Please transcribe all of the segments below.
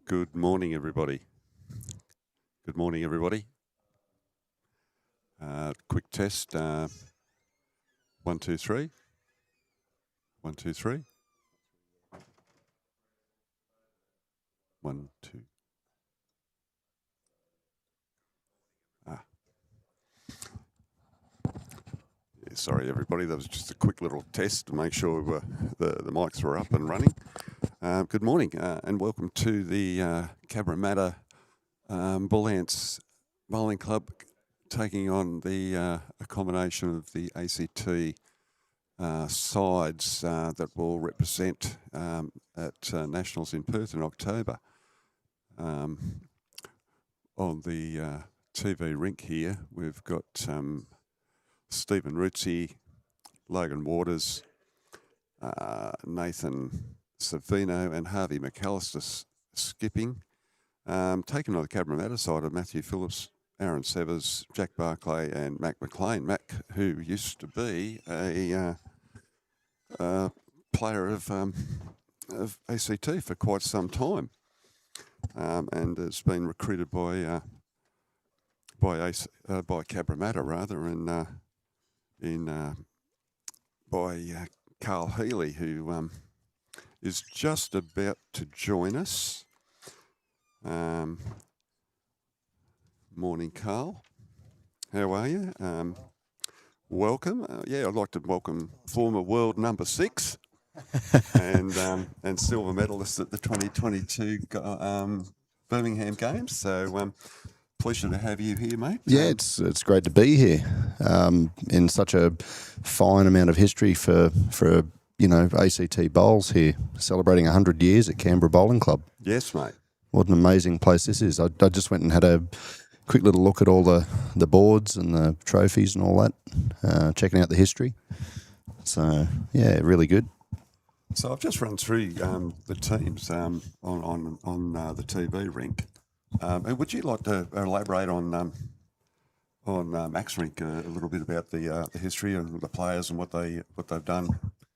Good morning, everybody. Good morning, everybody. Quick test. 1, 2, 3. 1, 2, 3. 1, 2. Yeah, sorry, everybody. That was just a quick little test to make sure the mics were up and running. Good morning and welcome to the Cabramatta Bowls Bowling Club, taking on the a combination of the ACT sides that will represent at Nationals in Perth in October. On the TV rink here, we've got Stephen Ruzzi, Logan Waters, Nathan Savino and Harvey McAllister skipping. Taken on the Cabramatta side of Matthew Phillips, Aaron Severs, Jack Barclay and Mac McLean. Mac, who used to be a player of ACT for quite some time, and has been recruited by Cabramatta rather, by Carl Healy, who is just about to join us. Morning, Carl. How are you? Welcome. I'd like to welcome former world number 6 and silver medalist at the 2022 Birmingham Games. So pleasure to have you here, mate. Yeah, it's great to be here. In such a fine amount of history for ACT Bowls here, celebrating 100 years at Canberra Bowling Club. Yes, mate. What an amazing place this is. I just went and had a quick little look at all the boards and the trophies and all that, checking out the history. So, yeah, really good. So I've just run through the teams on the TV rink. Would you like to elaborate on Max Rink a little bit about the history and the players and what they've done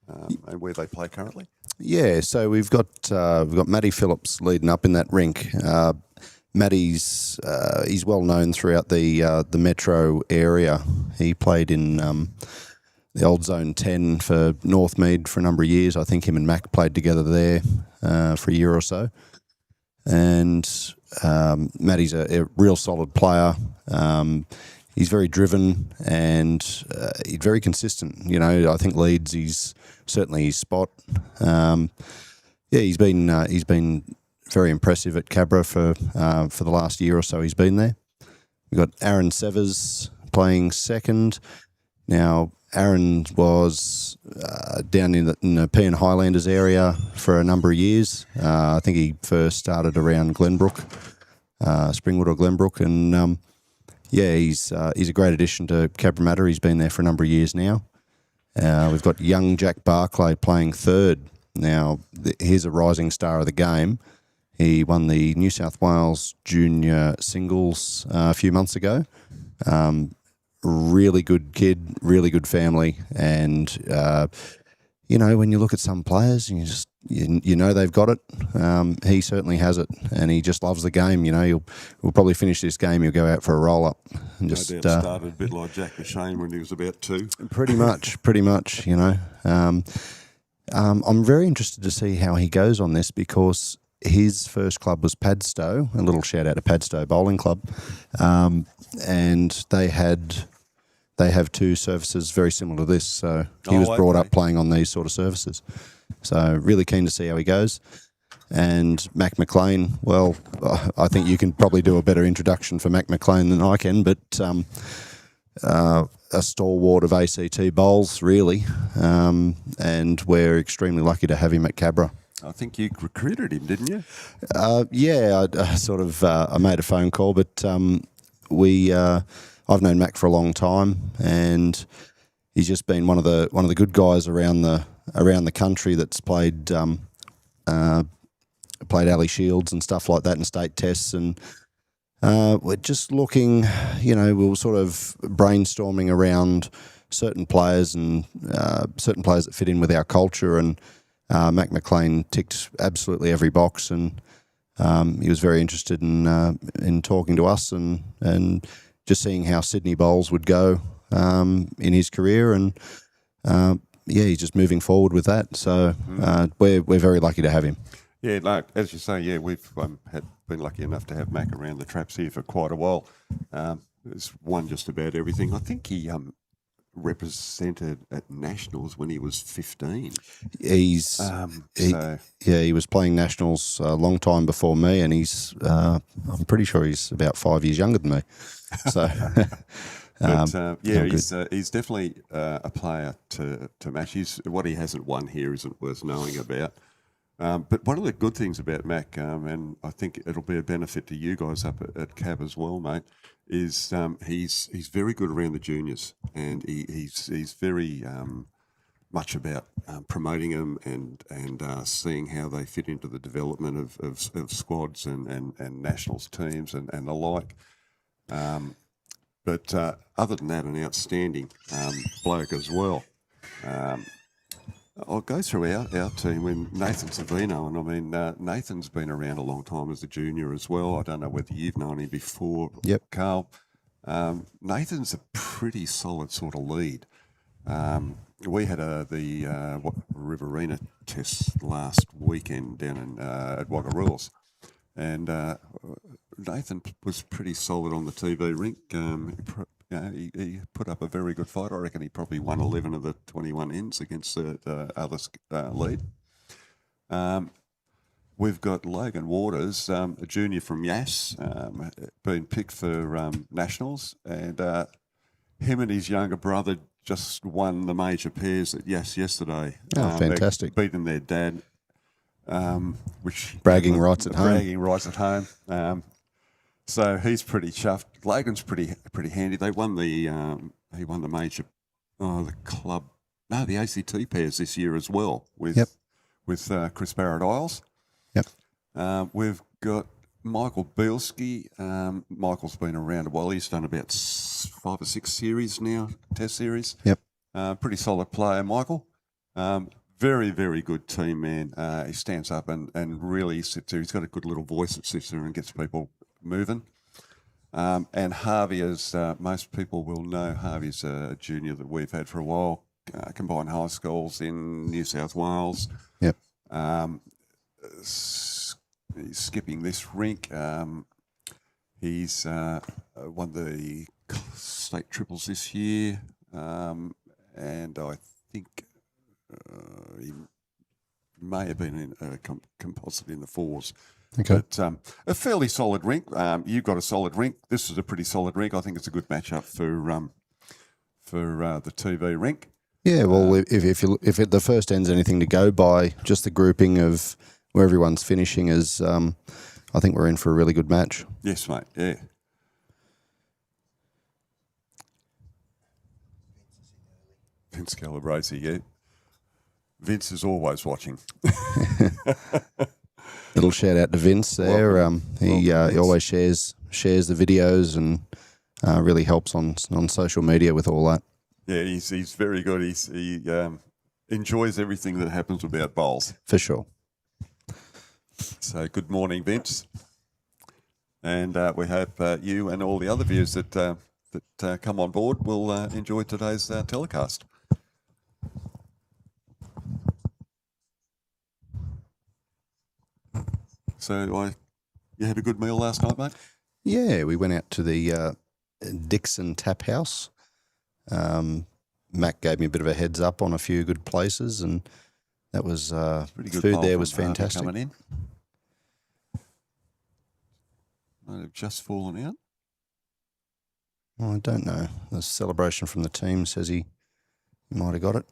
and where they play currently? Yeah, so we've got Matty Phillips leading up in that rink. Matty's he's well known throughout the metro area. He played in the old Zone 10 for Northmead for a number of years. I think him and Mac played together there for a year or so. And Matty's a real solid player. He's very driven and he's very consistent. I think Leeds, he's certainly his spot. He's been very impressive at Cabra for the last year or so he's been there. We've got Aaron Severs playing second. Now, Aaron was down in the Pean Highlanders area for a number of years. I think he first started around Glenbrook, Springwood or Glenbrook, and he's a great addition to Cabramatta. He's been there for a number of years now. We've got young Jack Barclay playing third. Now, here's a rising star of the game. He won the New South Wales Junior Singles a few months ago. Really good kid, really good family, and when you look at some players, you they've got it. He certainly has it, and he just loves the game. We'll probably finish this game. He'll go out for a roll up and just started a bit like Jack McShane when he was about 2. Pretty much. I'm very interested to see how he goes on this because his first club was Padstow. A little shout out to Padstow Bowling Club, and they have 2 surfaces very similar to this. So he was brought up playing on these sort of surfaces. So really keen to see how he goes. And Mac McLean, well, I think you can probably do a better introduction for Mac McLean than I can, but a stalwart of ACT Bowls, really. And we're extremely lucky to have him at Cabra. I think you recruited him, didn't you? I made a phone call, but I've known Mac for a long time, and he's just been one of the good guys around the country that's played alley shields and stuff like that in state tests, and we're just looking. We were sort of brainstorming around certain players that fit in with our culture, and Mac McLean ticked absolutely every box, and he was very interested in talking to us and just seeing how Sydney bowls would go in his career, and he's just moving forward with that. So we're very lucky to have him. Yeah, like as you say, yeah, we've been lucky enough to have Mac around the traps here for quite a while. He's won just about everything. I think he represented at nationals when he was 15. He was playing nationals a long time before me, and he's I'm pretty sure he's about 5 years younger than me. So, he's definitely a player to match. What he hasn't won here isn't worth knowing about. But one of the good things about Mac, and I think it'll be a benefit to you guys up at Cab as well, mate, is he's very good around the juniors, and he's very much about promoting them and seeing how they fit into the development of squads and nationals teams and the like. But other than that, an outstanding bloke as well. I'll go through our team when Nathan Savino, and I mean, Nathan's been around a long time as a junior as well. I don't know whether you've known him before, Carl. Nathan's a pretty solid sort of lead. We had the Riverina test last weekend down at Waggarules, and Nathan was pretty solid on the TV rink. He put up a very good fight. I reckon he probably won 11 of the 21 ends against the other lead. We've got Logan Waters, a junior from Yass, been picked for nationals, and him and his younger brother just won the major pairs at Yass yesterday. Oh, fantastic. Beating their dad. Which bragging rights at home. Bragging rights at home. So he's pretty chuffed. Logan's pretty handy. They won the major, the ACT pairs this year as well with Chris Barrett Isles. Yep. We've got Michael Bielski. Michael's been around a while. He's done about 5 or 6 series now, test series. Yep. Pretty solid player, Michael. Very, very good team, man. He stands up and really sits there. He's got a good little voice that sits there and gets people moving. And Harvey, as most people will know, Harvey's a junior that we've had for a while, combined high schools in New South Wales. Yep. He's skipping this rink. He's won the state triples this year, and I think he may have been in a composite in the fours. Okay. But a fairly solid rink. You've got a solid rink. This is a pretty solid rink. I think it's a good matchup for the TV rink. Yeah, well, if the first end's anything to go by, just the grouping of where everyone's finishing is, I think we're in for a really good match. Yes, mate. Yeah. Vince Calabresi, yeah. Vince is always watching. Little shout out to Vince there. He always shares the videos and really helps on social media with all that. Yeah, he's very good. He enjoys everything that happens about bowls. For sure. So good morning, Vince. And we hope you and all the other viewers that come on board will enjoy today's telecast. So you had a good meal last night, mate? Yeah, we went out to the Dixon Tap House. Mac gave me a bit of a heads up on a few good places, and that was pretty good. Food there was fantastic. Coming in. Might have just fallen out. Well, I don't know. The celebration from the team says he might have got it.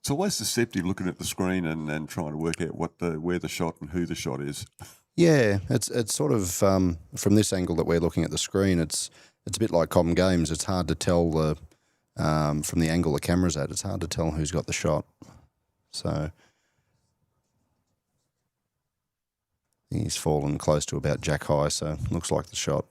It's always deceptive looking at the screen and trying to work out where the shot and who the shot is. Yeah, it's sort of from this angle that we're looking at the screen. It's a bit like common games. It's hard to tell from the angle the camera's at. It's hard to tell who's got the shot. So he's fallen close to about jack high. So looks like the shot.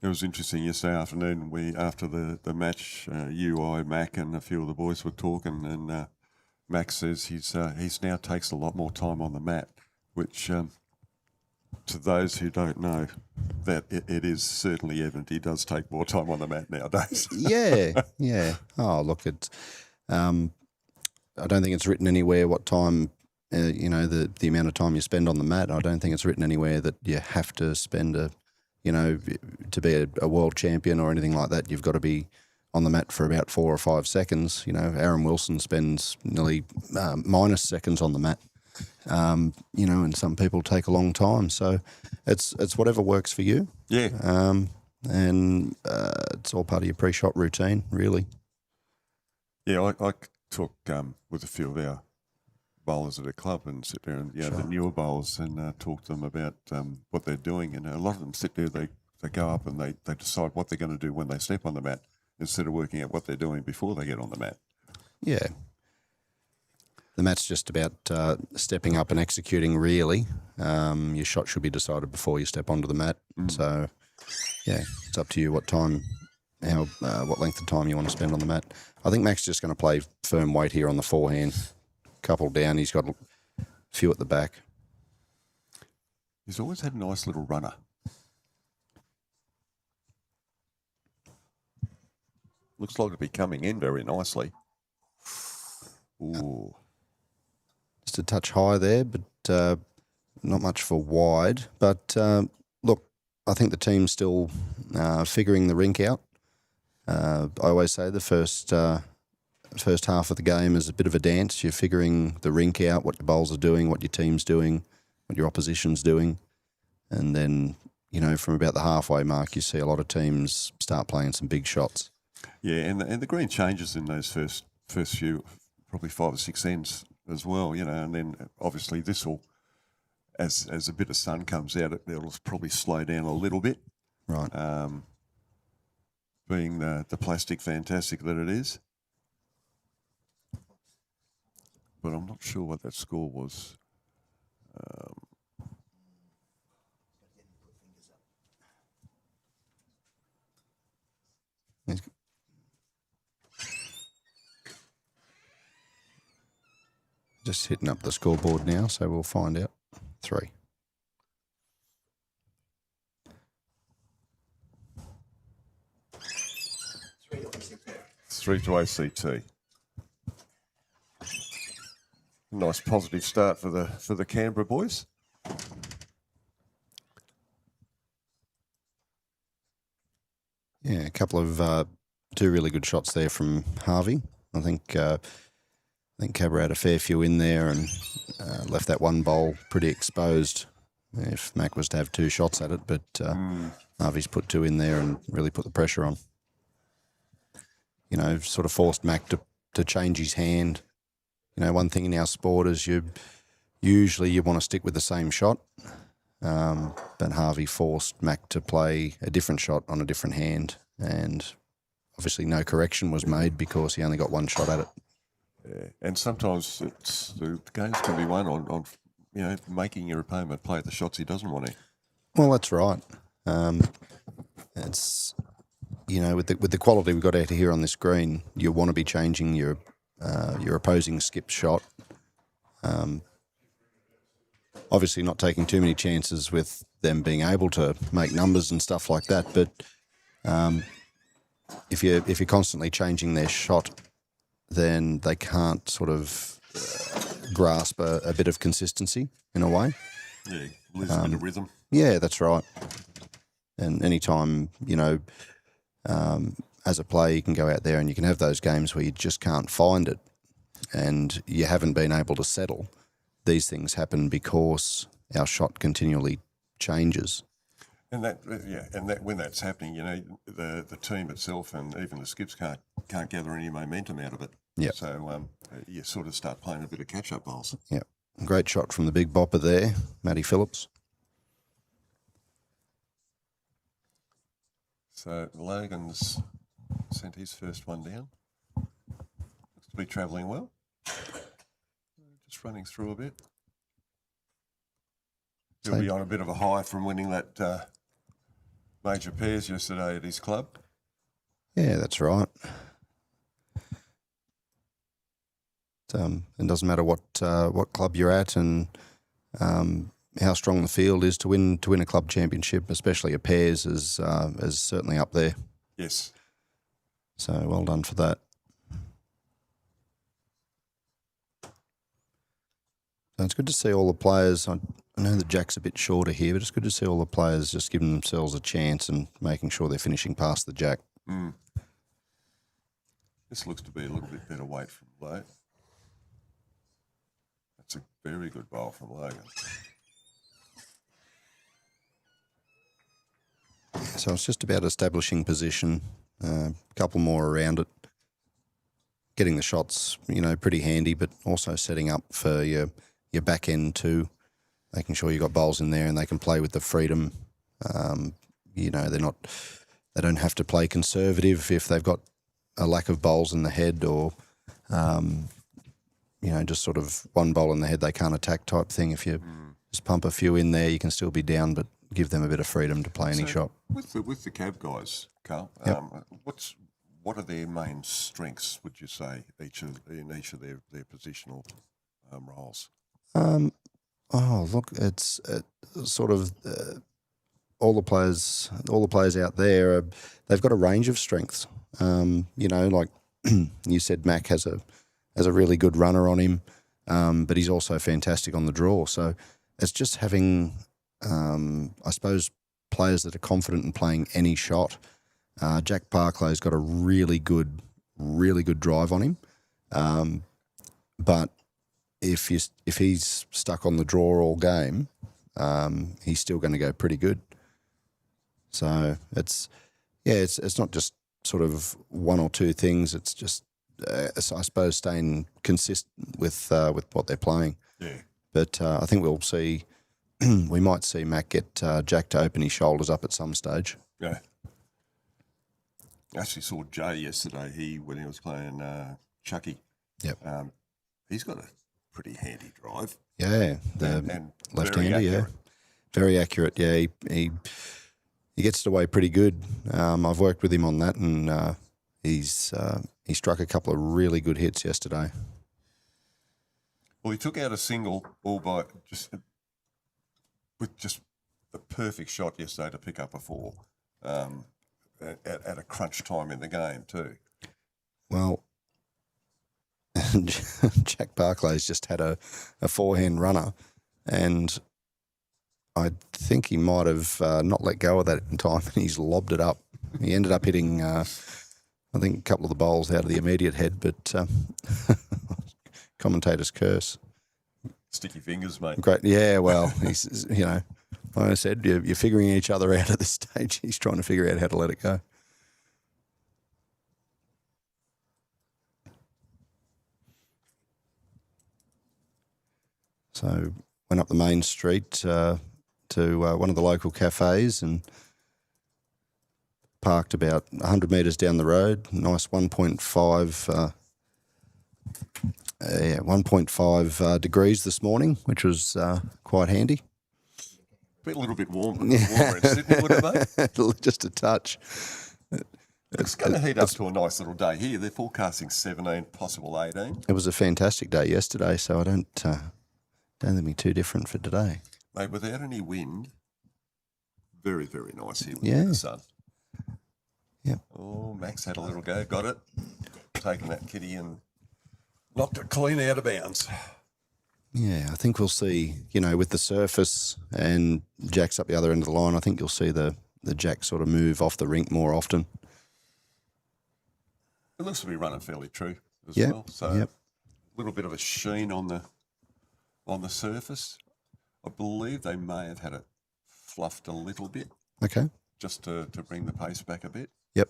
It was interesting yesterday afternoon. After the match, I, Mac, and a few of the boys were talking, and Max says he's now takes a lot more time on the mat, which to those who don't know, that it is certainly evident he does take more time on the mat nowadays. Yeah. Oh, look, it's. I don't think it's written anywhere what time. The amount of time you spend on the mat. I don't think it's written anywhere that you have to spend to be a world champion or anything like that. You've got to be on the mat for about 4 or 5 seconds. Aaron Wilson spends nearly minus seconds on the mat. And some people take a long time. So it's whatever works for you. Yeah. And it's all part of your pre-shot routine, really. Yeah, I talk with a few of our bowlers at a club and sit there and the newer bowlers and talk to them about what they're doing. And a lot of them sit there, they go up and they decide what they're going to do when they step on the mat instead of working out what they're doing before they get on the mat. Yeah. The mat's just about stepping up and executing, really. Your shot should be decided before you step onto the mat. So, yeah, it's up to you what length of time you want to spend on the mat. I think Mac's just going to play firm weight here on the forehand. Couple down, he's got a few at the back. He's always had a nice little runner. Looks like it'll be coming in very nicely. Ooh. Just a touch high there, but not much for wide. But look, I think the team's still figuring the rink out. I always say the first half of the game is a bit of a dance. You're figuring the rink out, what your bowls are doing, what your team's doing, what your opposition's doing. And then, from about the halfway mark, you see a lot of teams start playing some big shots. Yeah, and the green changes in those first few, probably 5 or 6 ends as well, and then obviously this will, as a bit of sun comes out, it'll probably slow down a little bit. Right. Being the plastic fantastic that it is. But I'm not sure what that score was. Just hitting up the scoreboard now, so we'll find out. 3. Three to ACT. Nice positive start for the Canberra boys. Yeah, a couple of 2 really good shots there from Harvey. I think Cabra had a fair few in there and left that one bowl pretty exposed if Mac was to have 2 shots at it, but Harvey's put 2 in there and really put the pressure on. Sort of forced Mac to change his hand. One thing in our sport is you want to stick with the same shot, but Harvey forced Mac to play a different shot on a different hand, and obviously no correction was made because he only got 1 shot at it. Yeah, and sometimes the games can be won on making your opponent play the shots he doesn't want to. Well, that's right. It's with the quality we've got out here on this green, you want to be changing your opposing skip shot. Obviously, not taking too many chances with them being able to make numbers and stuff like that. But if you're constantly changing their shot, then they can't sort of grasp a bit of consistency in a way. Yeah, lose a bit of rhythm. Yeah, that's right. And anytime, as a player, you can go out there and you can have those games where you just can't find it and you haven't been able to settle. These things happen because our shot continually changes. And when that's happening, the team itself and even the skips can't gather any momentum out of it. Yeah. So you sort of start playing a bit of catch-up bowls. Yeah. Great shot from the big bopper there, Matty Phillips. So Logan's sent his first one down. Looks to be travelling well. Just running through a bit. He'll be on a bit of a high from winning that major pairs yesterday at his club. Yeah, that's right. It doesn't matter what club you're at and how strong the field is to win a club championship, especially a pairs, is certainly up there. Yes. So well done for that. So it's good to see all the players. I know the jack's a bit shorter here, but it's good to see all the players just giving themselves a chance and making sure they're finishing past the jack. Mm. This looks to be a little bit better weight from Logan. That's a very good bowl from Logan. So it's just about establishing position, a couple more around it, getting the shots, pretty handy, but also setting up for your back end too, making sure you've got bowls in there and they can play with the freedom. They don't have to play conservative if they've got a lack of bowls in the head or, just sort of one bowl in the head they can't attack type thing. If you just pump a few in there, you can still be down, but give them a bit of freedom to play any shot. With the cab guys, Carl, Yep. what are their main strengths, would you say, in each of their positional roles? Look, it's sort of all the players out there. They've got a range of strengths. Like you said, Mac has a really good runner on him, but he's also fantastic on the draw. So it's just having, I suppose, players that are confident in playing any shot. Jack Barclay's got a really good drive on him, but if he's stuck on the draw all game, he's still going to go pretty good. So it's not just sort of one or two things. It's just I suppose staying consistent with what they're playing. Yeah. But I think we'll see. We might see Mac get Jack to open his shoulders up at some stage. Yeah. I actually saw Jay yesterday. When he was playing Chucky. Yep. He's got a pretty handy drive. Yeah, and left-hander. Yeah, very accurate. Yeah, he gets it away pretty good. I've worked with him on that, and he struck a couple of really good hits yesterday. Well, he took out a single with just the perfect shot yesterday to pick up a four at a crunch time in the game too. Well, Jack Barclay's just had a forehand runner, and I think he might have not let go of that in time, and he's lobbed it up. He ended up hitting, I think, a couple of the bowls out of the immediate head, but commentator's curse. Sticky fingers, mate. Great. Yeah, well, he's, like I said, you're figuring each other out at this stage. He's trying to figure out how to let it go. So went up the main street to one of the local cafes and parked about 100 metres down the road. Nice 1.5 degrees this morning, which was quite handy. A little bit warmer in Sydney, wouldn't it, mate? Just a touch. It's going to heat up to a nice little day here. They're forecasting 17, possible 18. It was a fantastic day yesterday, so I don't think it'll be too different for today. Mate, without any wind, very, very nice here Yeah. with the sun. Yep. Oh, Max had a little go, got it. Taking that kitty and knocked it clean out of bounds. Yeah, I think we'll see, with the surface and Jack's up the other end of the line, I think you'll see the Jack sort of move off the rink more often. It looks to be running fairly true as Yep. well. So a little bit of a sheen on the surface. I believe they may have had it fluffed a little bit. Okay. Just to bring the pace back a bit. Yep.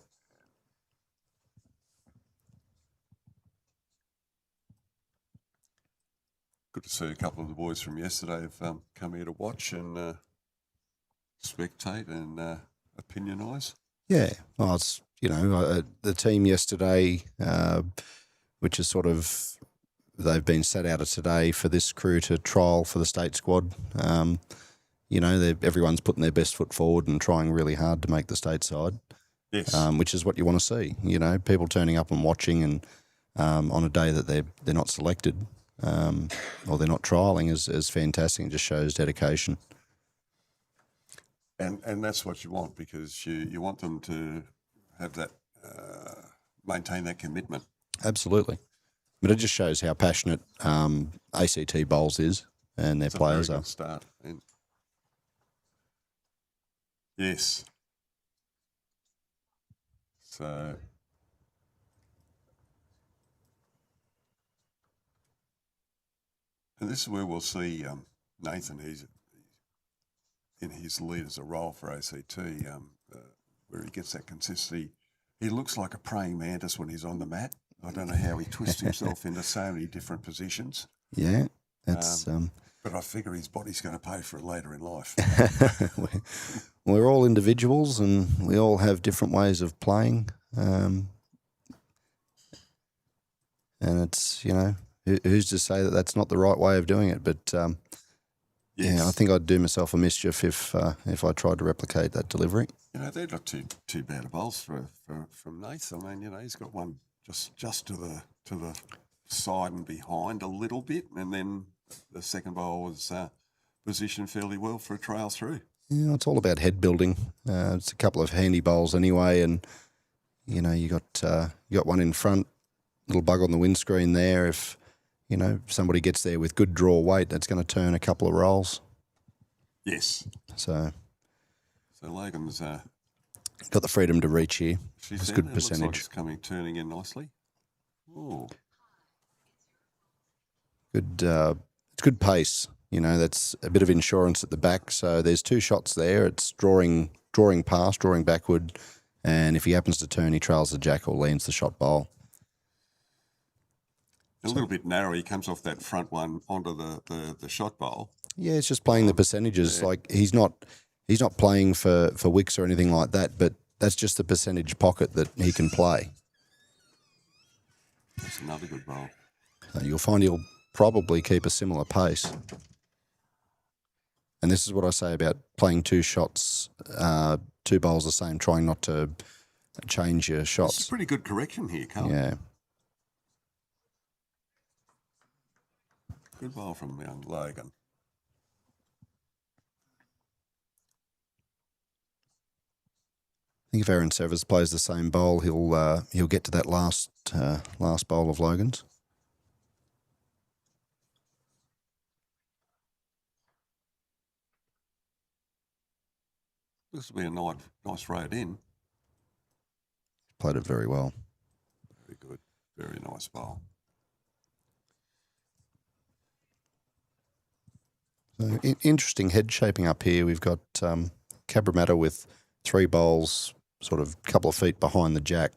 Good to see a couple of the boys from yesterday have come here to watch and spectate and opinionise. Yeah. Well, it's, the team yesterday, which is sort of, they've been set out of today for this crew to trial for the state squad. Everyone's putting their best foot forward and trying really hard to make the state side. Yes. Which is what you want to see. People turning up and watching and on a day that they're not selected or they're not trialling is fantastic. It just shows dedication. And that's what you want, because you want them to have that, maintain that commitment. Absolutely. But it just shows how passionate ACT Bowls is and their players a very are. good start. And yes. So and this is where we'll see Nathan. He's in his lead as a role for ACT, where he gets that consistency. He looks like a praying mantis when he's on the mat. I don't know how he twists himself into so many different positions. Yeah, that's. But I figure his body's going to pay for it later in life. We're all individuals, and we all have different ways of playing. And it's, who's to say that that's not the right way of doing it? But yes. yeah, I think I'd do myself a mischief if I tried to replicate that delivery. They're not too bad of bowls from Nath. I mean, he's got one just to the side and behind a little bit, and then the second bowl was positioned fairly well for a trail through. Yeah, it's all about head building. It's a couple of handy bowls anyway, and you got one in front, little bug on the windscreen there. If somebody gets there with good draw weight, that's going to turn a couple of rolls. Yes. So Logan's got the freedom to reach here. It's a good it percentage. Looks like it's turning in nicely. Oh, Good. It's good pace. That's a bit of insurance at the back. So there's two shots there. It's drawing past, drawing backward, and if he happens to turn, he trails the jack or leans the shot bowl. a little bit narrow. He comes off that front one onto the shot bowl. Yeah, it's just playing the percentages. Yeah. Like he's not playing for wicks or anything like that, but that's just the percentage pocket that he can play. That's another good bowl. You'll find he'll probably keep a similar pace. And this is what I say about playing two shots, two bowls the same, trying not to change your shots. It's a pretty good correction here, Carl. Yeah. Good bowl from young Logan. I think if Aaron Severs plays the same bowl, he'll get to that last bowl of Logan's. This will be a nice raid in. Played it very well. Very good. Very nice bowl. So, interesting head shaping up here. We've got Cabramatta with three bowls sort of a couple of feet behind the jack.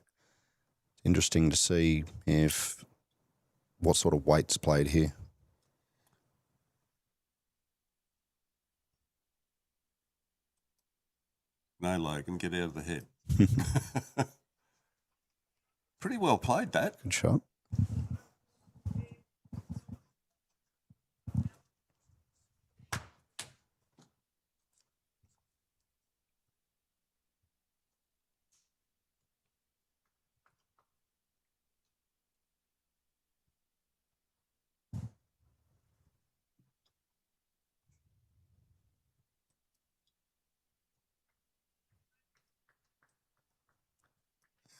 Interesting to see what sort of weight's played here. No, Logan, get out of the head. Pretty well played, that. Good shot.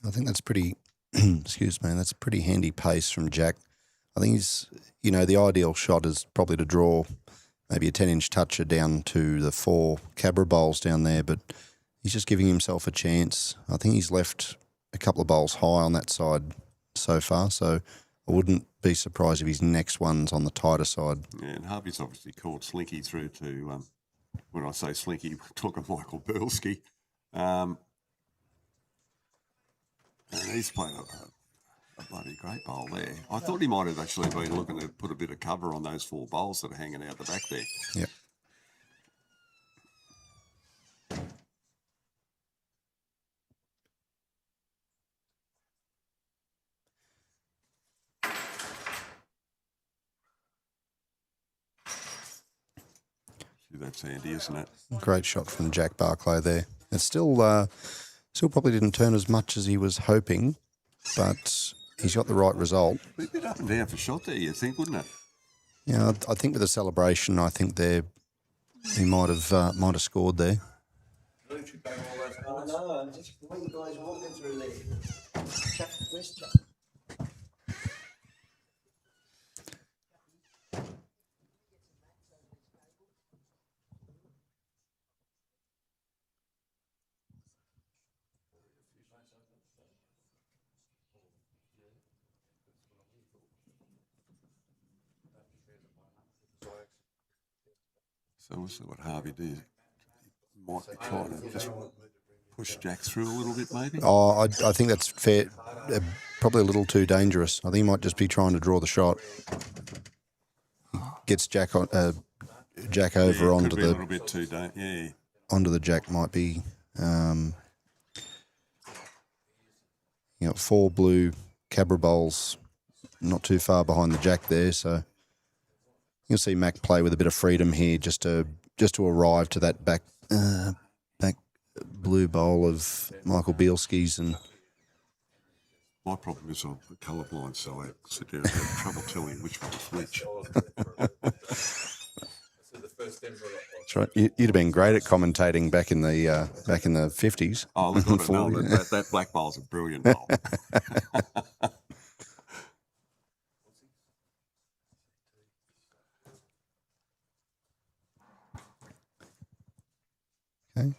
I think that's pretty, excuse me, that's pretty handy pace from Jack. I think he's, the ideal shot is probably to draw maybe a 10-inch toucher down to the 4 Cabra bowls down there, but he's just giving himself a chance. I think he's left a couple of bowls high on that side so far, so I wouldn't be surprised if his next one's on the tighter side. Yeah, and Harvey's obviously called Slinky through to, when I say Slinky, we're talking Michael Burlski. And he's played a bloody great bowl there. I thought he might have actually been looking to put a bit of cover on those 4 bowls that are hanging out the back there. Yeah. See, that's handy, isn't it? Great shot from Jack Barclay there. It still probably didn't turn as much as he was hoping, but he's got the right result. A bit up and down for shot there, you think, wouldn't it? Yeah, I think with the celebration, I think he might have scored there. I know, I'm just when you guys walking through there. Where's Chuck? So we'll see what Harvey did. Might be trying to just push Jack through a little bit, maybe. Oh, I think that's fair. Probably a little too dangerous. I think he might just be trying to draw the shot. Gets Jack on Jack over Yeah, onto could be a the little bit too yeah. onto the Jack might be. You know, 4 blue Cabra Bowls, not too far behind the Jack there. So you'll see Mac play with a bit of freedom here, just to arrive to that back blue bowl of Michael Bielski's. And My problem is I'm colourblind, so I sit there and have trouble telling which one's which. that's right. You'd have been great at commentating back in the 50s. Oh, look, I know that black bowl's a brilliant bowl. Okay.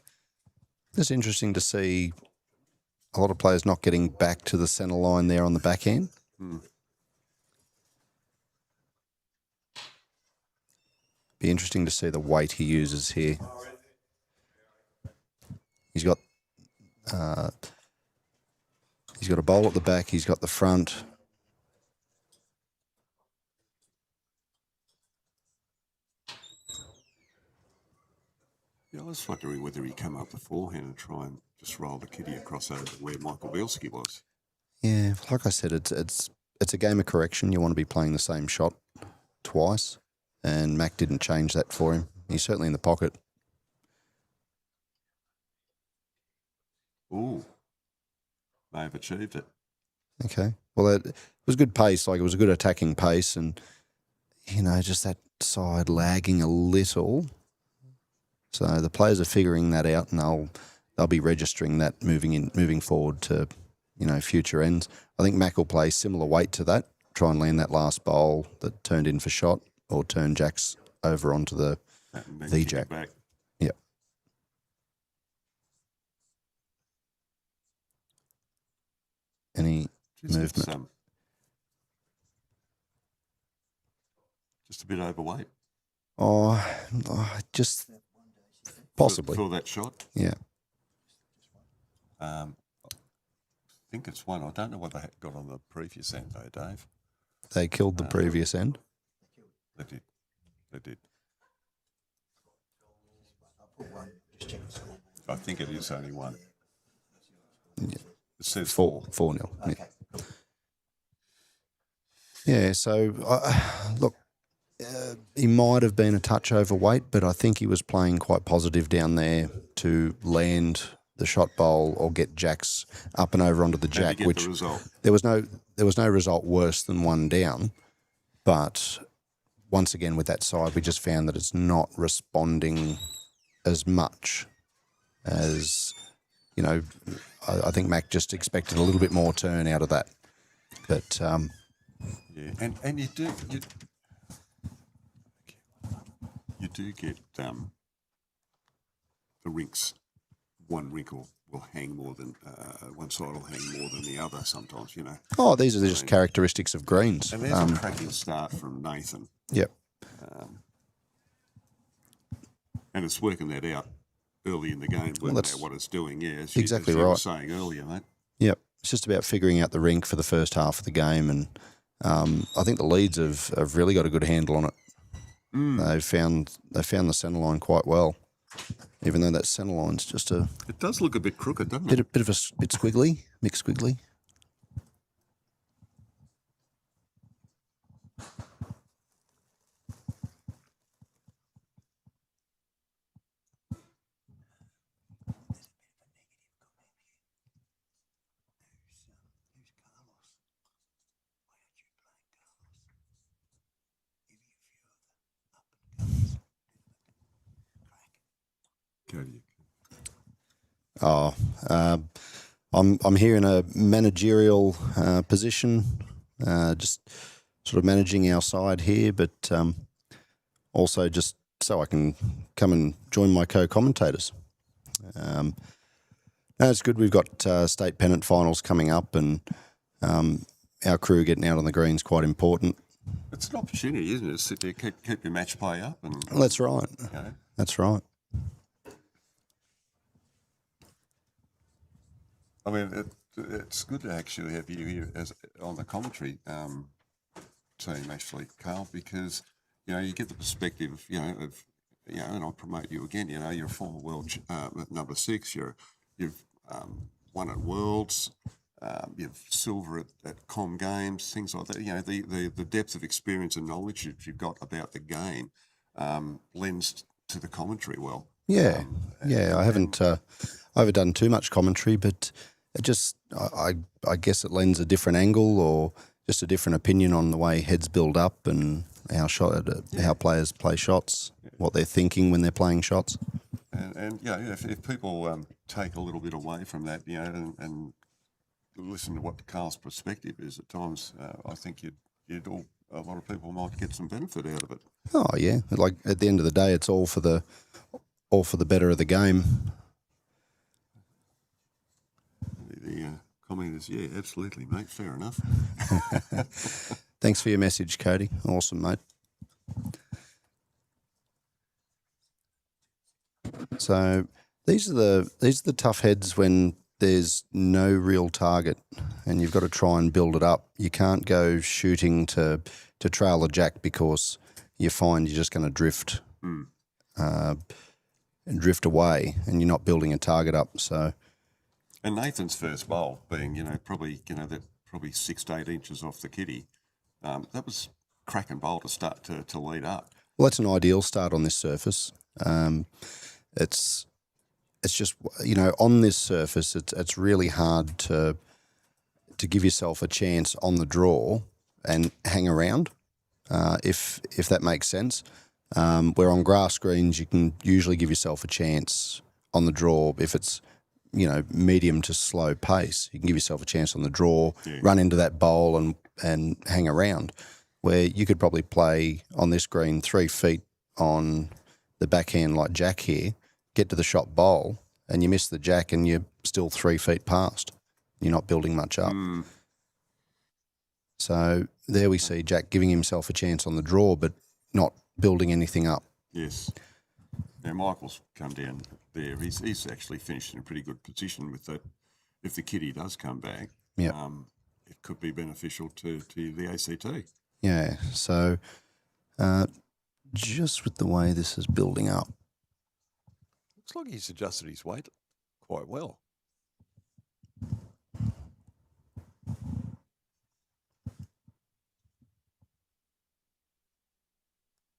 It's interesting to see a lot of players not getting back to the centre line there on the backhand. Be interesting to see the weight he uses here. He's got a bowl at the back. He's got the front. Yeah, I was wondering whether he'd come up beforehand and try and just roll the kitty across over to where Michael Bielski was. Yeah, like I said, it's a game of correction. You want to be playing the same shot twice, and Mac didn't change that for him. He's certainly in the pocket. Ooh, may have achieved it. Okay. Well, it was good pace. Like, it was a good attacking pace, and just that side lagging a little. So the players are figuring that out, and they'll be registering that moving forward to future ends. I think Mac will play similar weight to that. Try and land that last bowl that turned in for shot, or turn Jacks over onto the Jack. Back. Yep. Any movement? Just a bit overweight. Just possibly. For that shot? Yeah. I think it's one. I don't know what they got on the previous end, though, Dave. They killed the previous end? They did. I think it is only one. Yeah. It says 4-0. Okay. Yeah, so, look, he might have been a touch overweight, but I think he was playing quite positive down there to land the shot bowl or get Jacks up and over onto the Jack, which the result. there was no result worse than one down. But once again, with that side, we just found that it's not responding as much as, I think Mac just expected a little bit more turn out of that. But yeah, and you do get the rinks. One rink will hang more than one side will hang more than the other sometimes. Oh, these are just characteristics of greens. And there's a cracking start from Nathan. Yep. And it's working that out early in the game, working out what it's doing. Yeah, exactly as you right. were saying earlier, mate. Yep. It's just about figuring out the rink for the first half of the game, and I think the leads have really got a good handle on it. They found the centre line quite well, even though that centre line's just It does look a bit crooked, doesn't it? bit squiggly, mixed squiggly. Cody. I'm here in a managerial position, just sort of managing our side here, but also just so I can come and join my co-commentators. No, it's good. We've got state pennant finals coming up, and our crew getting out on the green's quite important. It's an opportunity, isn't it? Sit there, keep your match play up, and Well, that's right. you know. That's right. I mean, it's good to actually have you here as on the commentary team, actually, Carl, because you get the perspective, of and I'll promote you again. You're a former world number 6. You've won at Worlds. You've silver at Com Games, things like that. The depth of experience and knowledge that you've got about the game lends to the commentary well. Yeah, I haven't overdone too much commentary, but it just I guess it lends a different angle or just a different opinion on the way heads build up and how players play shots, what they're thinking when they're playing shots. And if people take a little bit away from that, and listen to what Carl's perspective is at times, I think a lot of people might get some benefit out of it. Oh yeah, like at the end of the day, it's all for the better of the game. The comment is, yeah, absolutely, mate. Fair enough. Thanks for your message, Cody. Awesome, mate. So these are the tough heads when there's no real target and you've got to try and build it up. You can't go shooting to trail a jack because you find you're just going to drift drift away and you're not building a target up. So, and Nathan's first bowl being probably 6 to 8 inches off the kitty, that was cracking bowl to start to lead up. Well, that's an ideal start on this surface. It's just on this surface it's really hard to give yourself a chance on the draw and hang around, if that makes sense. Where on grass greens you can usually give yourself a chance on the draw if it's medium to slow pace. You can give yourself a chance on the draw, run into that bowl and hang around. Where you could probably play on this green 3 feet on the backhand like Jack here, get to the shot bowl, and you miss the Jack and you're still 3 feet past. You're not building much up. So there we see Jack giving himself a chance on the draw, but not building anything up. Yes. Now Michael's come down there. He's actually finished in a pretty good position with that. If the kitty does come back, it could be beneficial to the ACT. Yeah. So just with the way this is building up, looks like he's adjusted his weight quite well.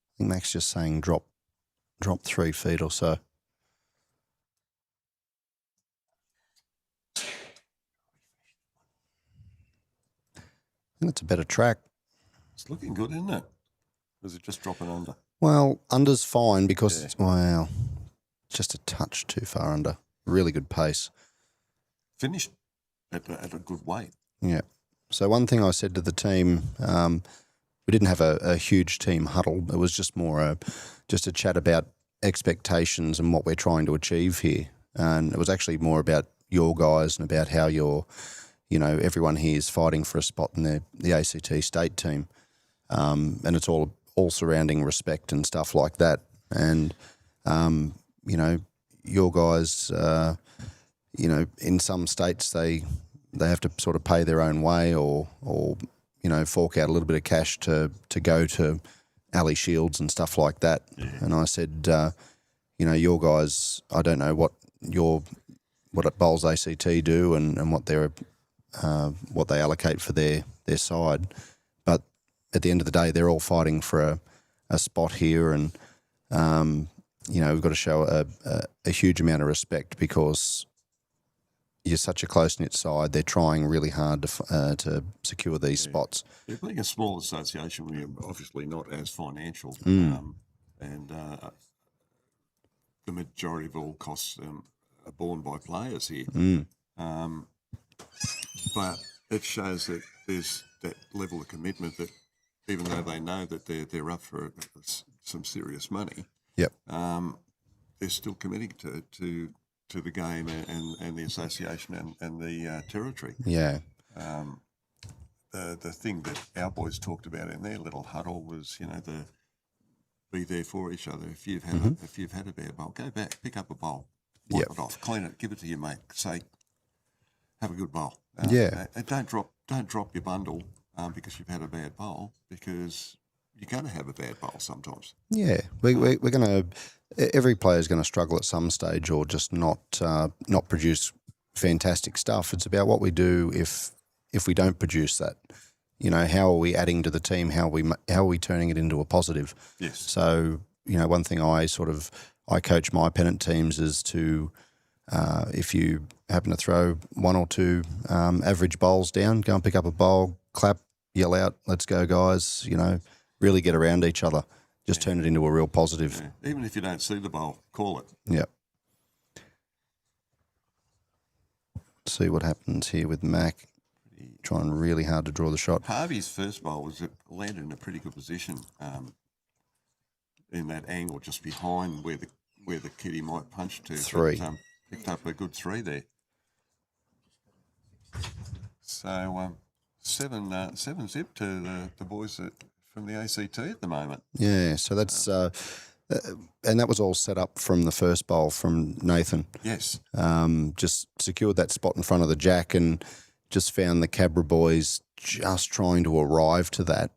I think Mac's just saying drop 3 feet or so. I think it's a better track. It's looking good, isn't it? Or is it just dropping under? Well, under's fine because it's just a touch too far under. Really good pace. Finished at a good weight. Yeah. So one thing I said to the team, we didn't have a huge team huddle. It was just more just a chat about expectations and what we're trying to achieve here. And it was actually more about your guys and about how everyone here is fighting for a spot in the ACT state team. And it's all surrounding respect and stuff like that. And, your guys, in some states they have to sort of pay their own way or fork out a little bit of cash to go to alley shields and stuff like that. Yeah. And I said, your guys, I don't know what Bowls ACT do and what they allocate for their side, but at the end of the day, they're all fighting for a spot here, and we've got to show a huge amount of respect because you're such a close-knit side. They're trying really hard to secure these spots. Yeah, being a small association, we're obviously not as financial, and the majority of all costs are borne by players here. But it shows that there's that level of commitment that even though they know that they're up for some serious money, Yep. they're still committing to the game and the association and the territory. Yeah. The thing that our boys talked about in their little huddle was, the be there for each other. If you've had a bad bowl, go back, pick up a bowl, wipe it off, clean it, give it to your mate. Say, have a good bowl. And don't drop your bundle because you've had a bad bowl, because you're going to have a bad bowl sometimes. Yeah, we're going to. Every player's going to struggle at some stage, or just not produce fantastic stuff. It's about what we do if we don't produce that. How are we adding to the team? How are we turning it into a positive? Yes. So one thing I coach my pennant teams is to if you happen to throw one or two average bowls down, go and pick up a bowl, clap, yell out, "Let's go, guys!" Really get around each other. Just turn it into a real positive. Yeah. Even if you don't see the bowl, call it. Yep. See what happens here with Mac. Trying really hard to draw the shot. Harvey's first bowl landed in a pretty good position in that angle just behind where the kitty might punch to. Three. But, picked up a good three there. So 7-zip to the boys from the ACT at the moment. Yeah, so that's and that was all set up from the first bowl from Nathan. Yes. Just secured that spot in front of the jack and just found the Canberra boys just trying to arrive to that.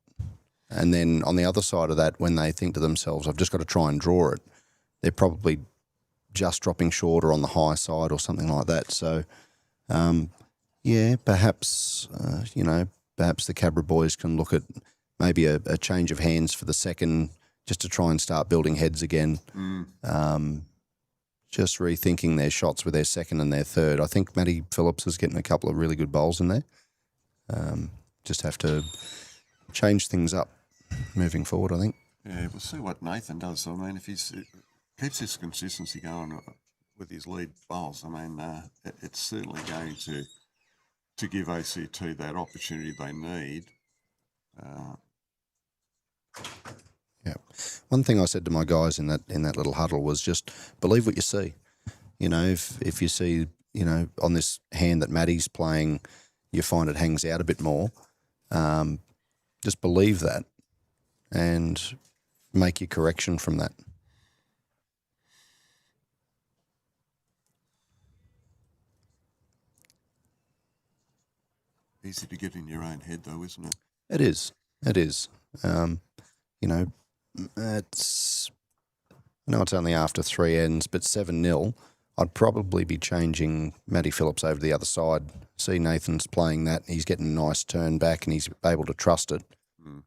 And then on the other side of that, when they think to themselves, I've just got to try and draw it, they're probably just dropping short or on the high side or something like that. So, perhaps, perhaps the Canberra boys can look at maybe a change of hands for the second, just to try and start building heads again. Just rethinking their shots with their second and their third. I think Matty Phillips is getting a couple of really good bowls in there. Just have to change things up moving forward, I think. Yeah, we'll see what Nathan does. I mean, if he keeps this consistency going with his lead bowls, I mean, it's certainly going to give ACT that opportunity they need. Yeah. One thing I said to my guys in that little huddle was just believe what you see. If you see, on this hand that Matty's playing, you find it hangs out a bit more. Just believe that and make your correction from that. Easy to get in your own head, though, isn't it? It is. It is. It's. I know it's only after 3 ends, but 7-0. I'd probably be changing Matty Phillips over to the other side. See Nathan's playing that. He's getting a nice turn back, and he's able to trust it.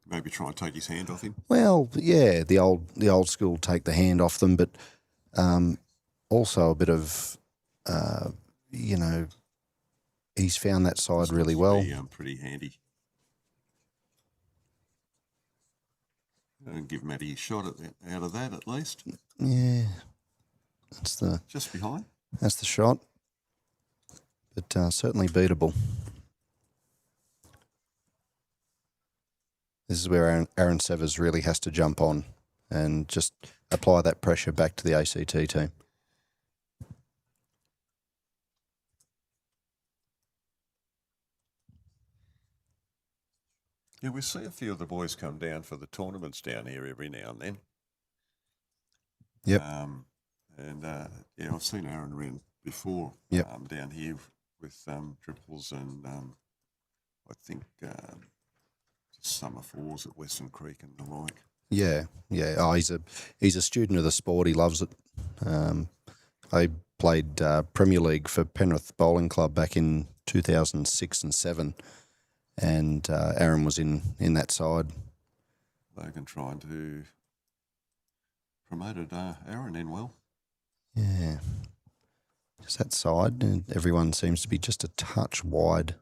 Maybe try and take his hand off him. Well, yeah, the old school take the hand off them, but also a bit of, he's found that side really well. Pretty handy. And give Matty a shot out of that at least. Yeah, just behind. That's the shot, but certainly beatable. This is where Aaron Severs really has to jump on and just apply that pressure back to the ACT team. Yeah, we see a few of the boys come down for the tournaments down here every now and then. Yep. I've seen Aaron around before. Yep. Down here with triples and I think summer fours at Western Creek and the like. Yeah. Oh, he's a student of the sport. He loves it. I played Premier League for Penrith Bowling Club back in 2006 and 7. And Aaron was in that side. Logan trying to promoted Aaron in well. Yeah. Just that side, and everyone seems to be just a touch wide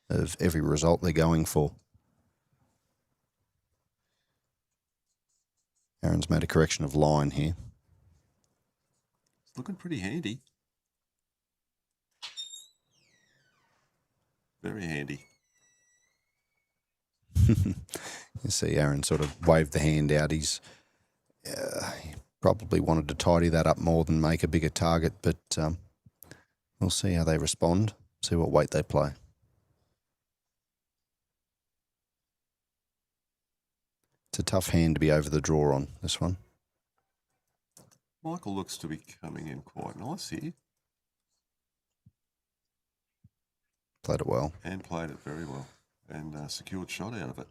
of every result they're going for. Aaron's made a correction of line here. It's looking pretty handy. Very handy. You see Aaron sort of waved the hand out. He probably wanted to tidy that up more than make a bigger target, but we'll see how they respond, see what weight they play. It's a tough hand to be over the draw on, this one. Michael looks to be coming in quite nice here. Played it well. And played it very well. And secured shot out of it.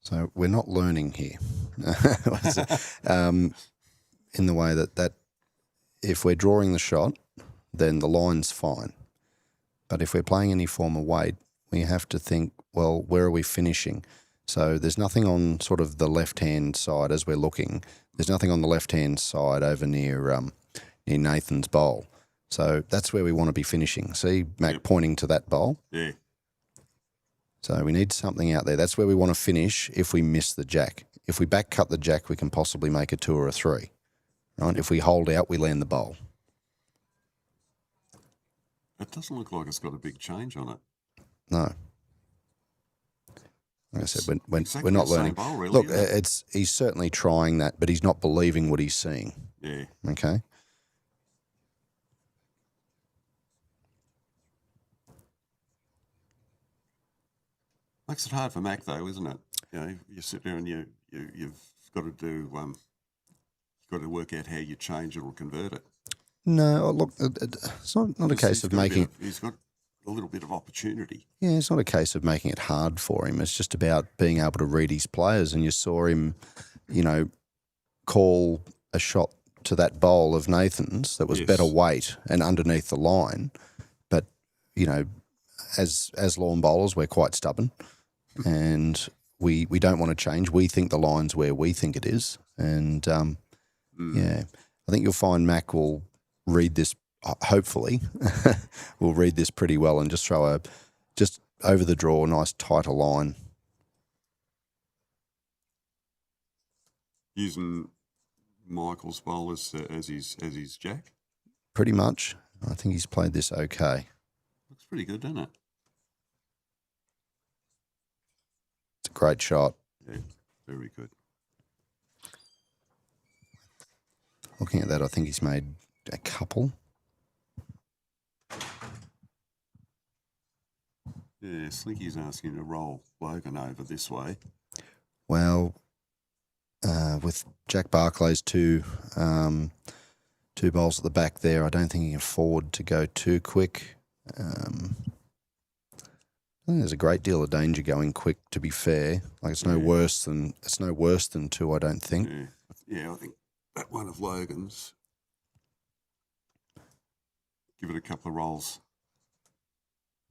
So we're not learning here. In the way that if we're drawing the shot, then the line's fine. But if we're playing any form of weight, we have to think, well, where are we finishing? So there's nothing on sort of the left-hand side as we're looking. There's nothing on the left-hand side over near Nathan's bowl. So that's where we want to be finishing. See, Mac pointing to that bowl? Yeah. So we need something out there. That's where we want to finish if we miss the jack. If we back cut the jack, we can possibly make a 2 or a 3. Right? If we hold out, we land the bowl. It doesn't look like it's got a big change on it. No. Like I said, we're Exactly not the same learning. bowl, really, Look, isn't it? he's certainly trying that, but he's not believing what he's seeing. Yeah. Okay? Makes it hard for Mac though, isn't it? You know, you sit there and you've got to do you've got to work out how you change it or convert it. No, look, it's not a case of making. He's got a little bit of opportunity. Yeah, it's not a case of making it hard for him. It's just about being able to read his players. And you saw him, you know, call a shot to that bowl of Nathan's that was better weight and underneath the line. But, you know, as lawn bowlers, we're quite stubborn and we don't want to change. We think the line's where we think it is. And, yeah, I think you'll find Mac will read this, hopefully, will read this pretty well and just throw a, just over the draw, nice tighter line. Using Michael's bowl as his jack. Pretty much. I think he's played this okay. Looks pretty good, doesn't it? It's a great shot. Yeah, very good. Looking at that, I think he's made a couple. Yeah, Slinky's asking to roll Logan over this way. Well, with Jack Barclay's two bowls at the back there, I don't think he can afford to go too quick. I think there's a great deal of danger going quick, to be fair. Like it's no worse than 2, I don't think. Yeah, I think that one of Logan's. Give it a couple of rolls.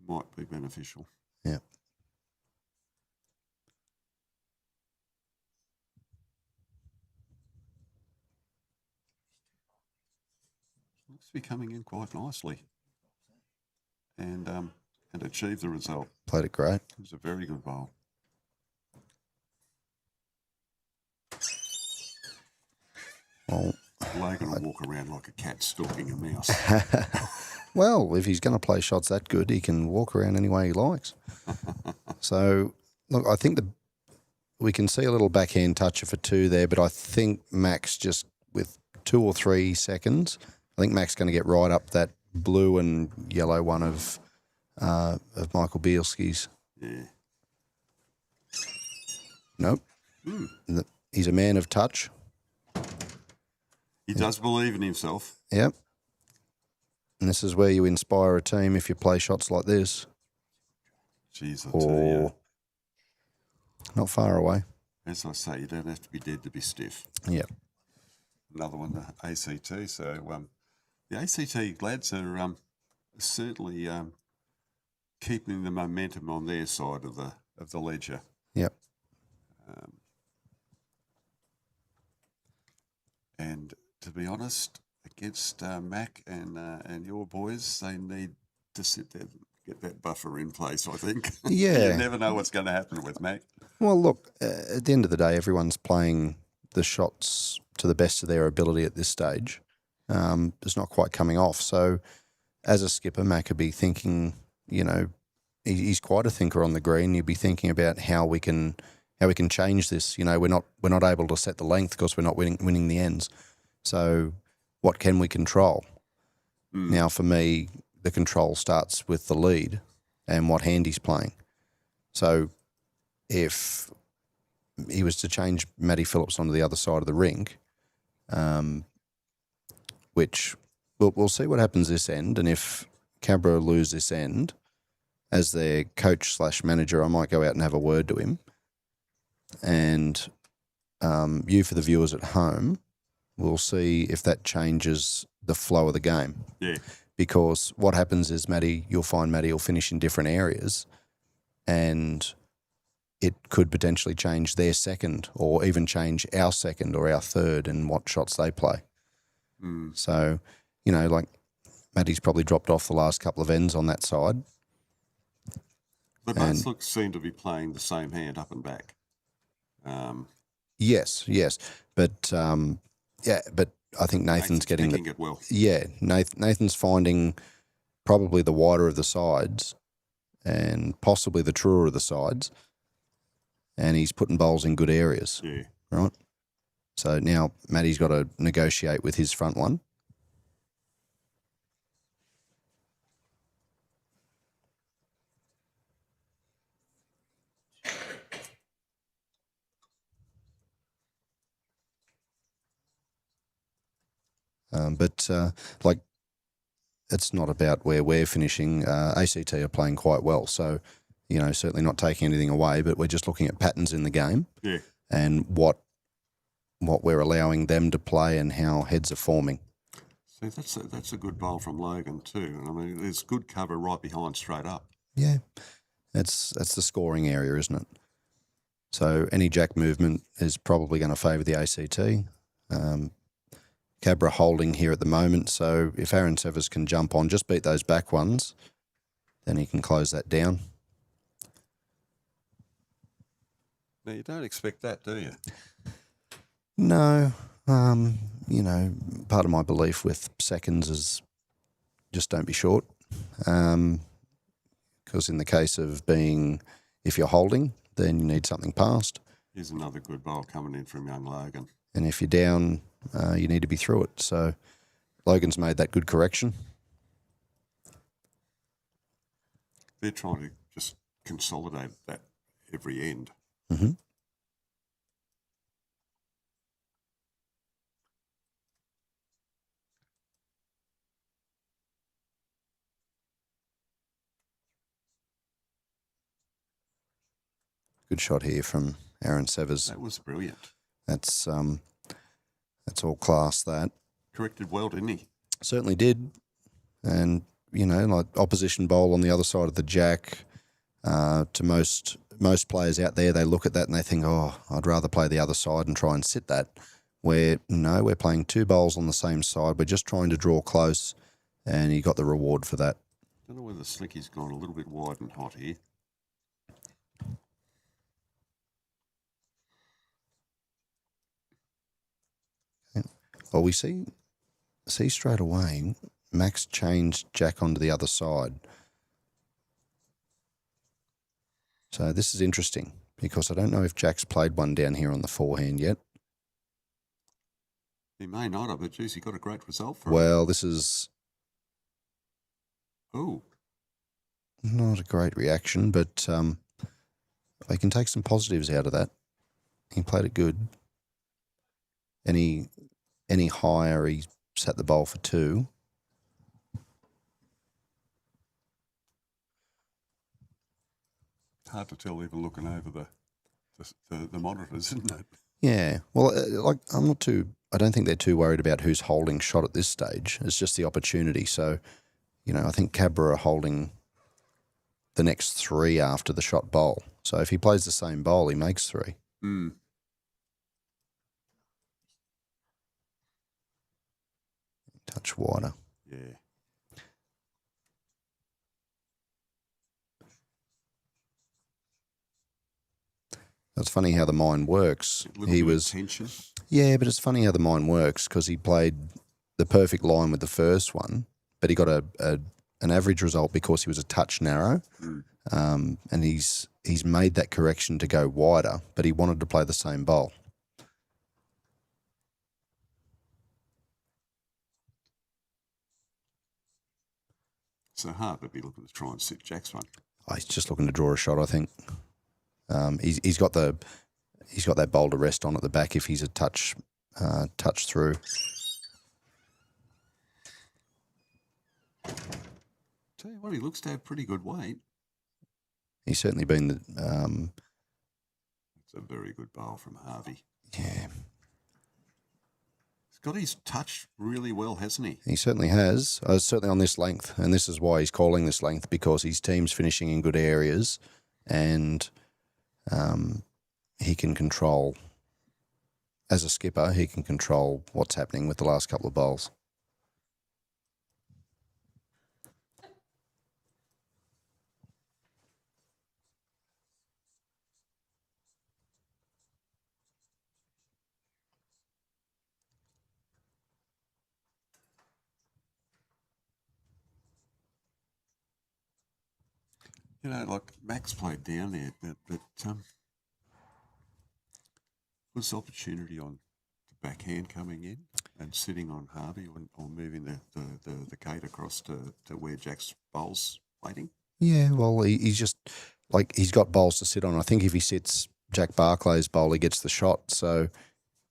Might be beneficial. Yeah. Looks to be coming in quite nicely. And achieve the result. Played it great. It was a very good bowl. Well, Logan will walk around like a cat stalking a mouse. well, if he's going to play shots that good, he can walk around any way he likes. So, look, I think we can see a little backhand toucher for 2 there, but I think Max just with 2 or 3 seconds, I think Mac's going to get right up that blue and yellow one of Michael Bielski's. Yeah. Nope. He's a man of touch. He does believe in himself. Yep. And this is where you inspire a team if you play shots like this. Jeez, I tell you. Not far away. As I say, you don't have to be dead to be stiff. Yep. Another one, the ACT. So the ACT lads are certainly keeping the momentum on their side of the ledger. Yep. And to be honest, against Mac and your boys, they need to sit there and get that buffer in place, I think. Yeah. You never know what's going to happen with Mac. Well, look, at the end of the day, everyone's playing the shots to the best of their ability at this stage. It's not quite coming off. So as a skipper, Mac could be thinking, you know, he's quite a thinker on the green. You'd be thinking about how we can change this. You know, we're not able to set the length because we're not winning the ends. So what can we control? Now, for me, the control starts with the lead and what hand he's playing. So if he was to change Matty Phillips onto the other side of the rink, which we'll see what happens this end, and if Canberra lose this end, as their coach / manager, I might go out and have a word to him. And you, for the viewers at home, will see if that changes the flow of the game. Yeah. Because what happens is you'll find Matty will finish in different areas, and it could potentially change their second, or even change our second or our third and what shots they play. So, you know, like Matty's probably dropped off the last couple of ends on that side. But both seem to be playing the same hand up and back. Yes, but but I think Nathan's getting it well. Yeah, Nathan's finding probably the wider of the sides and possibly the truer of the sides, and he's putting bowls in good areas. Yeah. Right. So now Matty's got to negotiate with his front one. But it's not about where we're finishing. ACT are playing quite well, so, you know, certainly not taking anything away, but we're just looking at patterns in the game and what we're allowing them to play and how heads are forming. See, that's a good bowl from Logan too. I mean, there's good cover right behind straight up. Yeah, that's the scoring area, isn't it? So any jack movement is probably going to favour the ACT. Cabra holding here at the moment, so if Aaron Severs can jump on, just beat those back ones, then he can close that down. Now, you don't expect that, do you? No. You know, part of my belief with seconds is just don't be short. Because in the case of if you're holding, then you need something passed. Here's another good bowl coming in from young Logan. And if you're down, you need to be through it. So Logan's made that good correction. They're trying to just consolidate that every end. Mm-hmm. Good shot here from Aaron Severs. That was brilliant. That's all class, that. Corrected well, didn't he? Certainly did. And, you know, like opposition bowl on the other side of the jack, to most players out there, they look at that and they think, oh, I'd rather play the other side and try and sit that. Where, no, we're playing two bowls on the same side. We're just trying to draw close, and he got the reward for that. I don't know whether Slicky's gone a little bit wide and hot here. Well, we see straight away Max changed Jack onto the other side. So this is interesting because I don't know if Jack's played one down here on the forehand yet. He may not have, but geez, he got a great result for him. Well, this is not a great reaction, but I can take some positives out of that. He played it good. Any higher, he sat the bowl for two. Hard to tell even looking over the monitors, isn't it? Yeah. Well, I don't think they're too worried about who's holding shot at this stage. It's just the opportunity. So, you know, I think Cabra are holding the next three after the shot bowl. So if he plays the same bowl, he makes three. touch wider. Yeah. It's funny how the mind works. A little bit of tension. Yeah, but it's funny how the mind works because he played the perfect line with the first one, but he got an average result because he was a touch narrow, and he's made that correction to go wider, but he wanted to play the same bowl. So hard to be looking to try and sit Jack's one. Oh, he's just looking to draw a shot, I think. He's got that bowl to rest on at the back if he's a touch through. Tell you what, he looks to have pretty good weight. He's certainly been the. It's a very good bowl from Harvey. Yeah. He's got his touch really well, hasn't he? He certainly has. Certainly on this length, and this is why he's calling this length, because his team's finishing in good areas, and he can control. As a skipper, he can control what's happening with the last couple of bowls. You know, like Max played down there, but was opportunity on the backhand coming in and sitting on Harvey or moving the gate across to where Jack's bowl's waiting? Yeah, well, he's just like he's got bowls to sit on. I think if he sits Jack Barclay's bowl, he gets the shot, so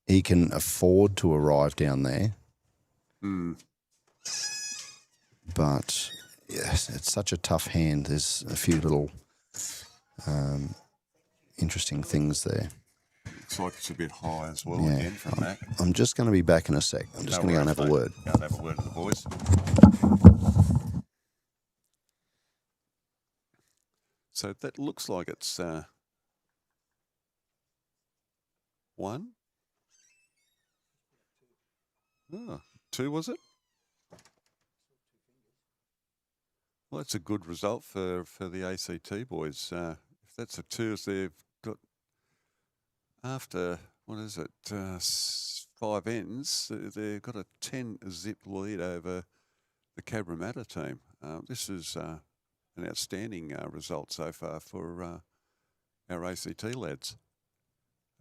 he can afford to arrive down there. But yes, it's such a tough hand. There's a few little interesting things there. Looks like it's a bit high as well Yeah, again from Mac. I'm just going to be back in a sec. I'm just going to go and have a word. Go and have a word with the boys. So that looks like it's one. Oh, two, was it? Well, that's a good result for the ACT boys. If that's a two, as they've got after, what is it, 5 ends, they've got a 10-zip lead over the Cabramatta team. This is an outstanding result so far for our ACT lads.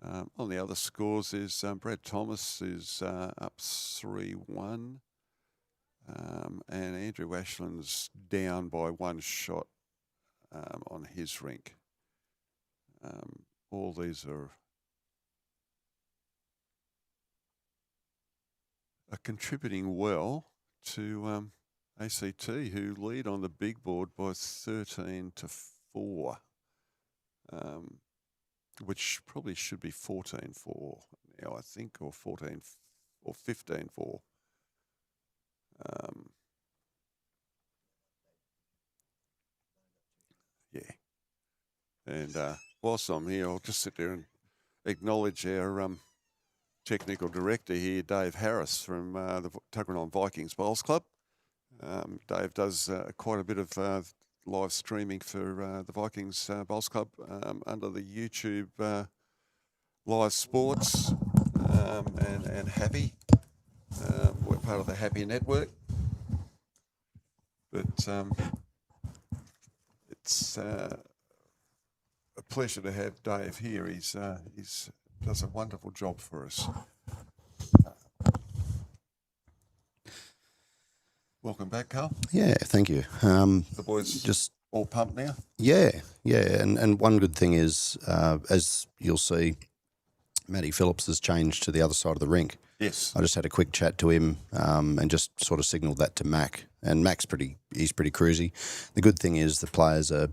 On the other scores is Brad Thomas is up 3-1. And Andrew Ashland's down by 1 shot on his rink. All these are contributing well to ACT, who lead on the big board by 13-4, which probably should be 14-4 now, I think, or 14 or 15-4. Yeah. And whilst I'm here, I'll just sit there and acknowledge our technical director here, Dave Harris from the Tuggeranong Vikings Bowls Club. Dave does quite a bit of live streaming for the Vikings Bowls Club under the YouTube live sports and Happy. We're part of the Happy Network. But it's a pleasure to have Dave here. He's does a wonderful job for us. Welcome back, Carl. Yeah, thank you. The boys just all pumped now? Yeah. And one good thing is, as you'll see, Matty Phillips has changed to the other side of the rink. Yes. I just had a quick chat to him and just sort of signalled that to Mac. And Mac's he's pretty cruisy. The good thing is the players are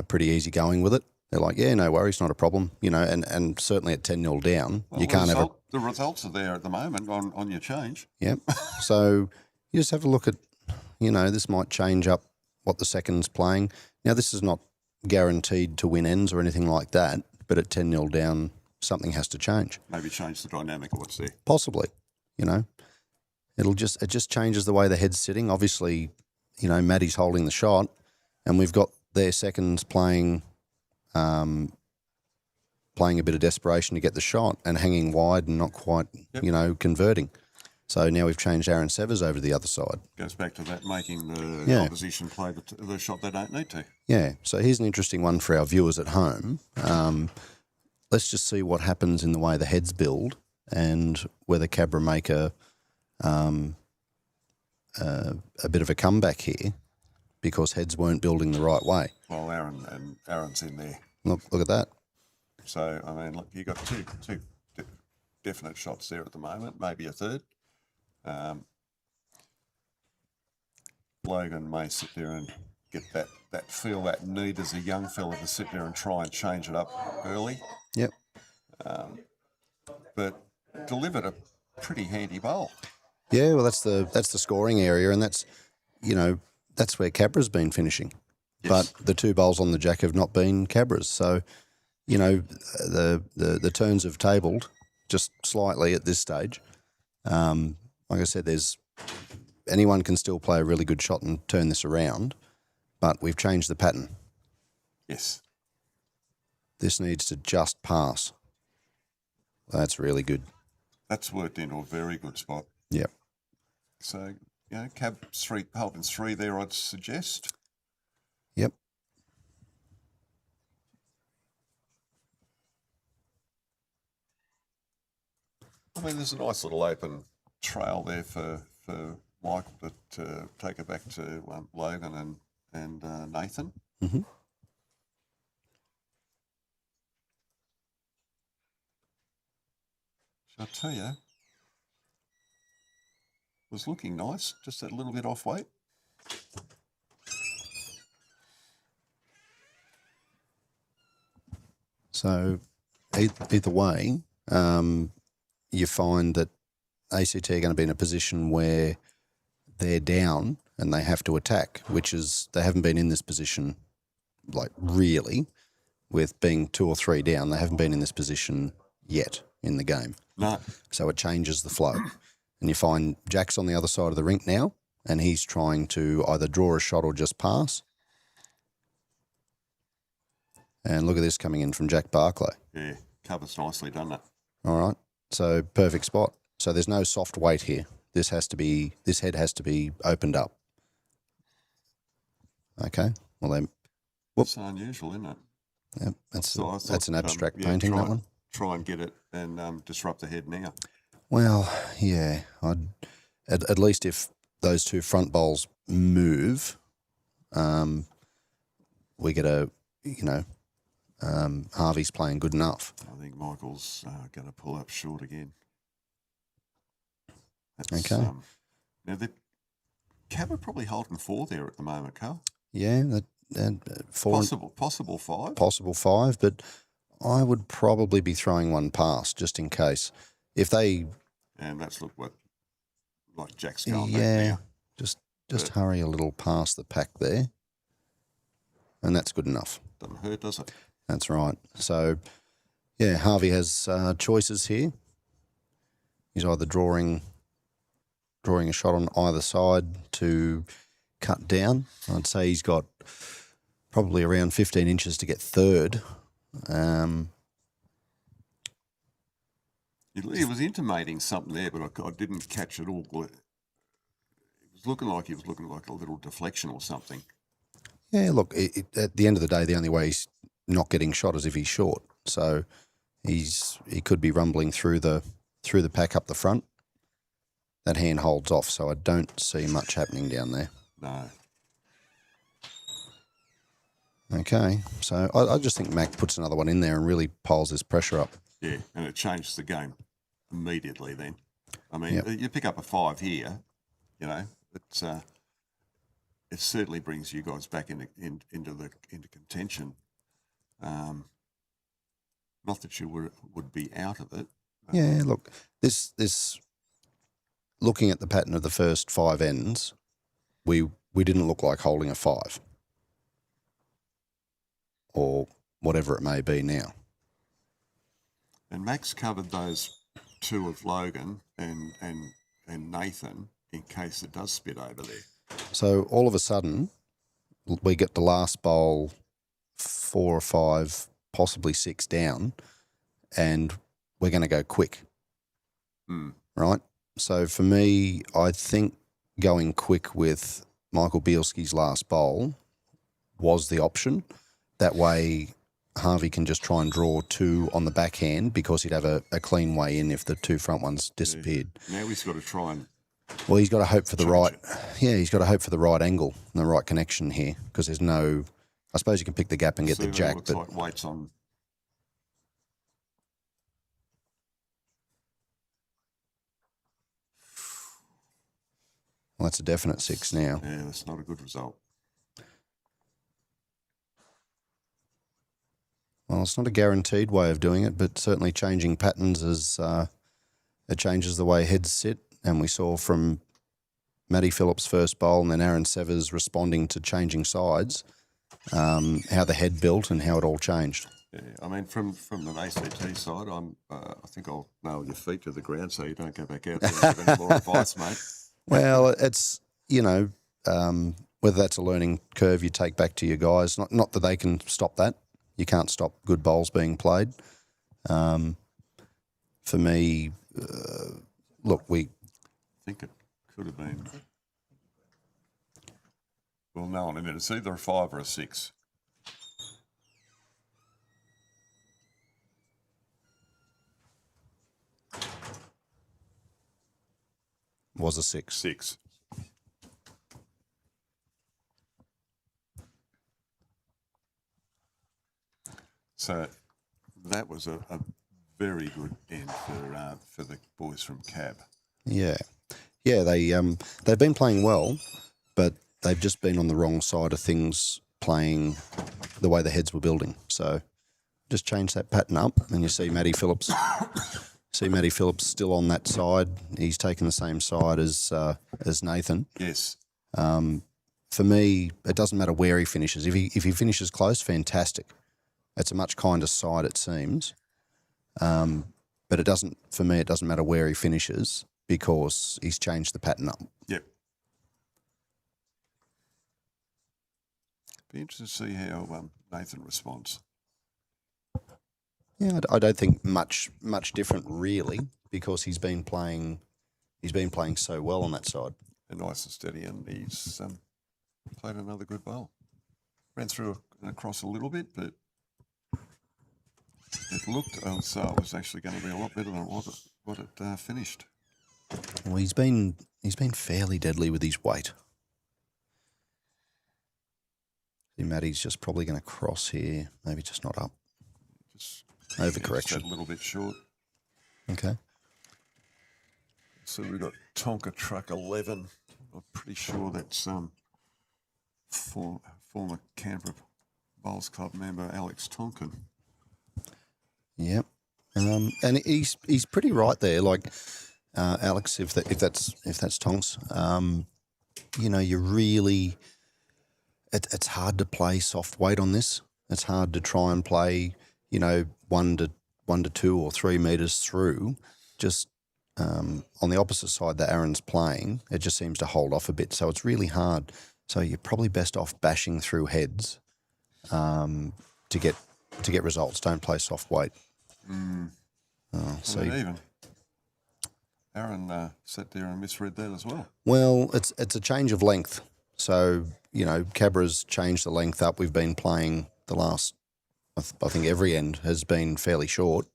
pretty easy going with it. They're like, yeah, no worries, not a problem. You know, and certainly at 10-0 down, well, you can't have the results are there at the moment on your change. Yep. So you just have a look at, you know, this might change up what the second's playing. Now, this is not guaranteed to win ends or anything like that, but at 10-0 down, something has to change. Maybe change the dynamic of what's there. Possibly, you know. it just changes the way the head's sitting. Obviously, you know, Maddie's holding the shot, and we've got their seconds playing a bit of desperation to get the shot and hanging wide and not quite, you know, converting. So now we've changed Aaron Severs over to the other side. Goes back to that, making the opposition play the shot they don't need to. Yeah. So here's an interesting one for our viewers at home. Let's just see what happens in the way the heads build and whether Cabra make a bit of a comeback here because heads weren't building the right way. Well, Aaron's in there. Look at that. So, I mean, look, you got two definite shots there at the moment, maybe a third. Logan may sit there and get that feel, that need as a young fella to sit there and try and change it up early. Yep. But delivered a pretty handy bowl. Yeah, well, that's the scoring area, and that's, you know, that's where Cabra's been finishing. Yes. But the two bowls on the jack have not been Cabra's. So, you know, the turns have tabled just slightly at this stage. Like I said, anyone can still play a really good shot and turn this around, but we've changed the pattern. Yes. This needs to just pass. That's really good. That's worked into a very good spot. Yep. So, you know, Cab's holding three there, I'd suggest. Yep. I mean, there's a nice little open trail there for Michael to take it back to Logan and Nathan. Mm-hmm. So I'll tell you, was looking nice, just a little bit off weight. So either way, you find that ACT are going to be in a position where they're down and they have to attack, which is they haven't been in this position, like really, with being 2 or 3 down. They haven't been in this position yet in the game. No. So it changes the flow. And you find Jack's on the other side of the rink now, and he's trying to either draw a shot or just pass. And look at this coming in from Jack Barclay. Yeah, covers nicely, doesn't it? All right. So perfect spot. So there's no soft weight here. This head has to be opened up. Okay. Well then, It's unusual, isn't it? yeah, that's an abstract painting, that one. Try and get it and disrupt the head now. Well, yeah. At least if those two front bowls move, we get Harvey's playing good enough. I think Michael's going to pull up short again. Okay. Now, the Cabra probably holding 4 there at the moment, Carl. Yeah, four. Possible 5. Possible 5, but I would probably be throwing one past just in case. If they... And that's like Jack's going yeah, back now. just hurry a little past the pack there. And that's good enough. Doesn't hurt, does it? That's right. So, yeah, Harvey has choices here. He's either drawing a shot on either side to cut down. I'd say he's got probably around 15 inches to get third. He was intimating something there, but I didn't catch it all. It was looking like a little deflection or something. Yeah, look, at the end of the day, the only way he's not getting shot is if he's short. So he could be rumbling through the pack up the front. That hand holds off, so I don't see much happening down there. No. Okay, so I just think Mac puts another one in there and really piles this pressure up. Yeah, and it changes the game immediately then. I mean, Yep. You pick up a 5 here, you know, it certainly brings you guys back into contention. Not that you would be out of it. Yeah, look, this looking at the pattern of the first 5 ends, we didn't look like holding a 5 or whatever it may be now. And Max covered those 2 of Logan and and Nathan in case it does spit over there. So all of a sudden, we get the last bowl 4 or 5, possibly 6 down, and we're going to go quick, right? So for me, I think going quick with Michael Bielski's last bowl was the option. That way, Harvey can just try and draw 2 on the backhand because he'd have a clean way in if the 2 front ones disappeared. Yeah. Now he's got to try and... Well, he's got to hope for the Change right... it. Yeah, he's got to hope for the right angle and the right connection here because there's no... I suppose you can pick the gap and get See the what it jack, looks but... like weights on... Well, that's a definite 6 now. Yeah, that's not a good result. Well, it's not a guaranteed way of doing it, but certainly changing patterns as it changes the way heads sit. And we saw from Matty Phillips' first bowl and then Aaron Severs responding to changing sides, how the head built and how it all changed. Yeah, I mean, from an ACT side, I think I'll nail your feet to the ground so you don't go back out there and give any more advice, mate. Well, it's, whether that's a learning curve you take back to your guys, not that they can stop that. You can't stop good bowls being played. For me, look, I think it could have been... Well, no, in a minute. It's either a 5 or a 6. was a 6. 6. So that was a very good end for the boys from Cab. Yeah. Yeah, they've been playing well, but they've just been on the wrong side of things playing the way the heads were building. So just change that pattern up and you see Matty Phillips still on that side. He's taken the same side as Nathan. Yes. For me, it doesn't matter where he finishes. If he finishes close, fantastic. It's a much kinder side, it seems. But it doesn't matter where he finishes because he's changed the pattern up. Yep. Be interested to see how Nathan responds. Yeah, I don't think much different really because he's been playing so well on that side. And nice and steady, and he's played another good bowl. Ran through and across a little bit, but it looked as though it was actually going to be a lot better than what it finished. Well, he's been fairly deadly with his weight. See, Matty's just probably going to cross here, maybe just not up. Just Overcorrection. a little bit short. Okay. So we've got Tonka Truck 11. I'm pretty sure that's former Canberra Bowls Club member Alex Tonkin. Yep. And he's pretty right there. Like Alex, if that's Tonks, you really it's hard to play soft weight on this. It's hard to try and play 1 to 2 or 3 meters through. Just on the opposite side that Aaron's playing, it just seems to hold off a bit. So it's really hard. So you're probably best off bashing through heads to get results. Don't play soft weight. So Even Aaron sat there and misread that as well. Well, it's a change of length. So Cabra's changed the length up. We've been playing the last, I think every end has been fairly short.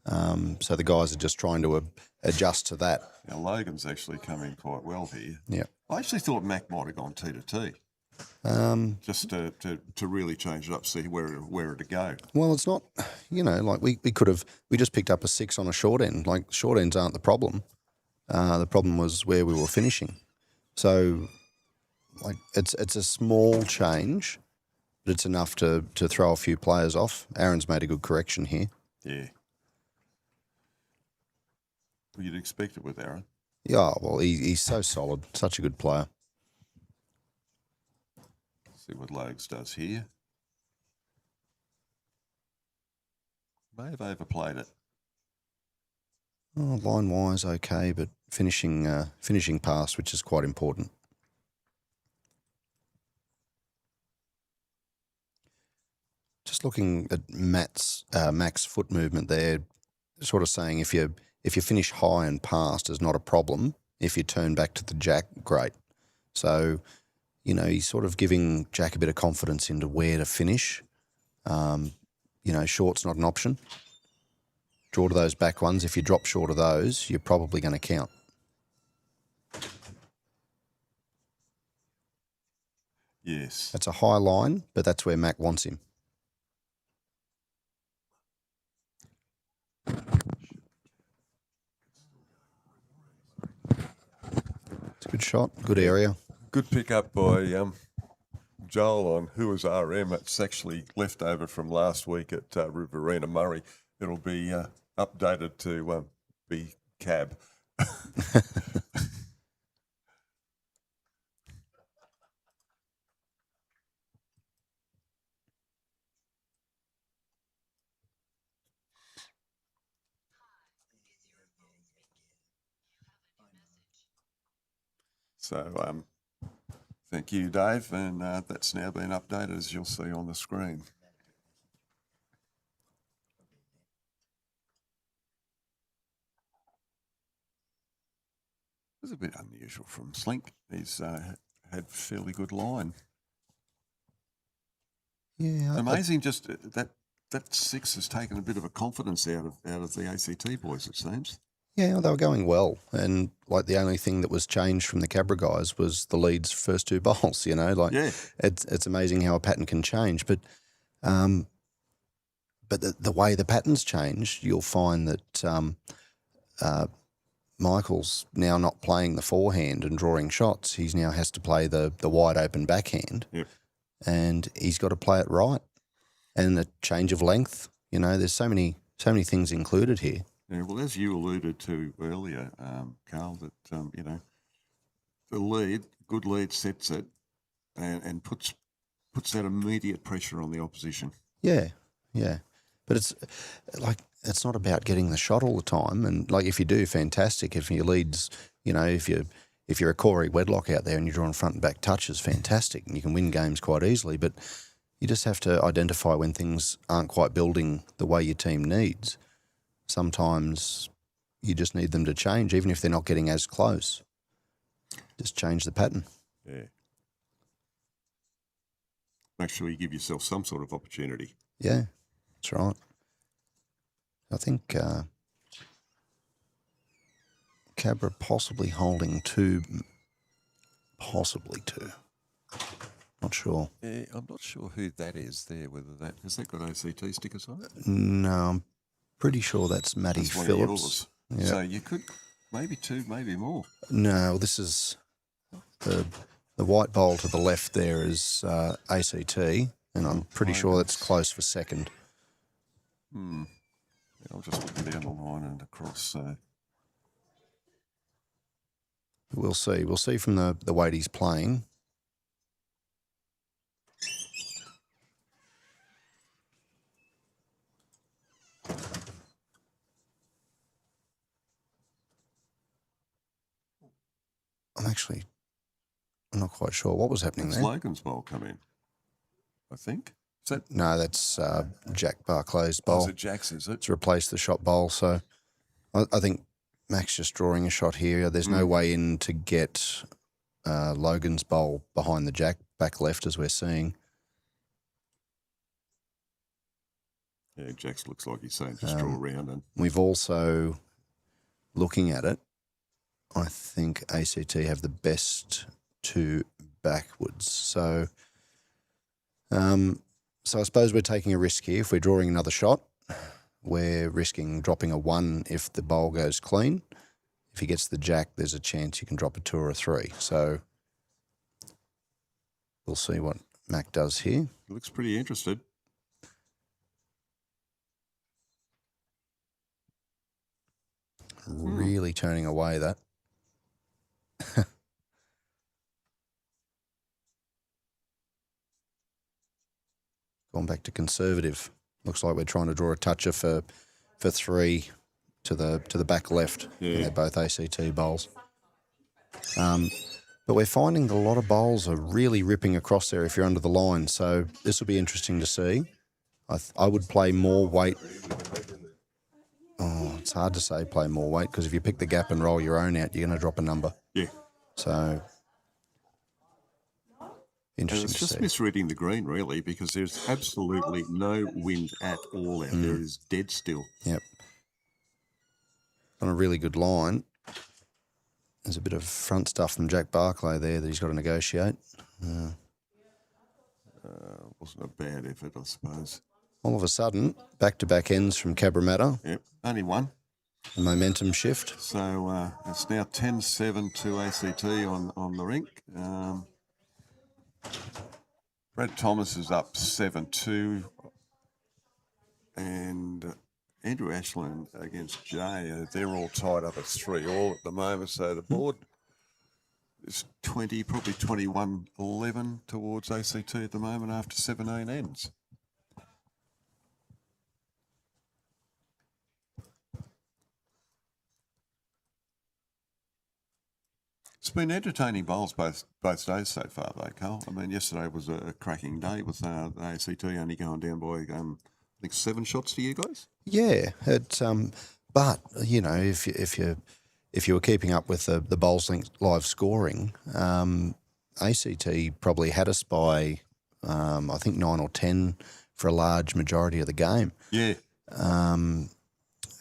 So the guys are just trying to adjust to that. Now Logan's actually come in quite well here. Yeah. I actually thought Mac might have gone T to T. Just to really change it up, see where to go. Well, it's not, like we just picked up a 6 on a short end. Like short ends aren't the problem. The problem was where we were finishing. So, like it's a small change, but it's enough to throw a few players off. Aaron's made a good correction here. Yeah. Well, you'd expect it with Aaron. Yeah, well, he's so solid, such a good player. See what Logs does here. May have overplayed it. Oh, line-wise, okay, but finishing pass, which is quite important. Just looking at Mac's foot movement there, sort of saying if you finish high and past is not a problem. If you turn back to the jack, great. So, you know, he's sort of giving Jack a bit of confidence into where to finish. You know, short's not an option. Draw to those back ones. If you drop short of those, you're probably going to count. Yes. That's a high line, but that's where Mac wants him. It's a good shot, good area. Good pick up by Joel on who was RM. It's actually left over from last week at Riverina Murray. It'll be updated to be Cab. So thank you, Dave, and that's now been updated, as you'll see on the screen. It was a bit unusual from Slink. He's had fairly good line. Yeah, Amazing. Just that 6 has taken a bit of a confidence out of the ACT boys, it seems. Yeah, they were going well, and like the only thing that was changed from the Cabra guys was the lead's first 2 bowls. You know, like it's amazing how a pattern can change, but the way the patterns change, you'll find that Michael's now not playing the forehand and drawing shots. He now has to play the wide open backhand, and he's got to play it right. And the change of length, you know, there's so many things included here. Yeah, well, as you alluded to earlier, Carl, that, you know, the good lead sets it and puts that immediate pressure on the opposition. Yeah. But it's not about getting the shot all the time. And like if you do, fantastic. If your lead's, you know, if you're a Corey Wedlock out there and you're drawing front and back touches, fantastic. And you can win games quite easily. But you just have to identify when things aren't quite building the way your team needs. Sometimes you just need them to change, even if they're not getting as close. Just change the pattern. Yeah. Make sure you give yourself some sort of opportunity. Yeah, that's right. I think Cabra possibly holding 2, possibly 2. Not sure. Yeah, I'm not sure who that is there, whether has that got ACT stickers on it? No, I'm pretty sure that's Matty Phillips. Yeah. So you could, maybe 2, maybe more. No, this is the white bowl to the left there is ACT, and I'm pretty sure that's close for second. Yeah, I'll just look down the line and across. So we'll see. We'll see from the weight he's playing. I'm not quite sure what was happening there. Logan's bowl come in, I think. Is that? No, that's Jack Barclay's bowl. Oh, is it Jack's, is it? It's replaced the shot bowl. So I think Mac's just drawing a shot here. There's no way in to get Logan's bowl behind the Jack back left, as we're seeing. Yeah, Jack's looks like he's saying just draw around. And we've also, looking at it, I think ACT have the best 2 backwards. So I suppose we're taking a risk here. If we're drawing another shot, we're risking dropping a 1 if the bowl goes clean. If he gets the Jack, there's a chance you can drop a 2 or a 3. So we'll see what Mac does here. he looks pretty interested. Really turning away that. Gone back to conservative. Looks like we're trying to draw a toucher for 3 to the back left. Yeah. And they're both ACT bowls. But we're finding that a lot of bowls are really ripping across there if you're under the line. So this will be interesting to see. I would play more weight. Oh, it's hard to say play more weight because if you pick the gap and roll your own out, you're going to drop a number. Yeah. So And interesting it's to just see. misreading the green, really, because there's absolutely no wind at all out there. It is dead still. Yep. On a really good line. There's a bit of front stuff from Jack Barclay there that he's got to negotiate. Wasn't a bad effort, I suppose. All of a sudden, back-to-back ends from Cabramatta, Yep, only one. a momentum shift. So it's now 10-7 to ACT on the rink. Brad Thomas is up 7-2. And Andrew Ashland against Jay, they're all tied up at 3-all at the moment. So the board is 20, probably 21-11 towards ACT at the moment after 17 ends. It's been entertaining bowls both days so far, though, Carl. I mean, yesterday was a cracking day with the ACT only going down by, I think, 7 shots to you guys. Yeah, it. But you know, if you were keeping up with the Bowls Link live scoring, ACT probably had us by I think 9 or 10 for a large majority of the game. Yeah.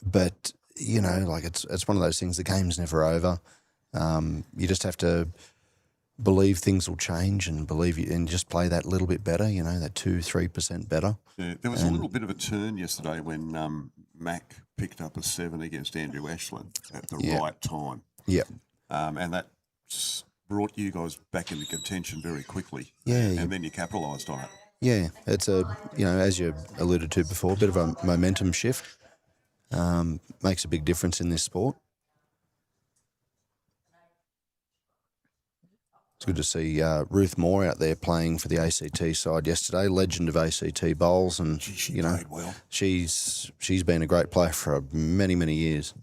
But you know, like it's one of those things. The game's never over. You just have to believe things will change and and just play that little bit better. You know, that 2-3% better. Yeah, there was a little bit of a turn yesterday when Mac picked up a 7 against Andrew Ashland at the right time. Yeah. And that brought you guys back into contention very quickly. Yeah. And then you capitalised on it. Yeah, it's as you alluded to before, a bit of a momentum shift. Makes a big difference in this sport. It's good to see Ruth Moore out there playing for the ACT side yesterday, legend of ACT bowls, and She played well. she's been a great player for many years.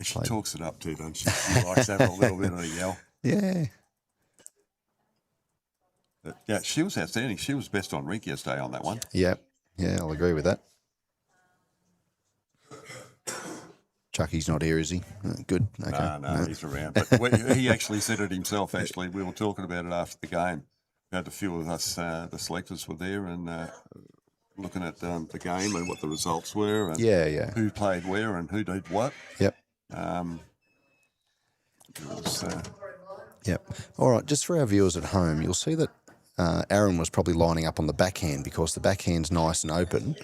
She talks it up too, doesn't she? She likes having a little bit of a yell. Yeah. Yeah, she was outstanding. She was best on rink yesterday on that one. Yeah, I'll agree with that. Chucky's not here, is he? Good. Okay. No, he's around. But he actually said it himself, actually. We were talking about it after the game. We had a few of us, the selectors were there and looking at the game and what the results were and who played where and who did what. Yep. Yep. All right, just for our viewers at home, you'll see that Aaron was probably lining up on the backhand because the backhand's nice and open,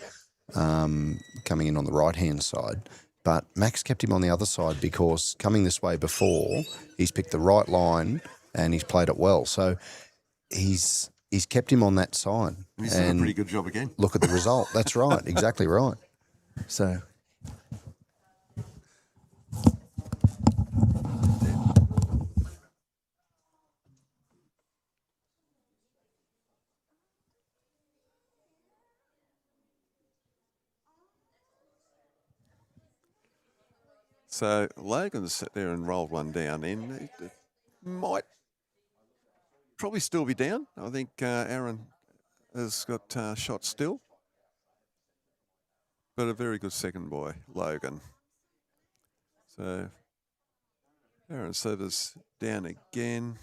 coming in on the right-hand side. But Max kept him on the other side because coming this way before, he's picked the right line and he's played it well. So he's kept him on that side. He's done a pretty good job again. Look at the result. That's right. Exactly right. So... So Logan's sat there and rolled one down in. It might probably still be down. I think Aaron has got shots still. But a very good second by Logan. So Aaron Severs down again.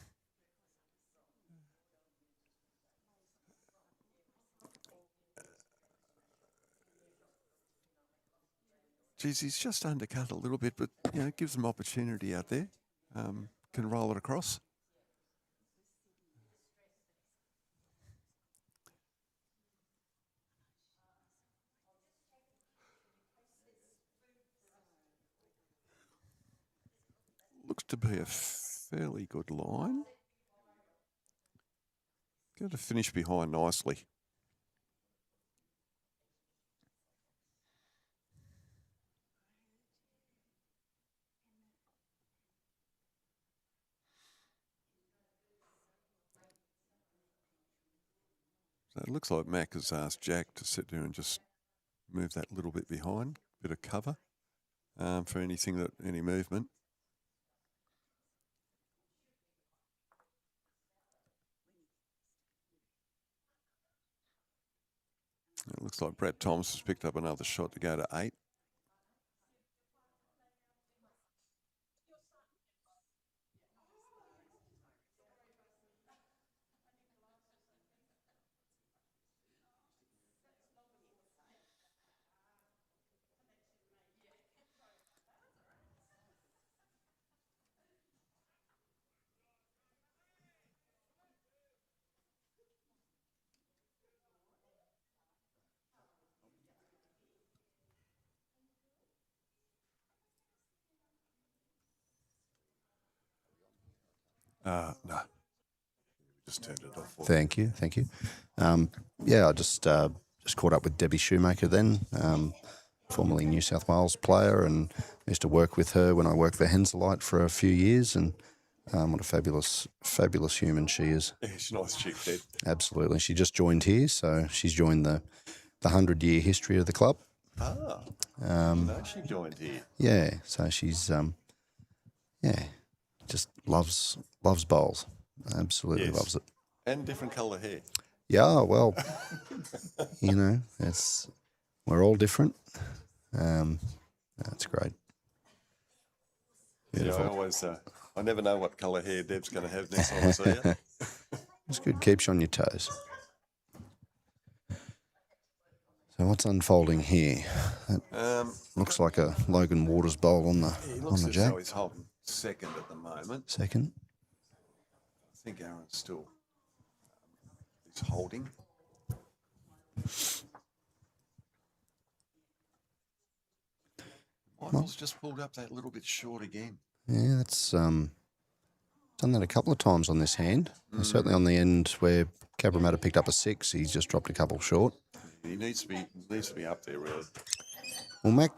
Geez, he's just undercut a little bit, but you know, gives him opportunity out there. Can roll it across. Looks to be a fairly good line. Going to finish behind nicely. So it looks like Mac has asked Jack to sit there and just move that little bit behind, bit of cover for any movement. It looks like Brett Thomas has picked up another shot to go to 8. No. Just turned it off. Thank you. Yeah, I just caught up with Debbie Shoemaker then, formerly New South Wales player, and used to work with her when I worked for Henselite for a few years, and what a fabulous human she is. Yeah, she's a nice chick, Deb. Absolutely. She just joined here, so she's joined the 100-year history of the club. Ah, no, she joined here. Yeah, so she's just loves bowls. Absolutely loves it. And different colour hair. Yeah, well, we're all different. That's great. Beautiful. Yeah, I never know what colour hair Deb's going to have next time I see her. It's good. Keeps you on your toes. So what's unfolding here? That looks like a Logan Waters bowl on the jack. Though he's holding second at the moment. Second. I think Aaron's still he's holding. Michael's just pulled up that little bit short again. Yeah, that's done that a couple of times on this hand. Certainly on the end where Cabramatta picked up a 6, he's just dropped a couple short. He needs to be up there, really. Well,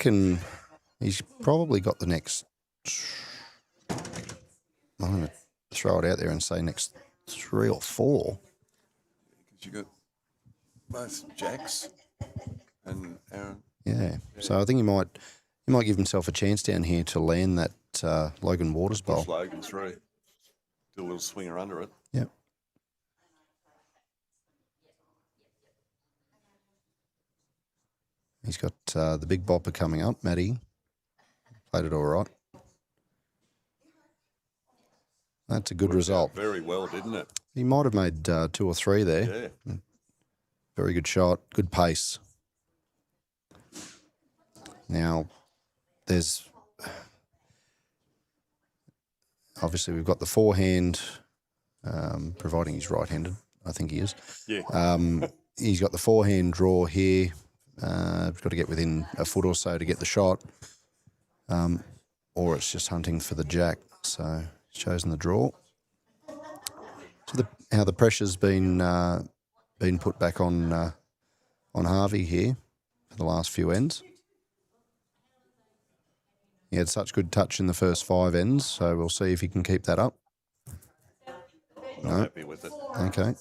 he's probably got the next. I'm going to throw it out there and say next 3 or 4. Because you got both Jacks and Aaron. Yeah, so I think he might give himself a chance down here to land that Logan Waters bowl. Push Logan through. Do a little swinger under it. Yep. He's got the big bopper coming up, Matty. Played it all right. That's a good result. Very well, didn't it? He might have made 2 or 3 there. Yeah. Very good shot, good pace. Now, obviously we've got the forehand, providing he's right-handed. I think he is. Yeah. He's got the forehand draw here. He's got to get within a foot or so to get the shot, or it's just hunting for the jack. So he's chosen the draw. So how the pressure's been put back on Harvey here for the last few ends. He had such good touch in the first 5 ends, so we'll see if he can keep that up. Not happy with it. Okay.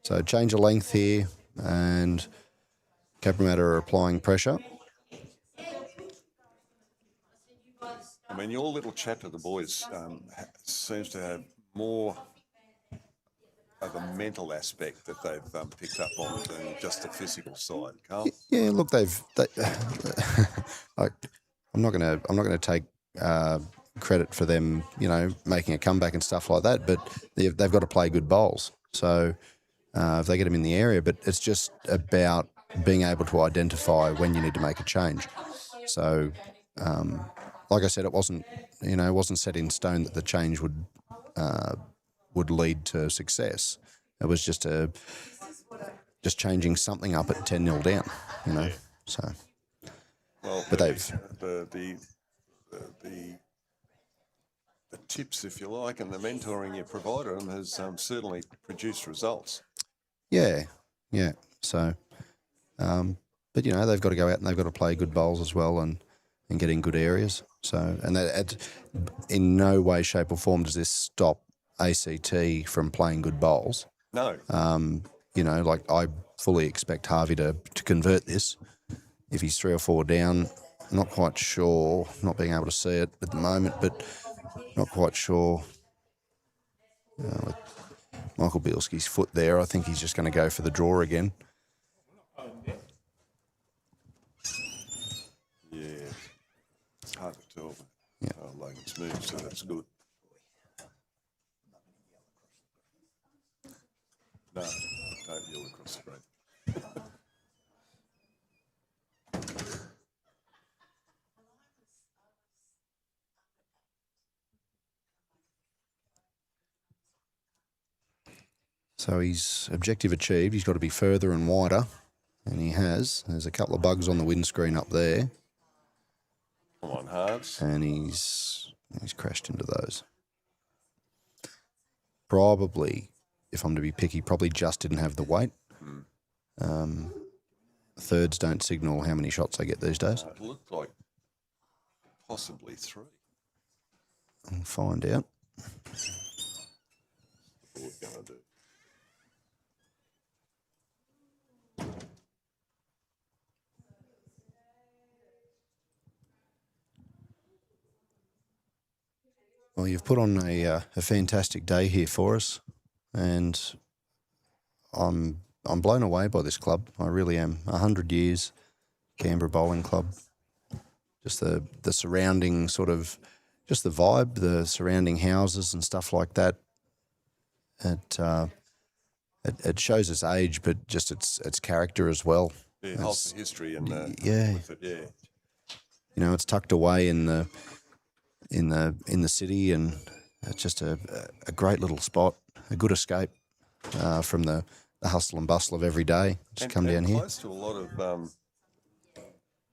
So change of length here, and Cabramatta are applying pressure. I mean, your little chat to the boys seems to have more of a mental aspect that they've picked up on than just the physical side, Carl. Yeah, look, I'm not going to take credit for them, making a comeback and stuff like that. But they've got to play good bowls. So if they get them in the area, but it's just about being able to identify when you need to make a change. So, like I said, it wasn't set in stone that the change would lead to success. It was just changing something up at 10-0 down, Yeah. So. Well, But the tips, if you like, and the mentoring you provided them has certainly produced results. Yeah. So, but they've got to go out and they've got to play good bowls as well and get in good areas. So, and that in no way, shape, or form does this stop ACT from playing good bowls. No. I fully expect Harvey to convert this. if he's 3 or 4 down. Not quite sure, not being able to see it at the moment, but not quite sure. With Michael Bielski's foot there, I think he's just going to go for the draw again. Yeah, it's hard to tell. Yeah. Oh, Logan's moved, so that's good. No, don't yell across the green. So his objective achieved. He's got to be further and wider, and he has. There's a couple of bugs on the windscreen up there, Come on, Hards. and he's crashed into those. Probably, if I'm to be picky, probably just didn't have the weight. Thirds don't signal how many shots they get these days. It looked like possibly 3. We'll find out. What we're going to do. Well, you've put on a fantastic day here for us, and I'm blown away by this club. I really am. 100 years, Canberra Bowling Club. Just the surrounding sort of, just the vibe, the surrounding houses and stuff like that. It shows its age, but just its character as well. Yeah, it holds the history and yeah. with it, yeah. You know, it's tucked away in the city, and it's just a great little spot, a good escape from the hustle and bustle of every day. Just come down here. Close to a lot of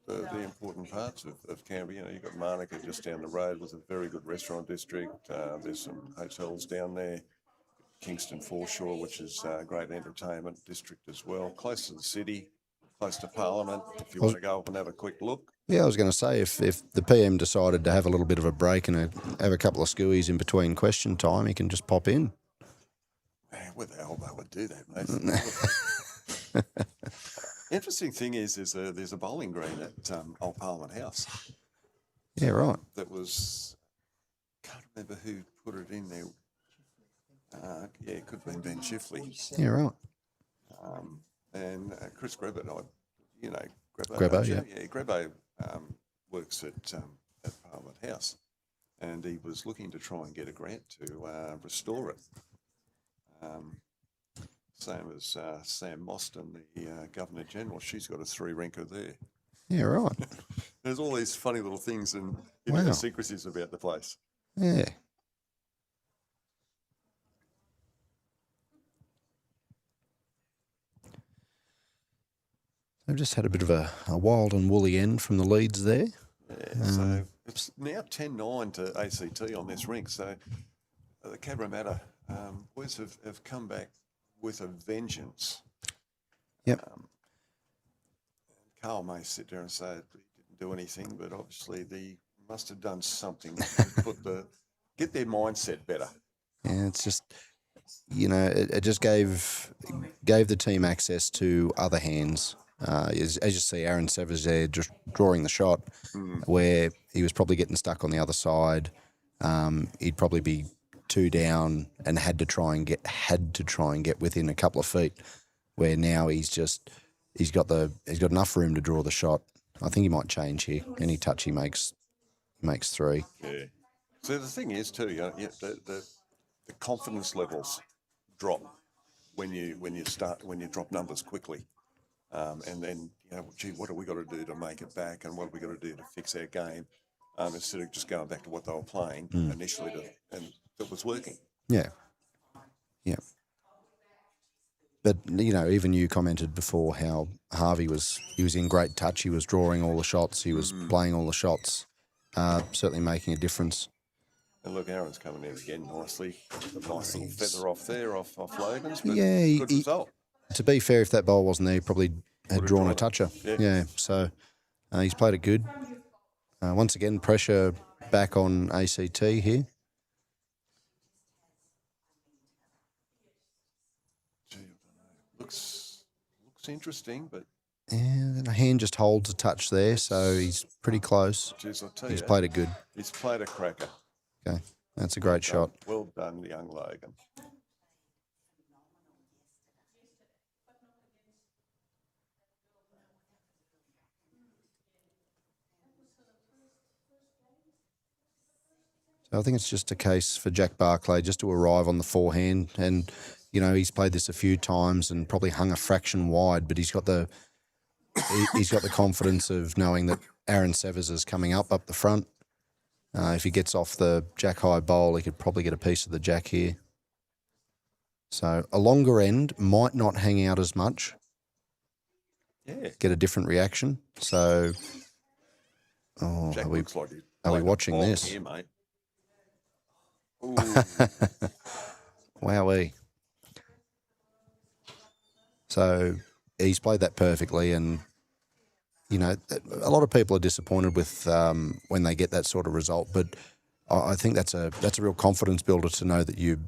the important parts of Canberra. You know, you've got Monica just down the road with a very good restaurant district. There's some hotels down there. Kingston Foreshore, which is a great entertainment district as well. Close to the city, close to Parliament. If you want to go up and have a quick look. Yeah, I was going to say, if the PM decided to have a little bit of a break and have a couple of skewies in between question time, he can just pop in. Man, where the hell they would do that, mate? Interesting thing is there's a bowling green at Old Parliament House. Yeah, right. That was, can't remember who put it in there. Yeah, it could have been Ben Shifley. Yeah, right. And Chris Grebo, you know, Grebo, yeah. Yeah, Grebo works at Parliament House, and he was looking to try and get a grant to restore it. Same as Sam Mostyn, the Governor-General. She's got a 3-rinker there. Yeah, right. There's all these funny little things and Wow. secrecies about the place. Yeah. I've just had a bit of a wild and woolly end from the leads there. Yeah, so it's now 10-9 to ACT on this rink. So the Cabramatta boys have come back with a vengeance. Yep. Carl may sit there and say he didn't do anything, but obviously they must have done something to get their mindset better. Yeah, it's just, you know, it just gave the team access to other hands. As you see, Aaron Severs there just drawing the shot, where he was probably getting stuck on the other side. He'd probably be 2 down and had to try and get within a couple of feet. Where now he's got enough room to draw the shot. I think he might change here. Any touch he makes 3. Yeah. So the thing is too, you know, the confidence levels drop when you drop numbers quickly. And then, you know, gee, what have we got to do to make it back, and what have we got to do to fix our game, instead of just going back to what they were playing initially, and it was working. Yeah. Yeah. But, you know, even you commented before how Harvey was in great touch. He was drawing all the shots. He was playing all the shots, certainly making a difference. And look, Aaron's coming in again nicely. A nice little feather off there, off Logan's, but Yeah, good result. To be fair, if that ball wasn't there, he probably had drawn a toucher. Yeah. So he's played it good. Once again, pressure back on ACT here. Gee, I don't know. Looks interesting, but And a hand just holds a touch there, so he's pretty close. Jeez, I tell He's you, played it good. he's played a cracker. Okay, that's a great shot. Well done, young Logan. So I think it's just a case for Jack Barclay just to arrive on the forehand, and you know he's played this a few times and probably hung a fraction wide, but he's got the confidence of knowing that Aaron Severs is coming up the front. If he gets off the jack high bowl, he could probably get a piece of the jack here. So a longer end might not hang out as much. Yeah. Get a different reaction. So, Jack are we looks like watching this? Here, mate. Wowee. So he's played that perfectly, and you know a lot of people are disappointed with when they get that sort of result. But I think that's a real confidence builder to know that you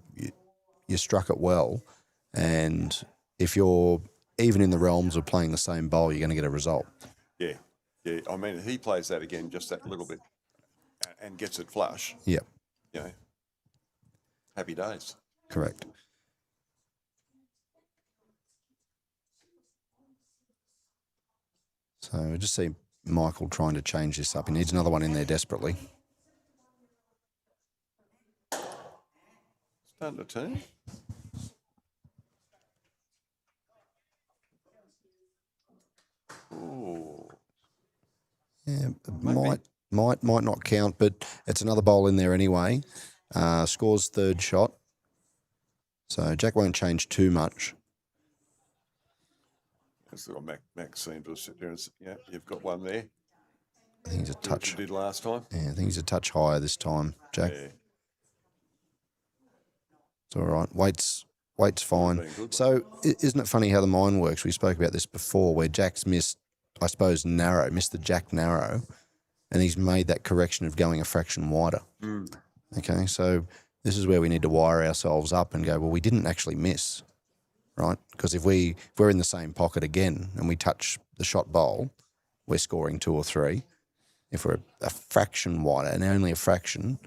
struck it well, and if you're even in the realms of playing the same bowl, you're going to get a result. Yeah, yeah. I mean, he plays that again just that little bit and gets it flush. Yep. You know, happy days. Correct. So just see Michael trying to change this up. He needs another one in there desperately. Starting to turn. Ooh. Yeah, might not count, but it's another bowl in there anyway. Scores third shot. So Jack won't change too much. This little Maxine will sit there and say, yeah, you've got one there. I think he's a touch. You did last time. Yeah, I think he's a touch higher this time, Jack. Yeah. It's all right. Weight's fine. So isn't it funny how the mind works? We spoke about this before, where Jack's missed, I suppose, missed the jack narrow, and he's made that correction of going a fraction wider. Mm. Okay, so this is where we need to wire ourselves up and go, well, we didn't actually miss, right? Because if we're in the same pocket again and we touch the shot bowl, we're scoring 2 or 3. If we're a fraction wider, and only a fraction,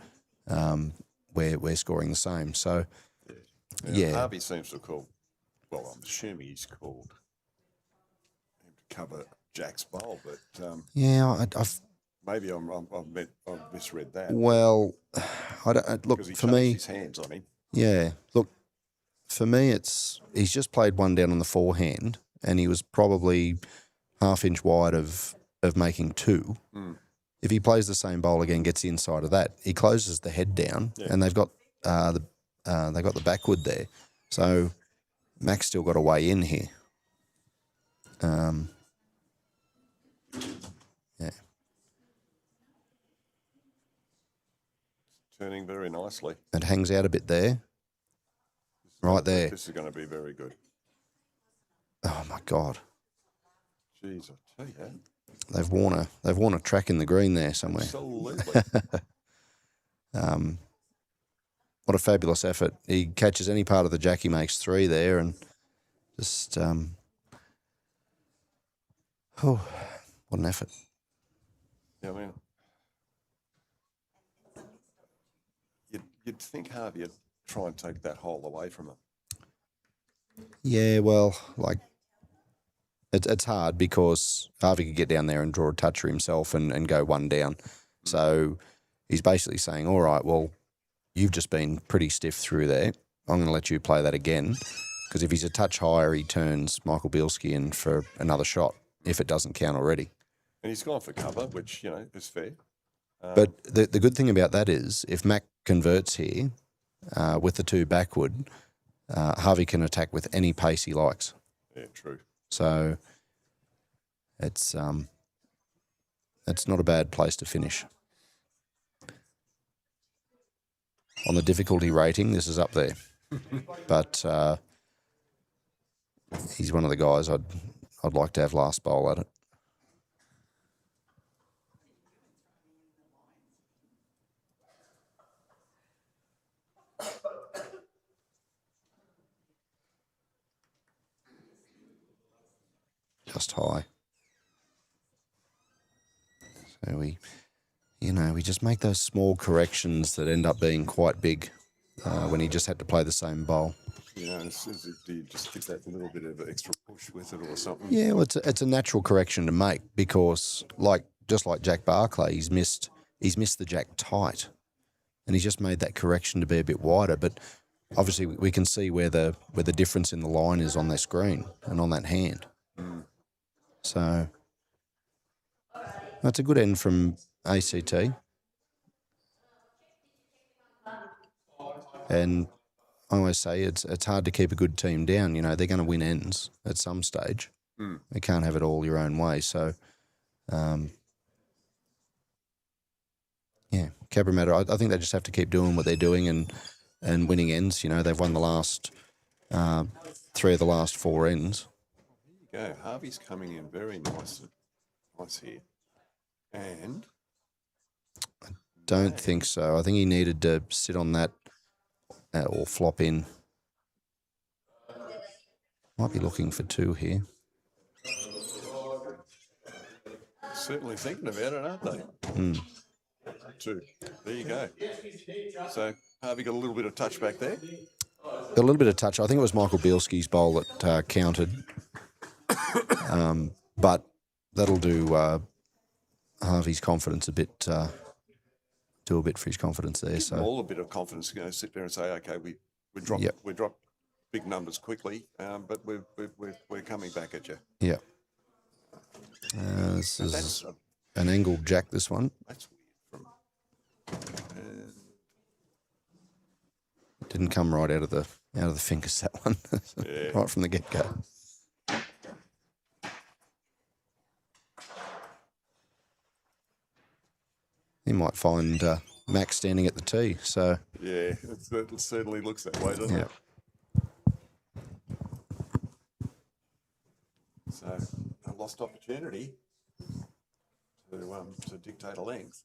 we're scoring the same. So, yeah. Harvey seems to have called, well, I'm assuming he's called him to cover Jack's bowl, but Yeah, maybe I've misread that. well, look, Because he for changed me, his hands on him. yeah, look, for me, he's just played one down on the forehand, and he was probably half-inch wide of making 2. Mm. If he plays the same bowl again, gets the inside of that, he closes the head down, and they've got the backward there. So Mac's still got a way in here. Yeah. Turning very nicely. It hangs out a bit there. Right there. This is going to be very good. Oh my God. Jeez, I tell you. They've worn a track in the green there somewhere. Absolutely. What a fabulous effort. He catches any part of the jack, he makes 3 there, and just what an effort. Yeah, I mean, you'd think Harvey would try and take that hole away from him. Yeah, well, like it's hard because Harvey could get down there and draw a toucher himself and go 1 down. So he's basically saying, all right, well, you've just been pretty stiff through there. I'm going to let you play that again, because if he's a touch higher, he turns Michael Bielski in for another shot if it doesn't count already. And he's gone for cover, which, is fair. But the good thing about that is if Mac converts here with the 2 backward, Harvey can attack with any pace he likes. Yeah, true. So it's not a bad place to finish. On the difficulty rating, this is up there. But he's one of the guys I'd like to have last bowl at it. Just high. So we just make those small corrections that end up being quite big when he just had to play the same bowl. You know, do you just give that little bit of extra push with it or something? Yeah, well, it's a natural correction to make because, just like Jack Barclay, he's missed the jack tight, and he's just made that correction to be a bit wider. But obviously, we can see where the difference in the line is on their screen and on that hand. So that's a good end from ACT. And I always say it's hard to keep a good team down. You know, they're going to win ends at some stage. They can't have it all your own way. So, yeah, Cabramatta, I think they just have to keep doing what they're doing and winning ends. You know, they've won the last 3 of the last 4 ends. There you go. Harvey's coming in very nice here. And Don't think so. I think he needed to sit on that or flop in. Might be looking for 2 here. certainly thinking about it, aren't they? 2. There you go. So Harvey got a little bit of touch back there. Got a little bit of touch. I think it was Michael Bielski's bowl that counted. But that'll do Harvey's confidence a bit, do a bit for his confidence there. Give So them all a bit of confidence to go sit there and say, okay, we drop big numbers quickly, but we're coming back at you. yeah. This is That's an angled jack, this one. weird. From Didn't come right out of the fingers, that one. Yeah. Right from the get-go. You might find Max standing at the tee, so... yeah, it certainly looks that way, doesn't Yeah. it? So a lost opportunity to dictate a length.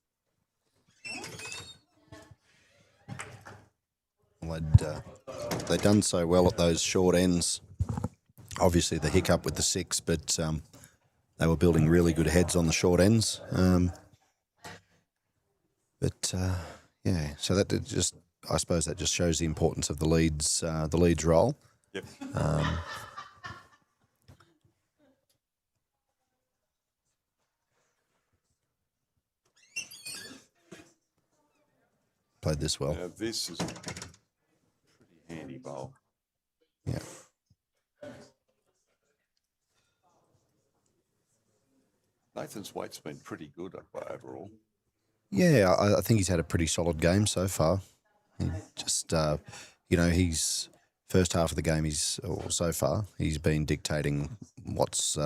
Well, they'd done so well at those short ends. Obviously, the hiccup with the 6, but they were building really good heads on the short ends. Yeah, so that I suppose that just shows the importance of the leads role. Yep. Played this well. Now this is a pretty handy bowl. Yeah. Nathan's weight's been pretty good overall. Yeah, I think he's had a pretty solid game so far. He just, he's first half of the game. So far he's been dictating what's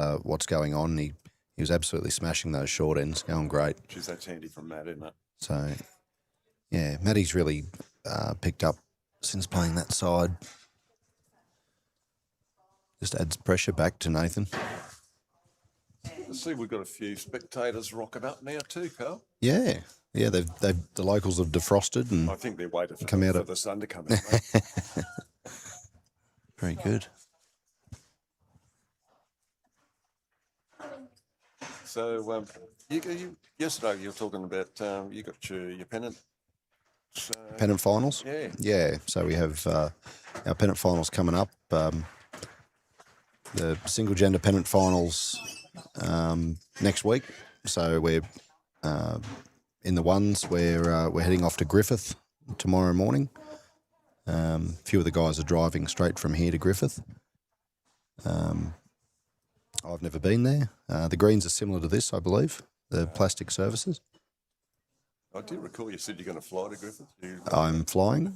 going on. He was absolutely smashing those short ends, going great. Geez, that's handy from Matt, isn't it? So, yeah, Matty's really picked up since playing that side. Just adds pressure back to Nathan. Let's see, we've got a few spectators rocking up now too, Carl. Yeah, the locals have defrosted and I think they're waiting for the sun to come out. Mate. Very good. So yesterday you were talking about you got your pennant. Pennant finals? Yeah. Yeah, so we have our pennant finals coming up. The single gender pennant finals next week. So we're in the ones. We're heading off to Griffith tomorrow morning. A few of the guys are driving straight from here to Griffith. I've never been there. The greens are similar to this, I believe, the plastic surfaces. I do recall you said you're going to fly to Griffith. I'm flying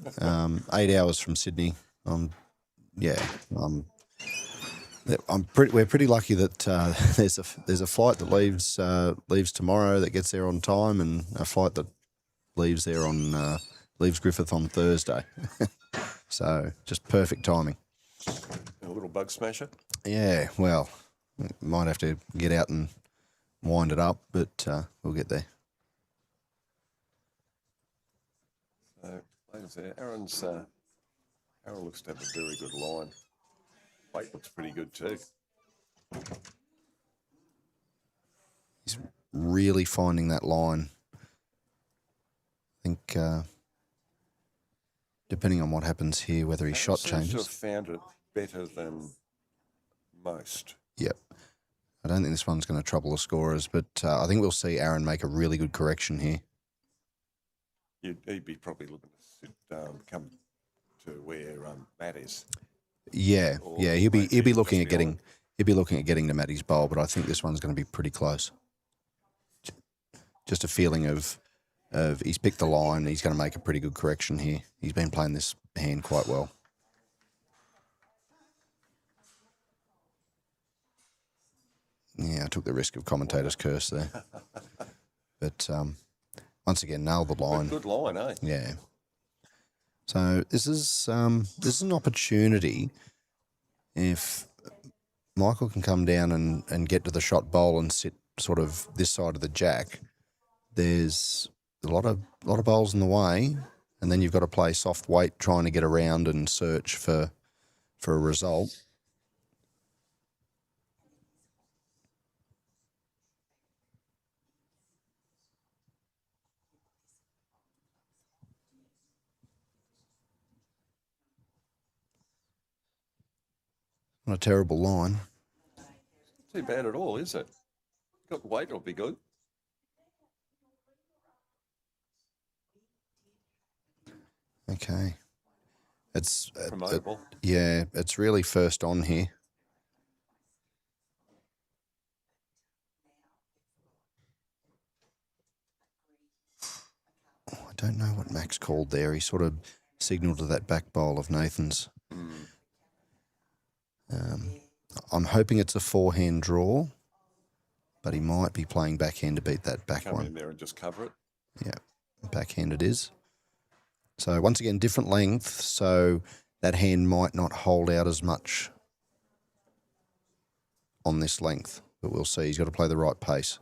8 hours from Sydney. We're pretty lucky that there's a flight that leaves tomorrow that gets there on time, and a flight that leaves Griffith on Thursday. So just perfect timing. A little bug smasher. Yeah, well, might have to get out and wind it up, but we'll get there. So, Aaron looks to have a very good line. Weight looks pretty good too. He's really finding that line. I think depending on what happens here, whether his shot Seems to have changes. found it better than most. Yep. I don't think this one's going to trouble the scorers, but I think we'll see Aaron make a really good correction here. He'd be probably looking to come to where Matt is. Yeah, Or yeah. He'll be maybe looking just at getting beyond. he'll be looking at getting to Matty's bowl, but I think this one's going to be pretty close. Just a feeling of he's picked the line. He's going to make a pretty good correction here. He's been playing this hand quite well. Yeah, I took the risk of commentator's curse there, but once again nailed the line. Good line, eh? Yeah. So this is an opportunity if Michael can come down and get to the shot bowl and sit sort of this side of the jack. There's a lot of bowls in the way, and then you've got to play soft weight trying to get around and search for a result. Not a terrible line. Too bad at all, is it? Got weight, it'll be good. Okay. It's Promotable. yeah, it's really first on here. I don't know what Max called there. He sort of signalled to that back bowl of Nathan's. I'm hoping it's a forehand draw, but he might be playing backhand to beat that back Come one. in there and just cover it. Yeah, backhand it is. So once again, different length, so that hand might not hold out as much on this length, but we'll see. He's got to play the right pace.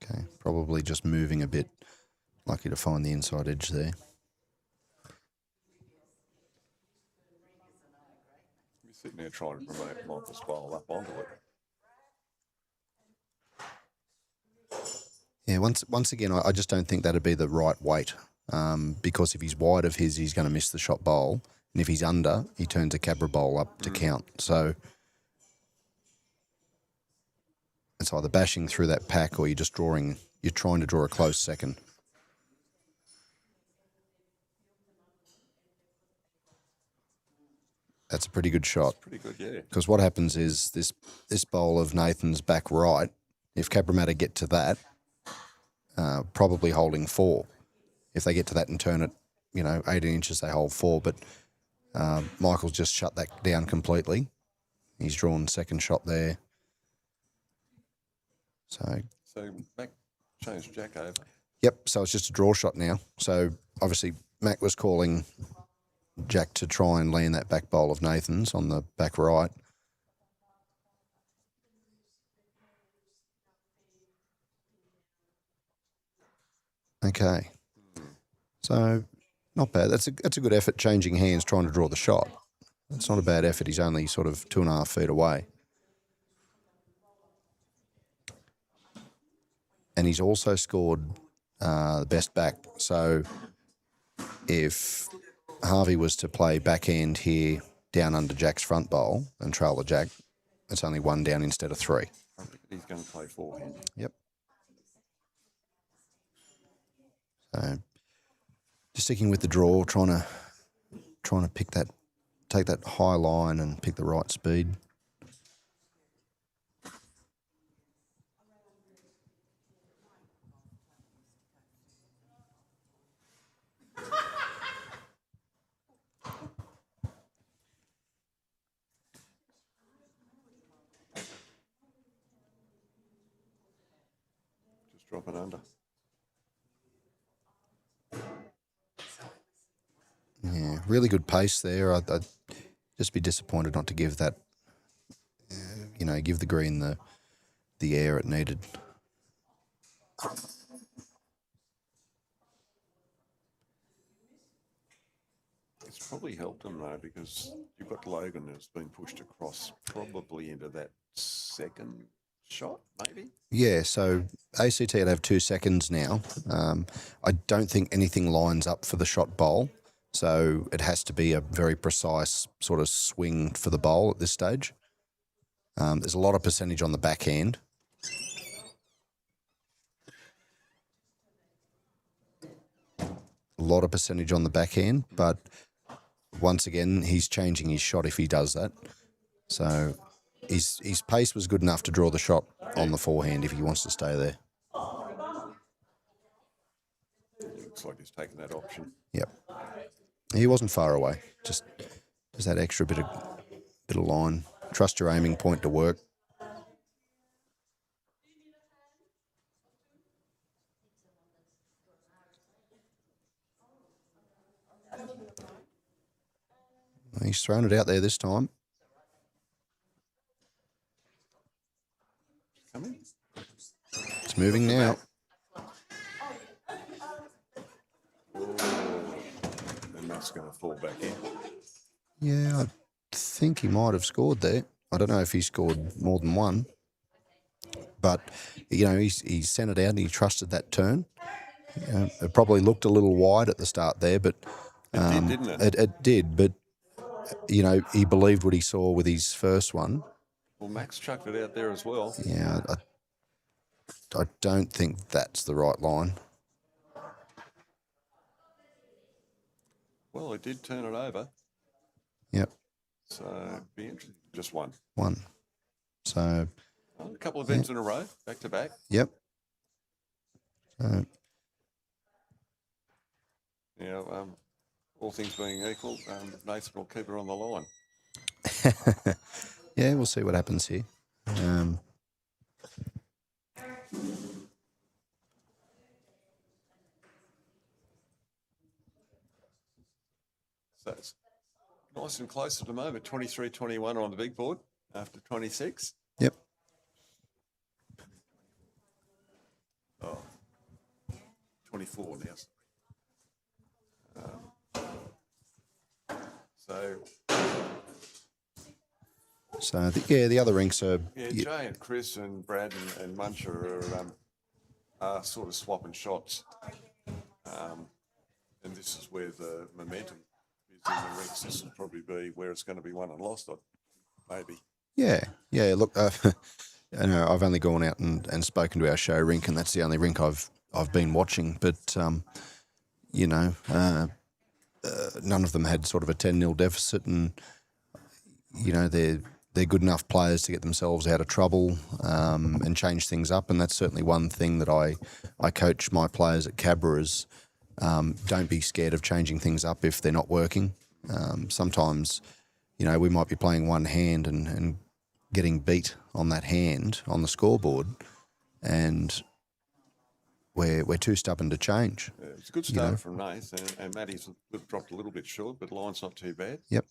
Okay, probably just moving a bit. Lucky to find the inside edge there. You're sitting there trying to promote Michael's bowl up onto it. Yeah, once again, I just don't think that'd be the right weight because if he's wide of his, he's going to miss the shot bowl. And if he's under, he turns a Cabra bowl up to count. So it's either bashing through that pack or you're trying to draw a close second. That's a pretty good shot. Pretty good, yeah. Because what happens is this bowl of Nathan's back right, if Cabramatta get to that, probably holding 4. If they get to that and turn it, 18 inches, they hold 4. But Michael's just shut that down completely. He's drawn second shot there. So Mac changed Jack over. yep, so it's just a draw shot now. So obviously Mac was calling Jack to try and land that back bowl of Nathan's on the back right. Okay. So not bad. That's a good effort changing hands, trying to draw the shot. It's not a bad effort. He's only sort of 2.5 feet away. And he's also scored the best back. So if Harvey was to play backhand here down under Jack's front bowl and trail the Jack, it's only 1 down instead of 3. He's going to play forehand. Yep. So just sticking with the draw, trying to take that high line and pick the right speed. Just drop it under. Yeah, really good pace there. I'd just be disappointed not to give that, give the green the air it needed. It's probably helped him though, because you've got Logan who's been pushed across probably into that second shot, maybe. Yeah, so ACT would have 2 seconds now. I don't think anything lines up for the shot bowl, so it has to be a very precise sort of swing for the bowl at this stage. There's a lot of percentage on the backhand. A lot of percentage on the backhand, but once again, he's changing his shot if he does that. So his pace was good enough to draw the shot on the forehand if he wants to stay there. Looks like he's taken that option. Yep. He wasn't far away. Just that extra bit of line. Trust your aiming point to work. He's thrown it out there this time. Coming. It's moving now. And that's going to fall back in. Yeah, I think he might have scored there. I don't know if he scored more than one. But, you know, he sent it out and he trusted that turn. It probably looked a little wide at the start there, but... It did, didn't it? It did, but, you know, he believed what he saw with his first one. Well, Max chucked it out there as well. Yeah, I don't think that's the right line. Well, it did turn it over. Yep. So, it'd be interesting. Just one. One. So... A couple of ends in a row, back to back. Yep. Yeah, all things being equal, Nathan will keep her on the line. Yeah, we'll see what happens here. So it's nice and close at the moment. 23-21 on the big board after 26. Yep. Oh, 24 now. So, the other rinks are... Yeah, Jay and Chris and Brad and Muncher are sort of swapping shots. And this is where the momentum is in the rinks. This will probably be where it's going to be won and lost, maybe. Yeah. Look, I know I've only gone out and spoken to our show rink, and that's the only rink I've been watching. But you know, none of them had sort of a 10-0 deficit, and you know they're good enough players to get themselves out of trouble and change things up. And that's certainly one thing that I coach my players at Cabra is don't be scared of changing things up if they're not working. Sometimes, you know, we might be playing one hand and getting beat on that hand on the scoreboard, and we're too stubborn to change. Yeah, it's a good start from Nath, and Matty's dropped a little bit short, but line's not too bad. Yep.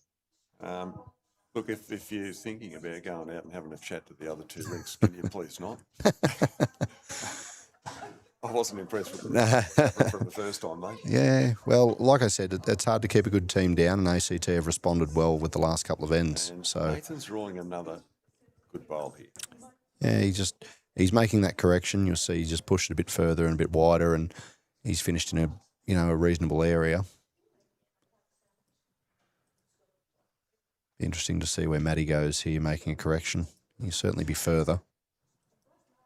Look, if you're thinking about going out and having a chat to the other two rinks, can you please not? I wasn't impressed with it from the first time, mate. Yeah, well, like I said, it's hard to keep a good team down, and ACT have responded well with the last couple of ends. And so Nathan's drawing another good bowl here. Yeah, he's making that correction. You'll see he just pushed it a bit further and a bit wider, and he's finished in a reasonable area. Be interesting to see where Matty goes here, making a correction. He'll certainly be further.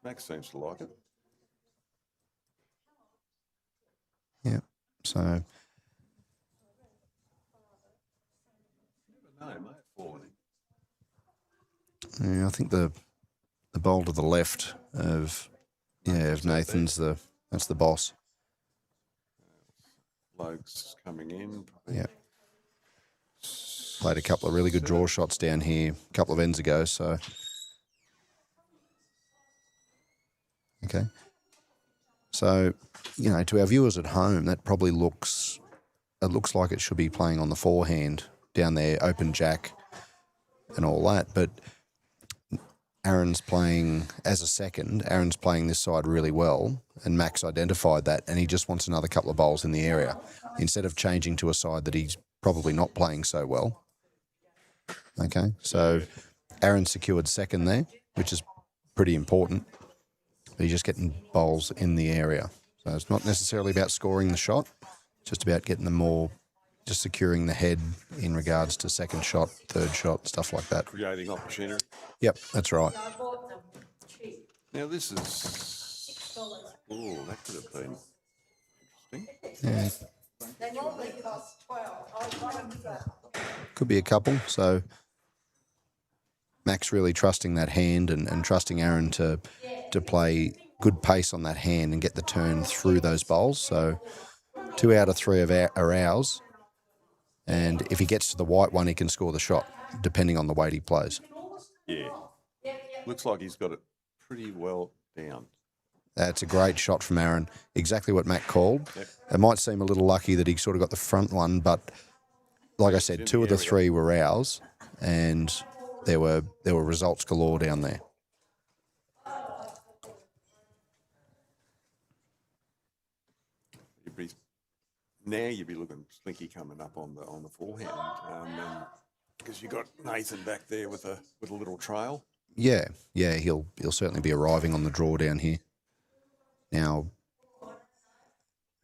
Max seems to like it. Yeah, so... No, mate, forward. Yeah, I think the bowl to the left of Nathan's that's the boss. Logs coming in. Yeah. Played a couple of really good draw shots down here a couple of ends ago, so... Okay. So, you know, to our viewers at home, that probably looks like it should be playing on the forehand down there, open jack and all that, but Aaron's playing as a second. Aaron's playing this side really well, and Max identified that, and he just wants another couple of bowls in the area. Instead of changing to a side that he's probably not playing so well. Okay, so Aaron secured second there, which is pretty important. He's just getting bowls in the area. So it's not necessarily about scoring the shot, it's just about getting them more, just securing the head in regards to second shot, third shot, stuff like that. Creating opportunity. Yep, that's right. Now this is, oh, that could have been interesting. Yeah, They normally cost 12. I got them for could be a couple. So Max really trusting that hand and trusting Aaron to play good pace on that hand and get the turn through those bowls. So 2 out of 3 are ours. And if he gets to the white one, he can score the shot, depending on the weight he plays. Yeah. Looks like he's got it pretty well down. That's a great shot from Aaron. Exactly what Mac called. Yep. It might seem a little lucky that he sort of got the front one, but like I said, 2 of the 3 were ours, and there were results galore down there. You'd be looking slinky coming up on the forehand, because you got Nathan back there with a little trail. Yeah, he'll certainly be arriving on the draw down here. Now,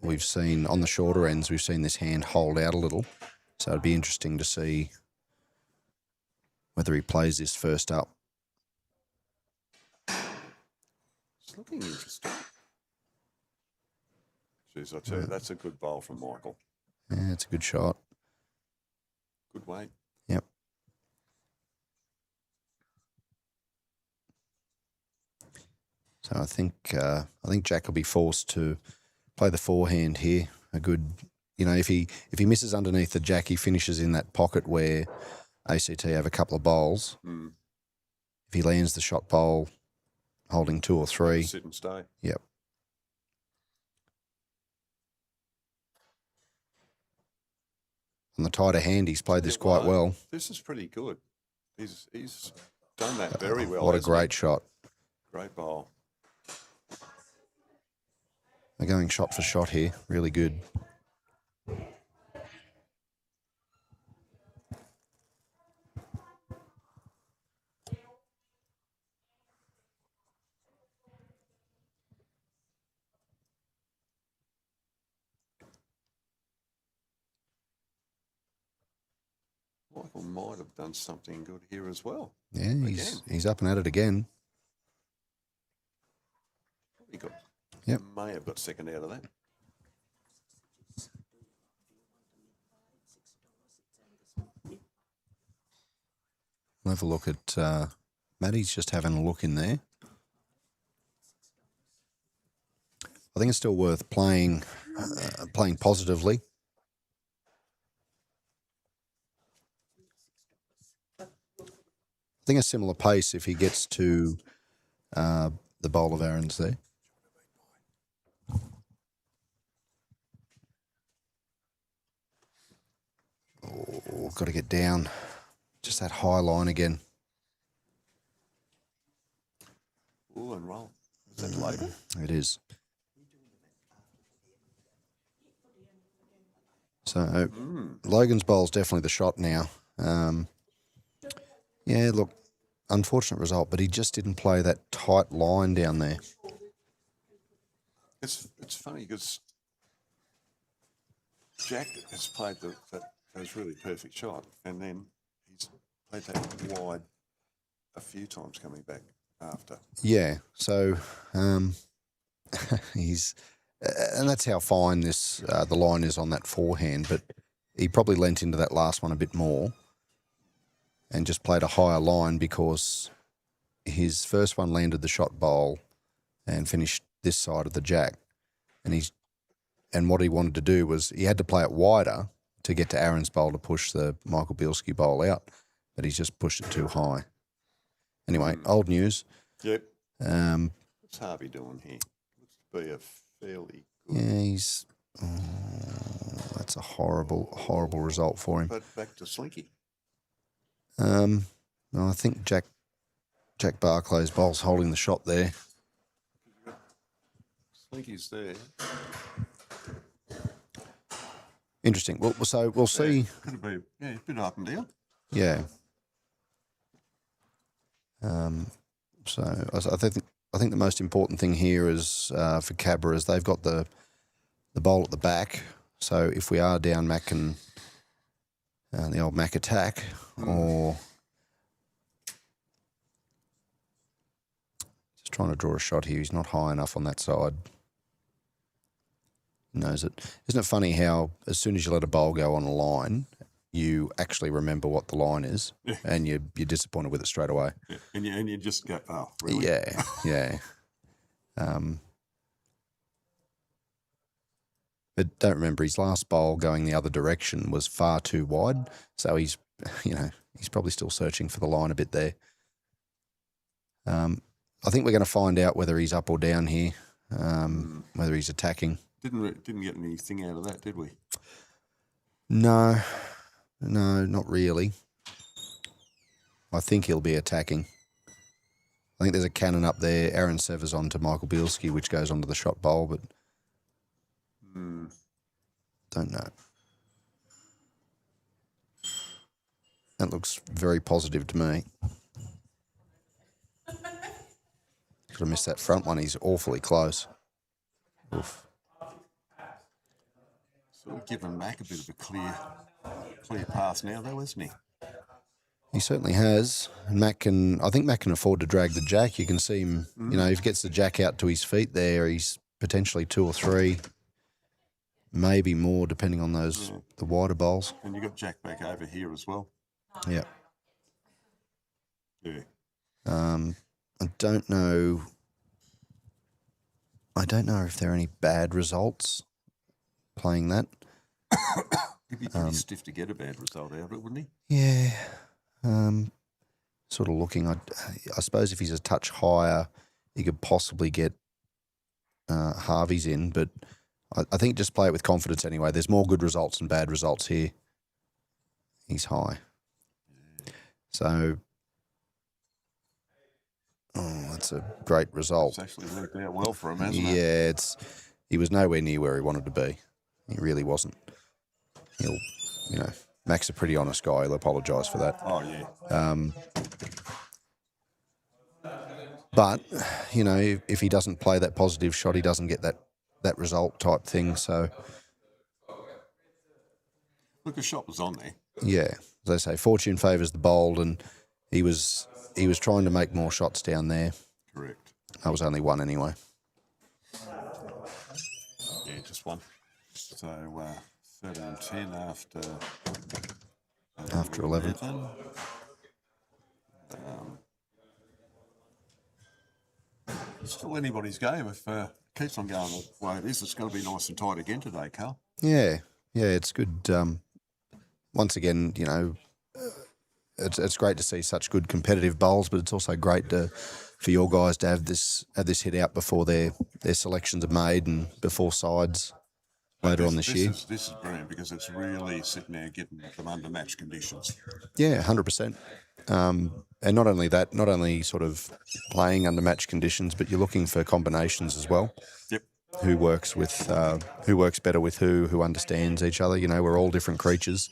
we've seen on the shorter ends, we've seen this hand hold out a little, so it'd be interesting to see whether he plays this first up. It's looking interesting. Jeez, I tell you, that's a good bowl from Michael. Yeah, it's a good shot. Good weight. Yep. So I think Jack will be forced to play the forehand here. A good, if he misses underneath the Jack, he finishes in that pocket where ACT have a couple of bowls. Mm. If he lands the shot bowl, holding 2 or 3, sit and stay. Yep. On the tighter hand, he's played this quite well. This is pretty good. He's done that very well. What a great shot. Great bowl. They're going shot for shot here. Really good. Michael might have done something good here as well. Yeah, he's up and at it again. Yep. May have got second out of that. We'll have a look at Maddie's just having a look in there. I think it's still worth playing positively. I think a similar pace if he gets to the bowl of Aaron's there. Oh, got to get down. Just that high line again. Ooh, and roll. Is that label? It is. So Logan's bowl's definitely the shot now. Yeah, look, unfortunate result, but he just didn't play that tight line down there. It's funny because Jack has played those really perfect shot, and then he's played that wide a few times coming back after. Yeah, so he's and that's how fine this the line is on that forehand, but he probably lent into that last one a bit more and just played a higher line because his first one landed the shot bowl and finished this side of the Jack, and what he wanted to do was he had to play it wider to get to Aaron's bowl to push the Michael Bielski bowl out, but he's just pushed it too high. Anyway, old news. Yep. What's Harvey doing here? Looks to be a fairly good... Yeah, that's a horrible result for him. But back to Slinky. No, I think Jack Barclay's bowl's holding the shot there. Slinky's there. Interesting. Well, so we'll see. Could have been, yeah, a bit up and down. Yeah. So I think the most important thing here is for Cabra is they've got the bowl at the back. So if we are down, Mac can the old Mac attack, or just trying to draw a shot here. He's not high enough on that side. He knows it. Isn't it funny how as soon as you let a bowl go on a line, you actually remember what the line is, and you're disappointed with it straight away. Yeah. And you just go, oh, really? Yeah, yeah. But don't remember his last bowl going the other direction was far too wide, so he's probably still searching for the line a bit there. I think we're going to find out whether he's up or down here, whether he's attacking. Didn't get anything out of that, did we? No, not really. I think he'll be attacking. I think there's a cannon up there. Aaron Severs onto Michael Bielski, which goes onto the shot bowl, but don't know. That looks very positive to me. Could have missed that front one. He's awfully close. Oof. Sort of given Mac a bit of a clear path now, though, isn't he? He certainly has. And I think Mac can afford to drag the jack. You can see him, if he gets the jack out to his feet there, he's potentially 2 or 3, maybe more, depending on the wider bowls. And you got jack back over here as well. Yeah. Yeah. I don't know if there are any bad results playing that. He'd be pretty stiff to get a bad result out of it, wouldn't he? Yeah. Sort of looking, I suppose if he's a touch higher, he could possibly get Harvey's in, but I think just play it with confidence anyway. There's more good results than bad results here. He's high. Yeah. So, that's a great result. It's actually worked out well for him, hasn't it? Yeah, he was nowhere near where he wanted to be. He really wasn't. Mac's a pretty honest guy. He'll apologise for that. Oh, yeah. But, if he doesn't play that positive shot, he doesn't get that result type thing. So, look, the shot was on there. Yeah, as I say, fortune favours the bold, and he was trying to make more shots down there. Correct. That was only one anyway. Yeah, just one. So 13-10 after 11. Still anybody's game if keeps on going the way it is. It's going to be nice and tight again today, Carl. Yeah, it's good. Once again, it's great to see such good competitive bowls, but it's also great for your guys to have this hit out before their selections are made and before sides later on this year. This is brilliant because it's really sitting there getting them under match conditions. Yeah, 100%. And not only that, not only sort of playing under match conditions, but you're looking for combinations as well. Yep. Who works better with who understands each other. We're all different creatures,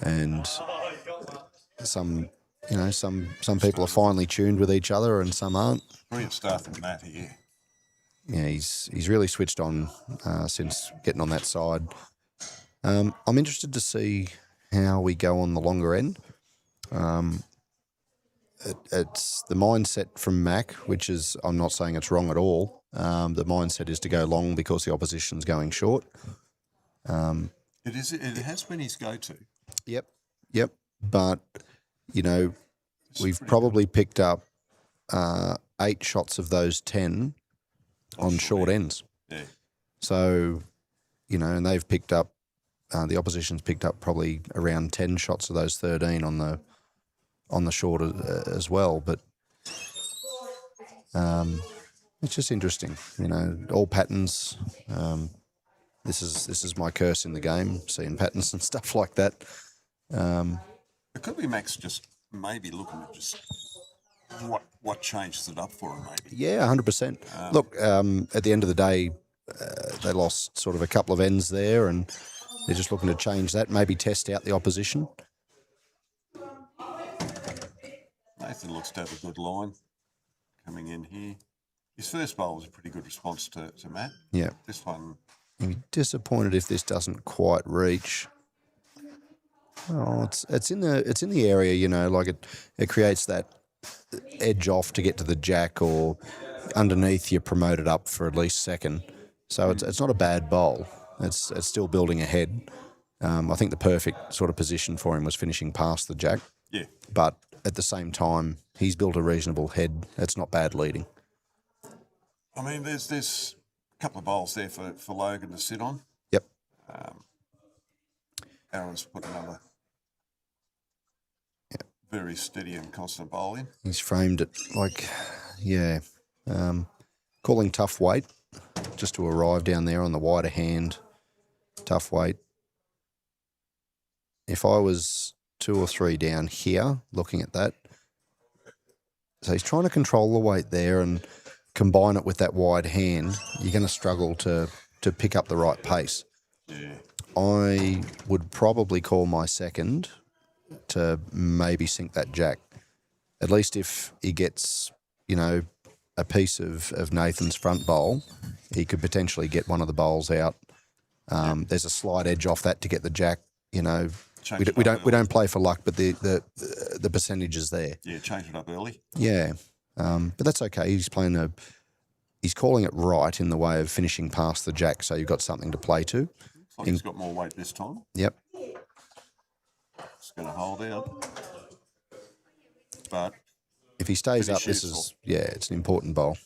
and some people are finely tuned with each other, and some aren't. Brilliant start from Matt here. Yeah, he's really switched on since getting on that side. I'm interested to see how we go on the longer end. It's the mindset from Mac, which is, I'm not saying it's wrong at all. The mindset is to go long because the opposition's going short. It has been his go-to. Yep. But, we've probably picked up 8 shots of those 10 on short ends. Yeah. So, and they've picked up, the opposition's picked up probably around 10 shots of those 13 on the short as well. But it's just interesting, all patterns. This is my curse in the game, seeing patterns and stuff like that. It could be Max just maybe looking at just what changes it up for him, maybe. Yeah, 100%. Look, at the end of the day, they lost sort of a couple of ends there, and they're just looking to change that, maybe test out the opposition. Nathan looks to have a good line coming in here. His first bowl was a pretty good response to Matt. Yeah. This one, You'll be disappointed if this doesn't quite reach. Oh, it's in the area, you know, like it creates that edge off to get to the jack, or underneath you promote it up for at least second. So it's not a bad bowl. It's still building ahead. I think the perfect sort of position for him was finishing past the jack. yeah. But at the same time, he's built a reasonable head. It's not bad leading. I mean, there's a couple of bowls there for Logan to sit on. Yep. Aaron's put another very steady and constant bowl in. He's framed it like, yeah, calling tough weight just to arrive down there on the wider hand. Tough weight. If I was 2 or 3 down here looking at that, so he's trying to control the weight there and combine it with that wide hand, you're going to struggle to pick up the right pace. Yeah. I would probably call my second to maybe sink that jack. At least if he gets, you know, a piece of Nathan's front bowl, he could potentially get one of the bowls out. There's a slight edge off that to get the jack. You know, we don't play for luck, but the percentage is there. Yeah, change it up early. Yeah, but that's okay. He's calling it right in the way of finishing past the jack, so you've got something to play to. Looks like he's got more weight this time. Yep. It's going to hold out. But if he stays pretty up, this useful. is, yeah, it's an important bowl.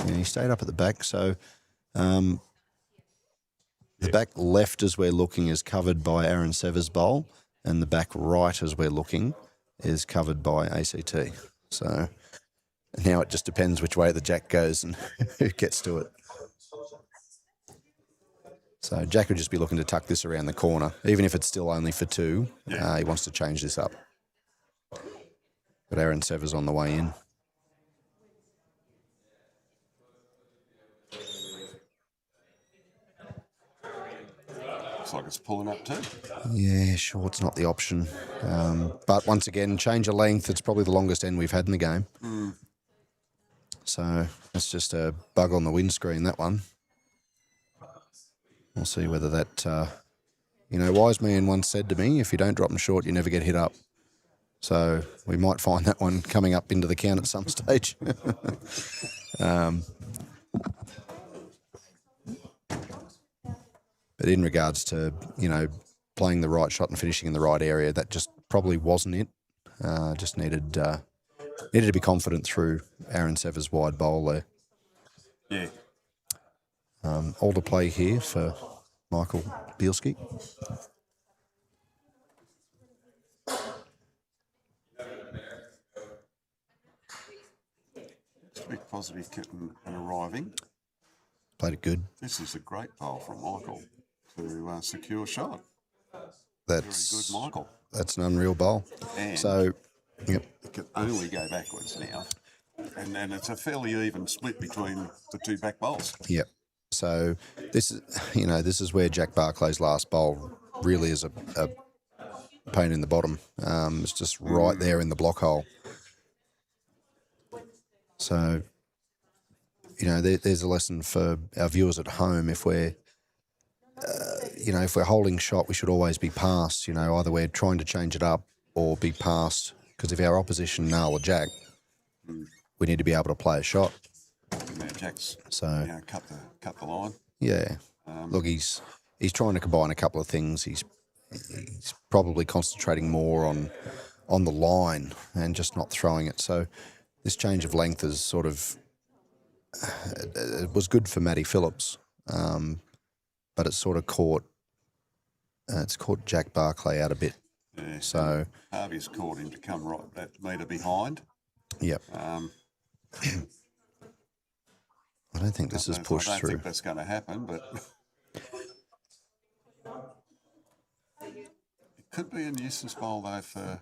Yeah, he stayed up at the back, so the back left as we're looking is covered by Aaron Severs' bowl, and the back right as we're looking is covered by ACT. So now it just depends which way the jack goes and who gets to it. So Jack would just be looking to tuck this around the corner, even if it's still only for 2. Yeah. He wants to change this up. But Aaron Severs on the way in. looks like it's pulling up too. Yeah, sure, it's not the option. But once again, change of length, it's probably the longest end we've had in the game. So that's just a bug on the windscreen, that one. We'll see whether that, wise man once said to me, if you don't drop them short, you never get hit up. So we might find that one coming up into the count at some stage. But in regards to, playing the right shot and finishing in the right area, that just probably wasn't it. Just needed to be confident through Aaron Severs' wide bowl there. Yeah. All to play here for Michael Bielski. To be positive and arriving. Played it good. This is a great bowl from Michael to secure shot. That's Very good, Michael. That's an unreal bowl. And So, yep. it can only go backwards now. And it's a fairly even split between the two back bowls. Yep. So this is where Jack Barclay's last bowl really is a pain in the bottom. It's just right there in the block hole. So, there's a lesson for our viewers at home. If we're, if we're holding shot, we should always be past. Either we're trying to change it up or be past. Because if our opposition nail a jack, we need to be able to play a shot. Now Jack's So cut the line. yeah, look, he's trying to combine a couple of things. He's probably concentrating more on the line and just not throwing it. So this change of length is sort of it was good for Matty Phillips, but it's sort of caught Jack Barclay out a bit. Yeah. So Harvey's caught him to come right that metre behind. yep, I don't think this is pushed I don't through. think that's going to happen, but it Could be a nuisance bowl though for.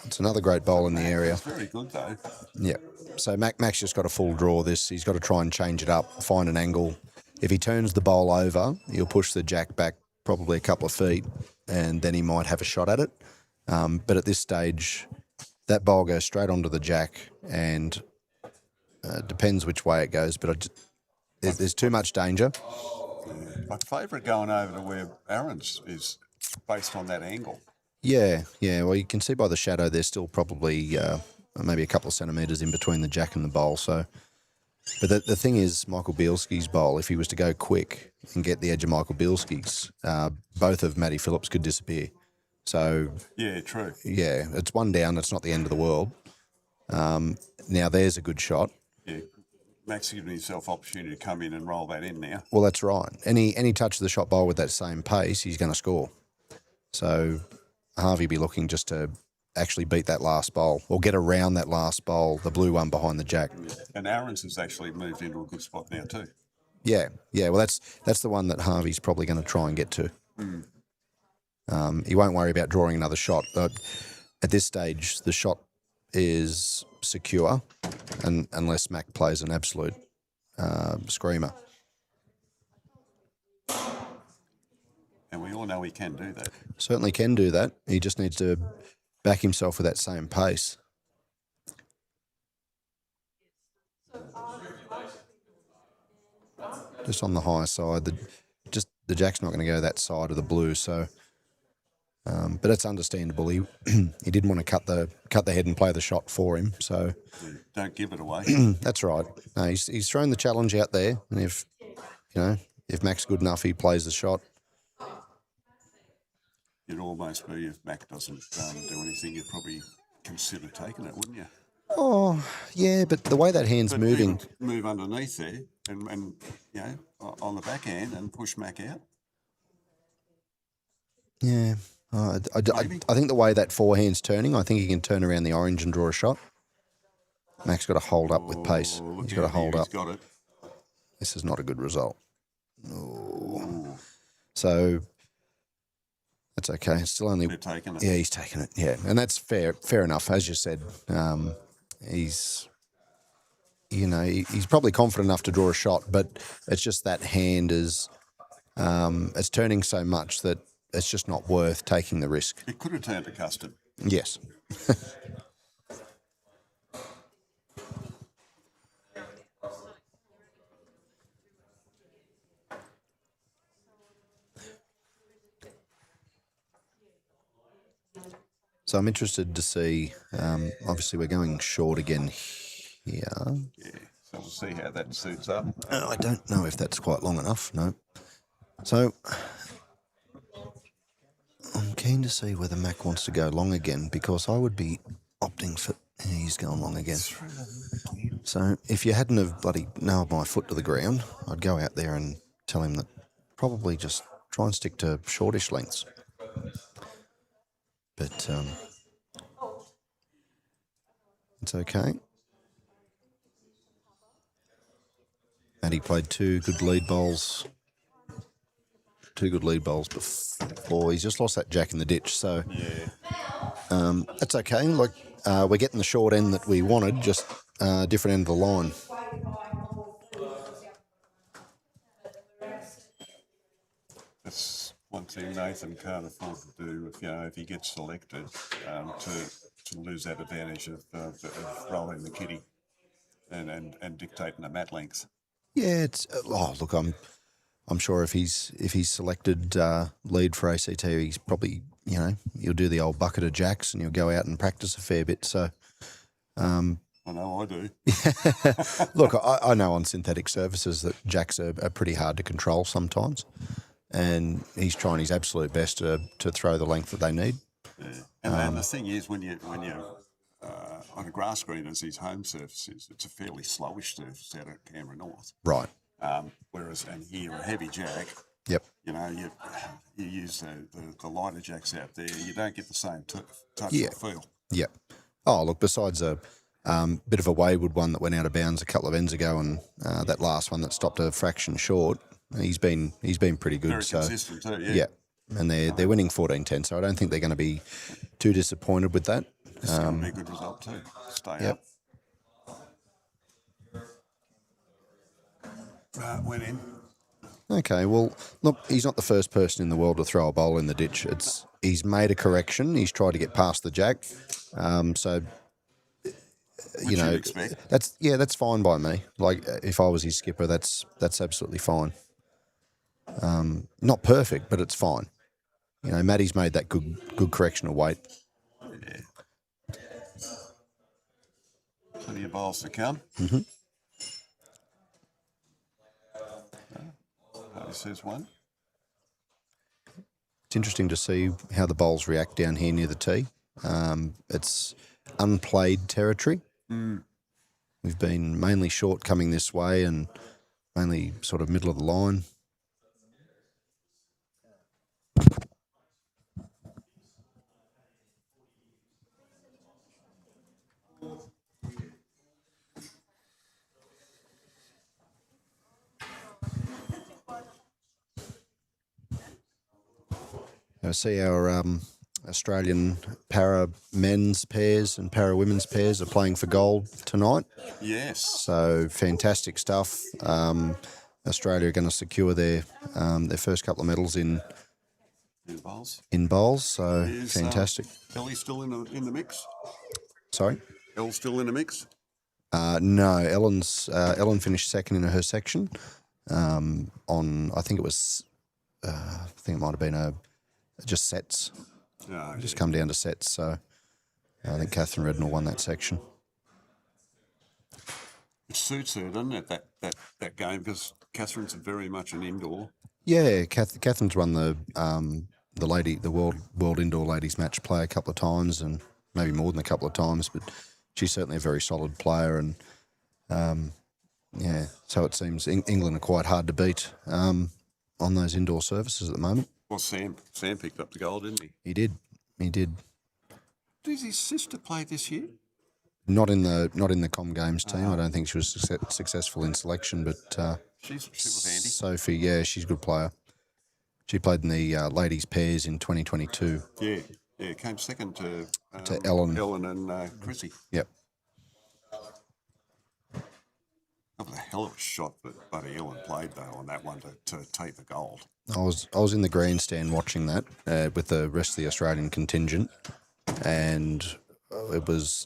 It's another great bowl in the area. It's very good though. Yeah. So Mac's just got to full draw this. He's got to try and change it up, find an angle. If he turns the bowl over, he'll push the jack back probably a couple of feet, and then he might have a shot at it. But at this stage, that bowl goes straight onto the jack, and depends which way it goes. But there's too much danger. My favourite going over to where Aaron's is based on that angle. Yeah. Well, you can see by the shadow, there's still probably maybe a couple of centimetres in between the jack and the bowl. So, but the thing is, Michael Bielski's bowl, if he was to go quick and get the edge of Michael Bielski's, both of Matty Phillips could disappear. So yeah, true. Yeah, it's one down. It's not the end of the world. Now there's a good shot. Yeah, Mac's giving himself opportunity to come in and roll that in now. Well, that's right. Any touch of the shot bowl with that same pace, he's going to score. So Harvey be looking just to actually beat that last bowl or get around that last bowl, the blue one behind the jack. And Aaron's has actually moved into a good spot now too. Yeah. Well, that's the one that Harvey's probably going to try and get to. He won't worry about drawing another shot. But at this stage, the shot is secure, and unless Mac plays an absolute screamer. And we all know he can do that. Certainly can do that. He just needs to back himself with that same pace. Just on the high side, the jack's not going to go that side of the blue, so. But it's understandable. He he didn't want to cut the head and play the shot for him, so. Don't give it away. That's right. No, he's thrown the challenge out there, and if Mac's good enough, he plays the shot. It'd almost be if Mac doesn't do anything, you'd probably consider taking it, wouldn't you? Oh, yeah, but the way that hand's moving. Move underneath there and on the backhand and push Mac out. Yeah. I think the way that forehand's turning, I think he can turn around the orange and draw a shot. Mac's got to hold up with pace. He's got to hold up. He's got it. This is not a good result. Oh. So that's okay. It's still only. They're taking it. Yeah, he's taking it. Yeah, and that's fair enough. As you said, he's probably confident enough to draw a shot, but it's just that hand is it's turning so much that it's just not worth taking the risk. It could have turned to custard. Yes. So I'm interested to see, obviously we're going short again here. Yeah, so we'll see how that suits up. I don't know if that's quite long enough, no. So I'm keen to see whether Mac wants to go long again, because I would be opting for, he's going long again. So if you hadn't have bloody nailed my foot to the ground, I'd go out there and tell him that probably just try and stick to shortish lengths. But it's okay. And he played two good lead bowls before. He's just lost that jack in the ditch, so Yeah. that's okay. Like we're getting the short end that we wanted, just different end of the line. That's one thing Nathan can't afford to do if he gets selected to lose that advantage of rolling the kitty and dictating the mat length. Yeah, it's look, I'm sure if he's selected lead for ACT, he's probably you'll do the old bucket of jacks and you'll go out and practice a fair bit. So I know I do. look, I know on synthetic surfaces that jacks are pretty hard to control sometimes, and he's trying his absolute best to throw the length that they need. Yeah. And the thing is, when you're on a grass green as his home surface is, it's a fairly slowish surface out of Canberra North. Right. Whereas and here a heavy jack. Yep. You use the lighter jacks out there, you don't get the same touch Yeah. or feel. Yep. Oh, look, besides a bit of a wayward one that went out of bounds a couple of ends ago, and that last one that stopped a fraction short, he's been pretty good. Very so consistent too. Yeah. yeah, and they're winning 14-10. So I don't think they're going to be too disappointed with that. This is going to be a good result too. Stay Yep. up. Went in. Okay, well, look, he's not the first person in the world to throw a bowl in the ditch. He's made a correction. He's tried to get past the jack. So, Which you'd expect. that's fine by me. Like, if I was his skipper, that's absolutely fine. Not perfect, but it's fine. You know, Matty's made that good correction of weight. Yeah. Plenty of bowls to come. Mm-hmm. Says one. It's interesting to see how the bowls react down here near the tee. It's unplayed territory. We've been mainly short coming this way and mainly sort of middle of the line. I see our Australian para men's pairs and para women's pairs are playing for gold tonight. Yes. So fantastic stuff. Australia are going to secure their first couple of medals in bowls. So fantastic. Ellie still in the mix? Sorry? Elle's still in the mix? No, Ellen finished second in her section. I think it might have been just sets. Oh, Just come down to sets. So I think Catherine Rednall won that section. It suits her, doesn't it, that game? Because Catherine's very much an indoor. Yeah, Catherine's won the world indoor ladies match play a couple of times, and maybe more than a couple of times. But she's certainly a very solid player, and so it seems England are quite hard to beat on those indoor surfaces at the moment. Well, Sam picked up the gold, didn't he? He did. Did his sister play this year? Not in the Com Games team. I don't think she was successful in selection, but she was handy. Sophie, yeah, she's a good player. She played in the ladies pairs in 2022. Yeah, came second to Ellen and Chrissy. Yep. That was a hell of a shot that Buddy Ellen played though on that one to take the gold. I was in the grandstand watching that with the rest of the Australian contingent, and it was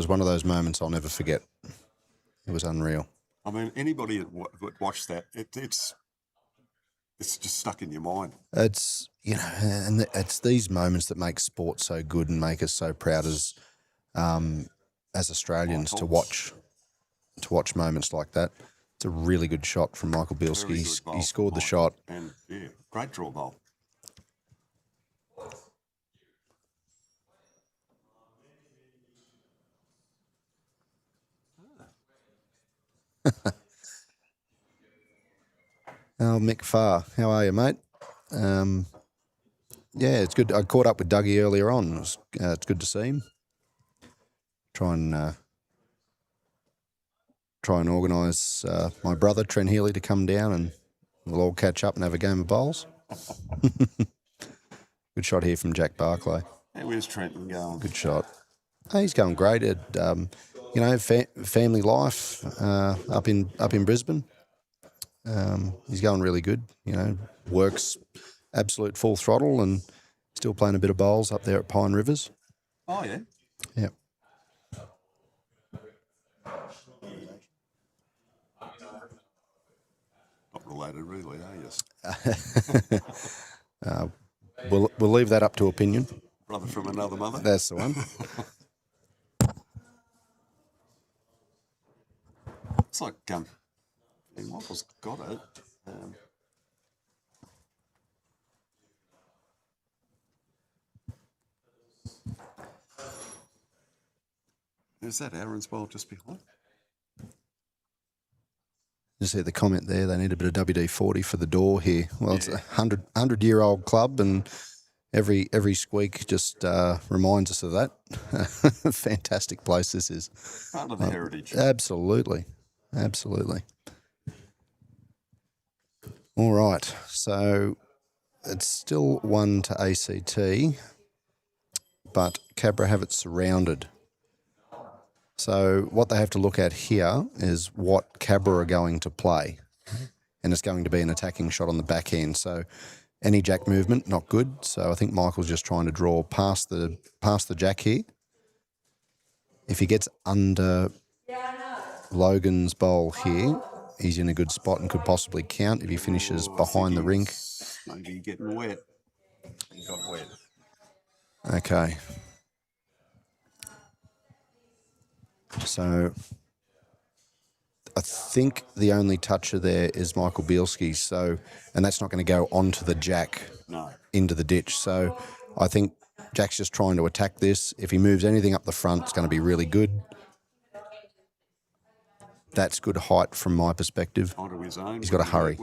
one of those moments I'll never forget. It was unreal. I mean, anybody that watched that, it's just stuck in your mind. It's and it's these moments that make sport so good and make us so proud as Australians to watch moments like that. It's a really good shot from Michael Bielski. He scored the shot. And, yeah, great draw goal. Oh, Mick Farr, how are you, mate? Yeah, it's good. I caught up with Dougie earlier on. It's good to see him. Try and organise my brother, Trent Healy, to come down and we'll all catch up and have a game of bowls. Good shot here from Jack Barclay. Hey, where's Trenton going? Good shot. Oh, he's going great. Family life up in Brisbane. He's going really good. Works absolute full throttle and still playing a bit of bowls up there at Pine Rivers. Oh, yeah? Yep. Not related, really, are you? We'll leave that up to opinion. Brother from another mother? That's the one. It's like, Michael's got it. Is that Aaron's bowl just behind? You see the comment there, they need a bit of WD-40 for the door here. Well, It's a 100-year-old club, and every squeak just reminds us of that. Fantastic place this is. Part of the heritage. Absolutely. All right. So it's still 1 to ACT, but Cabra have it surrounded. So what they have to look at here is what Cabra are going to play. And it's going to be an attacking shot on the backhand. So any jack movement, not good. So I think Michael's just trying to draw past the jack here. If he gets under Logan's bowl here, he's in a good spot and could possibly count if he finishes behind the rink. Maybe getting wet. He got wet. Okay. So I think the only toucher there is Michael Bielski. So, and that's not going to go onto the jack into the ditch. So I think Jack's just trying to attack this. If he moves anything up the front, it's going to be really good. That's good height from my perspective. Onto his own. He's got to hurry.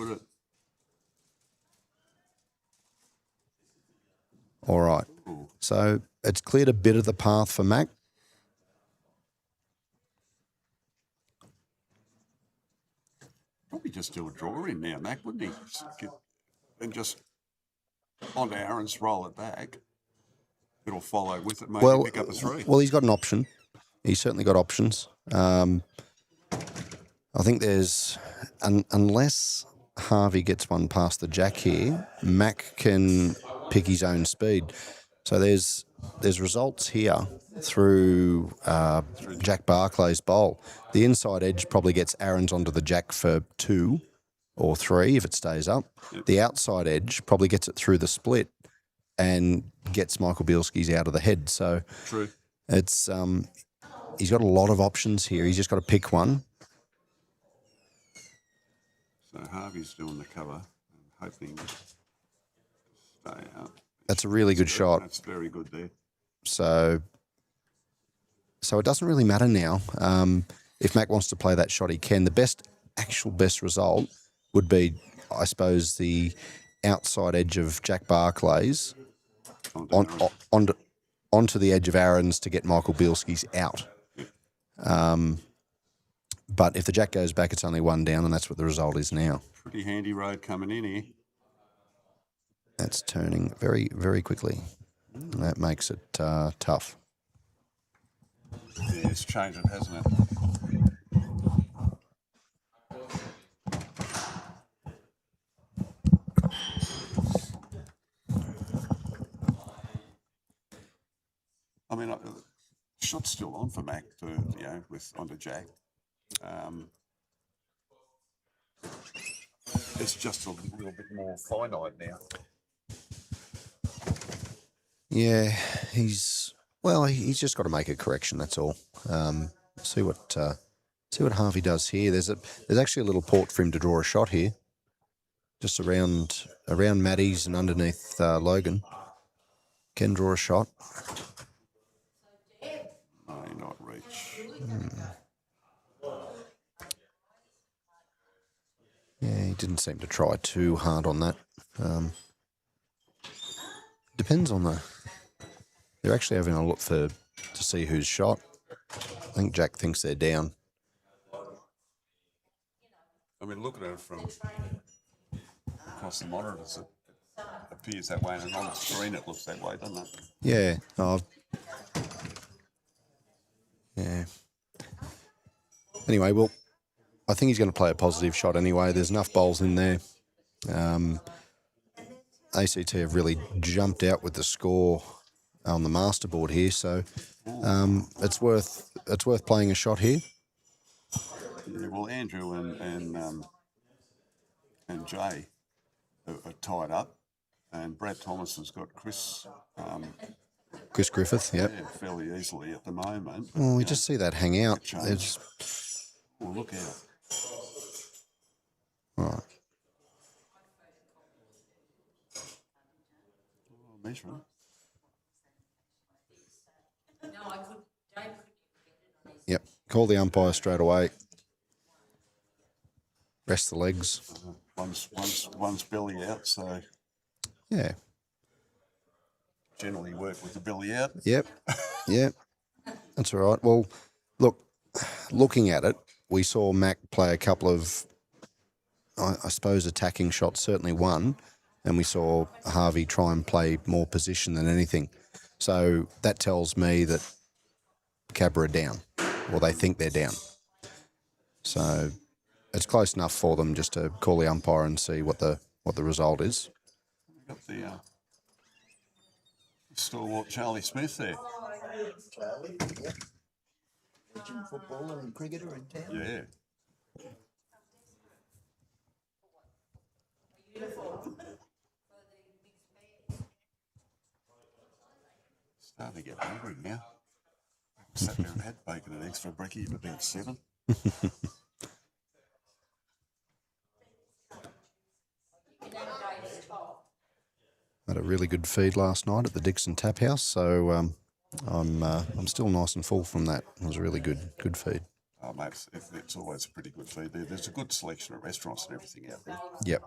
All right. So it's cleared a bit of the path for Mac. Probably just do a draw in now, Mac, wouldn't he? And just onto Aaron's, roll it back. It'll follow with it, maybe pick up a 3. Well, he's got an option. He's certainly got options. I think there's, unless Harvey gets one past the jack here, Mac can pick his own speed. So there's results here through Jack Barclay's bowl. The inside edge probably gets Aaron's onto the jack for 2 or 3 if it stays up. Yep. The outside edge probably gets it through the split and gets Michael Bielski's out of the head. So true. It's he's got a lot of options here. He's just got to pick one. So Harvey's doing the cover and hoping to stay out. That's a really good shot. That's very good there. So it doesn't really matter now. If Mac wants to play that shot, he can. The actual best result would be, I suppose, the outside edge of Jack Barclay's onto the edge of Aaron's to get Michael Bielski's out. But if the jack goes back, it's only 1 down, and that's what the result is now. Pretty handy road coming in here. That's turning very, very quickly. And that makes it tough. Yeah, it's changed it, hasn't it? I mean, shot's still on for Mac, with onto Jack. It's just a little bit more finite now. Yeah, he's just got to make a correction. That's all. See what Harvey does here. There's actually a little port for him to draw a shot here, just around Maddie's and underneath Logan. Can draw a shot. May not reach. Yeah, he didn't seem to try too hard on that. Depends on they're actually having a look to see who's shot. I think Jack thinks they're down. I mean, looking at it from across the monitors, it appears that way, and on the screen it looks that way, doesn't it? Yeah. Yeah. Anyway, well, I think he's going to play a positive shot anyway. There's enough bowls in there. ACT have really jumped out with the score on the masterboard here, so it's worth playing a shot here. Yeah, well, Andrew and Jay are tied up, and Brad Thomas has got Chris Griffith, yep. Yeah, fairly easily at the moment. Well, we just see that hang out. Well, look out. Right. Measuring. Yep. Call the umpire straight away. Rest the legs. One's belly out, so yeah. Generally work with the belly out. Yep. Yep. That's all right. Well, looking at it, we saw Mac play a couple of, I suppose, attacking shots, certainly one. and we saw Harvey try and play more position than anything. So that tells me that Cabra are down, or they think they're down. So it's close enough for them just to call the umpire and see what the result is. We've got the stalwart Charlie Smith there. Charlie, yeah. Legend footballer and cricketer in town. Yeah. Starting to get hungry now. Sat there and had bacon and eggs for brekkie at about 7. Had a really good feed last night at the Dixon Tap House, so I'm still nice and full from that. It was a really good feed. Oh, mate, it's always a pretty good feed there. There's a good selection of restaurants and everything out there. Yep.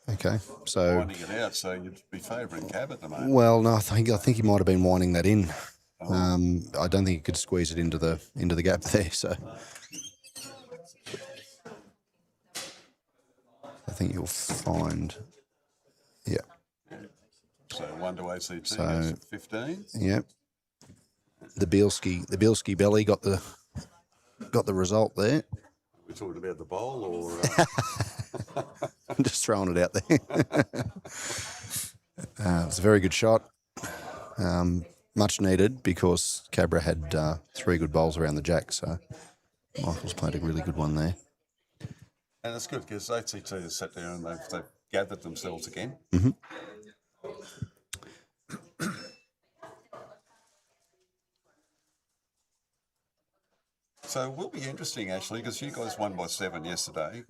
Okay, so Winding it out, so you'd be favouring Cab at the moment. well, no, I think he might have been winding that in. I don't think he could squeeze it into the gap there. So I think you'll find, yeah. So 1 to ACT, So, that's 15. Yep. The Bielski belly got the result there. We're talking about the bowl or... I'm just throwing it out there. It's a very good shot. Much needed because Cabra had 3 good bowls around the jack, so Michael's played a really good one there. And it's good because ACT has sat there and they've gathered themselves again. Mm-hmm. So it will be interesting, actually, because you guys won by 7 yesterday.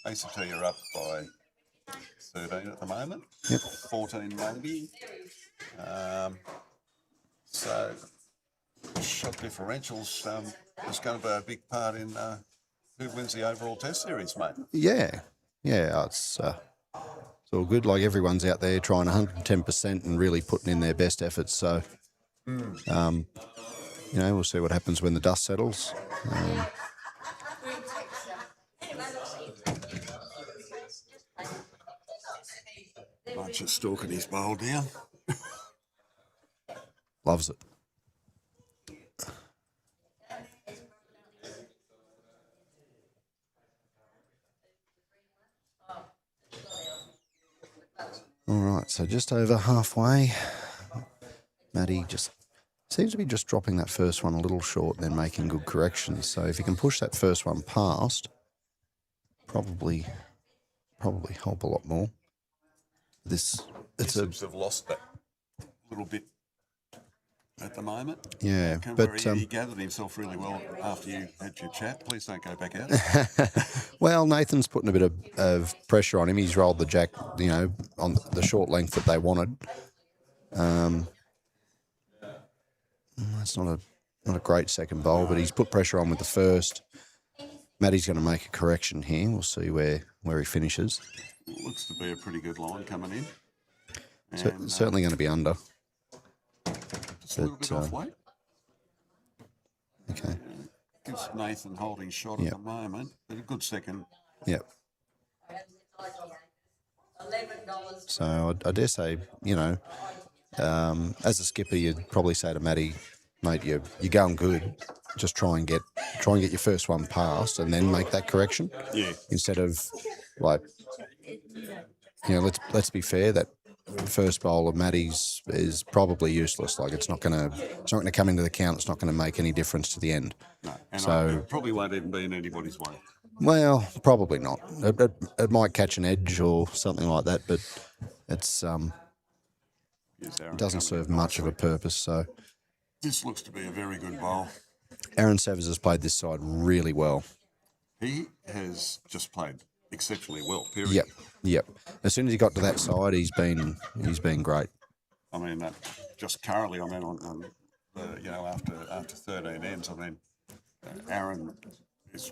ACT are up by 13 at the moment. Yep. 14 maybe. So shot differentials is going to be a big part in who wins the overall Test series, mate. Yeah. It's all good. Like everyone's out there trying 110% and really putting in their best efforts. So, we'll see what happens when the dust settles. I'm just stalking his bowl down. Loves it. All right, so just over halfway. Matty just seems to be just dropping that first one a little short, then making good corrections. So if you can push that first one past, probably help a lot more. He seems to have lost that little bit at the moment. Yeah, But he gathered himself really well after you had your chat. Please don't go back out. well, Nathan's putting a bit of pressure on him. He's rolled the jack, on the short length that they wanted. That's not a great second bowl, but he's put pressure on with the first. Matty's going to make a correction here. We'll see where he finishes. Looks to be a pretty good line coming in. And, certainly going to be under. Just a little bit off weight. Okay. Gives Nathan holding shot at the moment, but a good second. Yep. So I dare say, as a skipper, you'd probably say to Matty, mate, you're going good. Just try and get your first one past, and then make that correction. Yeah. Instead of let's be fair. That first bowl of Matty's is probably useless. Like it's not going to come into the count. It's not going to make any difference to the end. No, and so it probably won't even be in anybody's way. Well, probably not. It might catch an edge or something like that, but it's it doesn't serve much of a purpose. So this looks to be a very good bowl. Aaron Savage has played this side really well. He has just played exceptionally well. Period. Yep. As soon as he got to that side, he's been great. I mean, just currently, on after 13 ends, Aaron is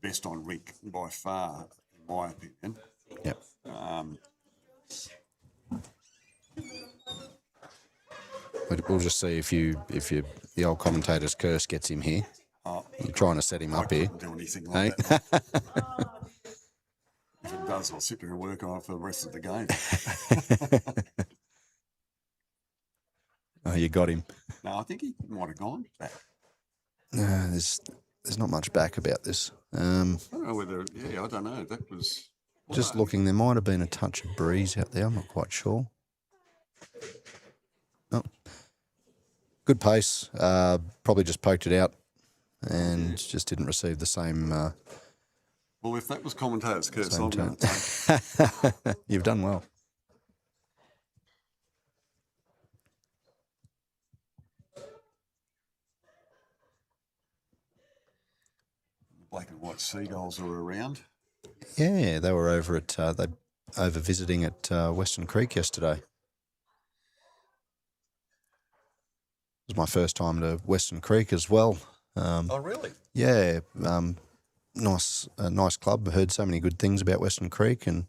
best on Rick by far, in my opinion. Yep. We'll just see if the old commentator's curse gets him here. Oh, You're trying to set him I up here. couldn't do anything like Hey? that. If it does, I'll sit there and work on it for the rest of the game. Oh, you got him. No, I think he might have gone back. There's not much back about this. I don't know whether, I don't know. That was... Just looking, there might have been a touch of breeze out there. I'm not quite sure. Oh, good pace. Probably just poked it out and just didn't receive the same. Well, if that was commentator's curse, same I'm turn. going to You've done well. black and white seagulls are around. Yeah, they were over at over visiting at Western Creek yesterday. It was my first time to Western Creek as well. Oh, really? Yeah, nice club. I heard so many good things about Western Creek, and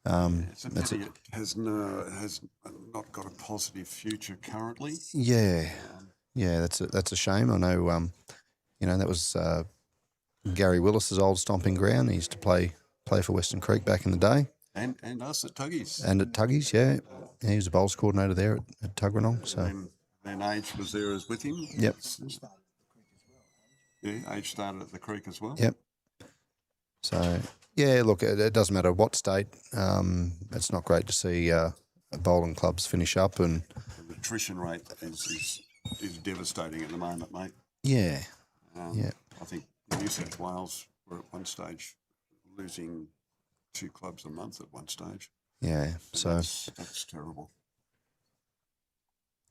It's a pity it has not got a positive future currently. yeah, that's a shame. I know, that was Gary Willis's old stomping ground. He used to play for Western Creek back in the day. And us at Tuggies. And at Tuggies, yeah. He was a bowls coordinator there at Tuggeranong. So then Age was there as with him. Yep. Yeah, Age started at the creek as well. Yep. So, yeah, look, it doesn't matter what state. It's not great to see bowling clubs finish up. And the attrition rate is devastating at the moment, mate. yeah, I think New South Wales were at one stage losing 2 clubs a month at one stage. yeah. So that's terrible.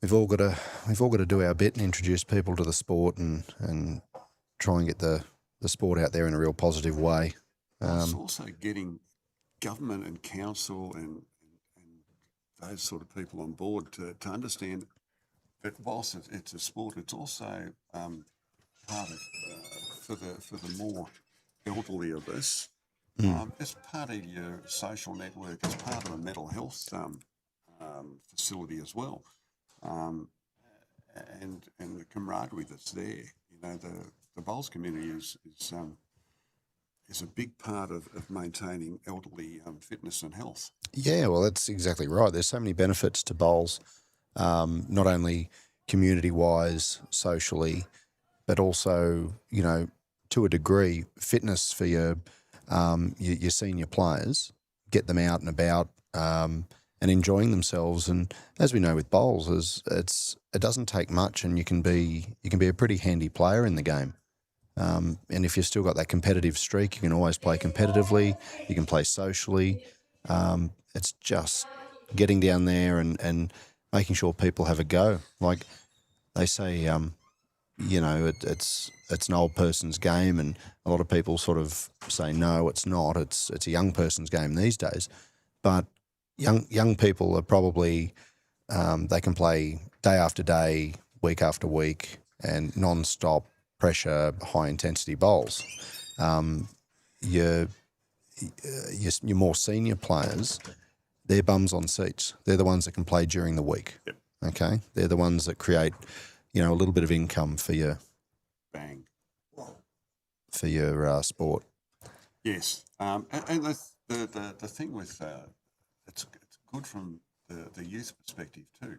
we've all got to do our bit and introduce people to the sport and try and get the sport out there in a real positive way. It's also getting government and council and those sort of people on board to understand that whilst it's a sport, it's also part of for the more elderly of us. It's part of your social network. It's part of a mental health facility as well, and the camaraderie that's there. The bowls community is a big part of maintaining elderly fitness and health. Yeah, well, that's exactly right. There's so many benefits to bowls, not only community-wise, socially, but also, to a degree, fitness for your senior players, get them out and about and enjoying themselves. And as we know with bowls, it doesn't take much, and you can be a pretty handy player in the game. And if you've still got that competitive streak, you can always play competitively. You can play socially. It's just getting down there and making sure people have a go. Like they say, it's an old person's game, and a lot of people sort of say no, it's not. It's a young person's game these days. But young people are probably they can play day after day, week after week, and non-stop pressure, high intensity bowls. Your more senior players, they're bums on seats. They're the ones that can play during the week. Yep. Okay, they're the ones that create, a little bit of income for your sport. Yes, and the thing with it's good from the youth perspective too.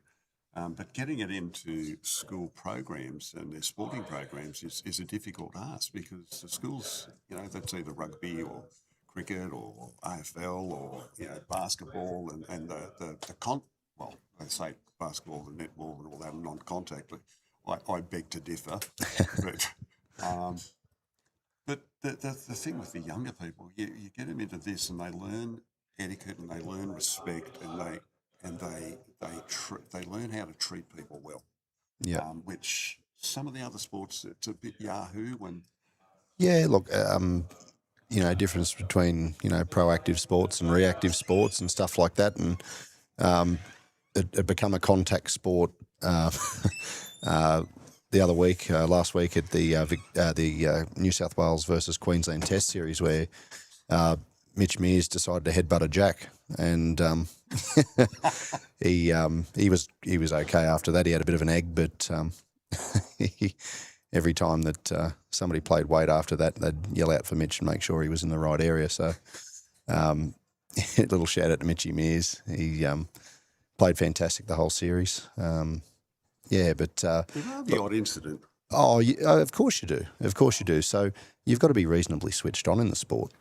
But getting it into school programs and their sporting programs is a difficult ask, because the schools, that's either rugby or cricket or AFL or basketball and they say basketball and netball and all that are non-contact. I beg to differ, but the thing with the younger people, you get them into this and they learn etiquette and they learn respect and they learn how to treat people well. Yeah. Which some of the other sports, it's a bit yahoo. Yeah, look, difference between, proactive sports and reactive sports and stuff like that. And it become a contact sport the other week, last week at the New South Wales versus Queensland Test Series, where Mitch Mears decided to headbutt a jack, and he was okay after that. He had a bit of an egg, but every time that somebody played weight after that, they'd yell out for Mitch and make sure he was in the right area. So, a little shout out to Mitchy Mears. He played fantastic the whole series. But There are the odd incident. oh, of course you do. Of course you do. So you've got to be reasonably switched on in the sport.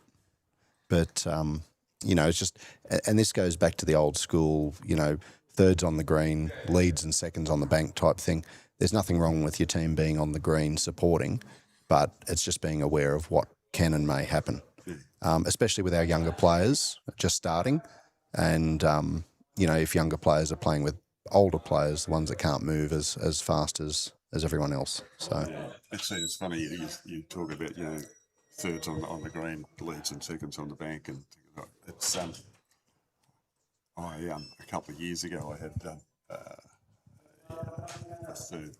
But, it's just, and this goes back to the old school, thirds on the green, leads and seconds on the bank type thing. There's nothing wrong with your team being on the green supporting, but it's just being aware of what can and may happen, especially with our younger players just starting. And, if younger players are playing with older players, the ones that can't move as fast as everyone else. So It's funny you talk about thirds on the green, leads and seconds on the bank, and it's a couple of years ago I had a third,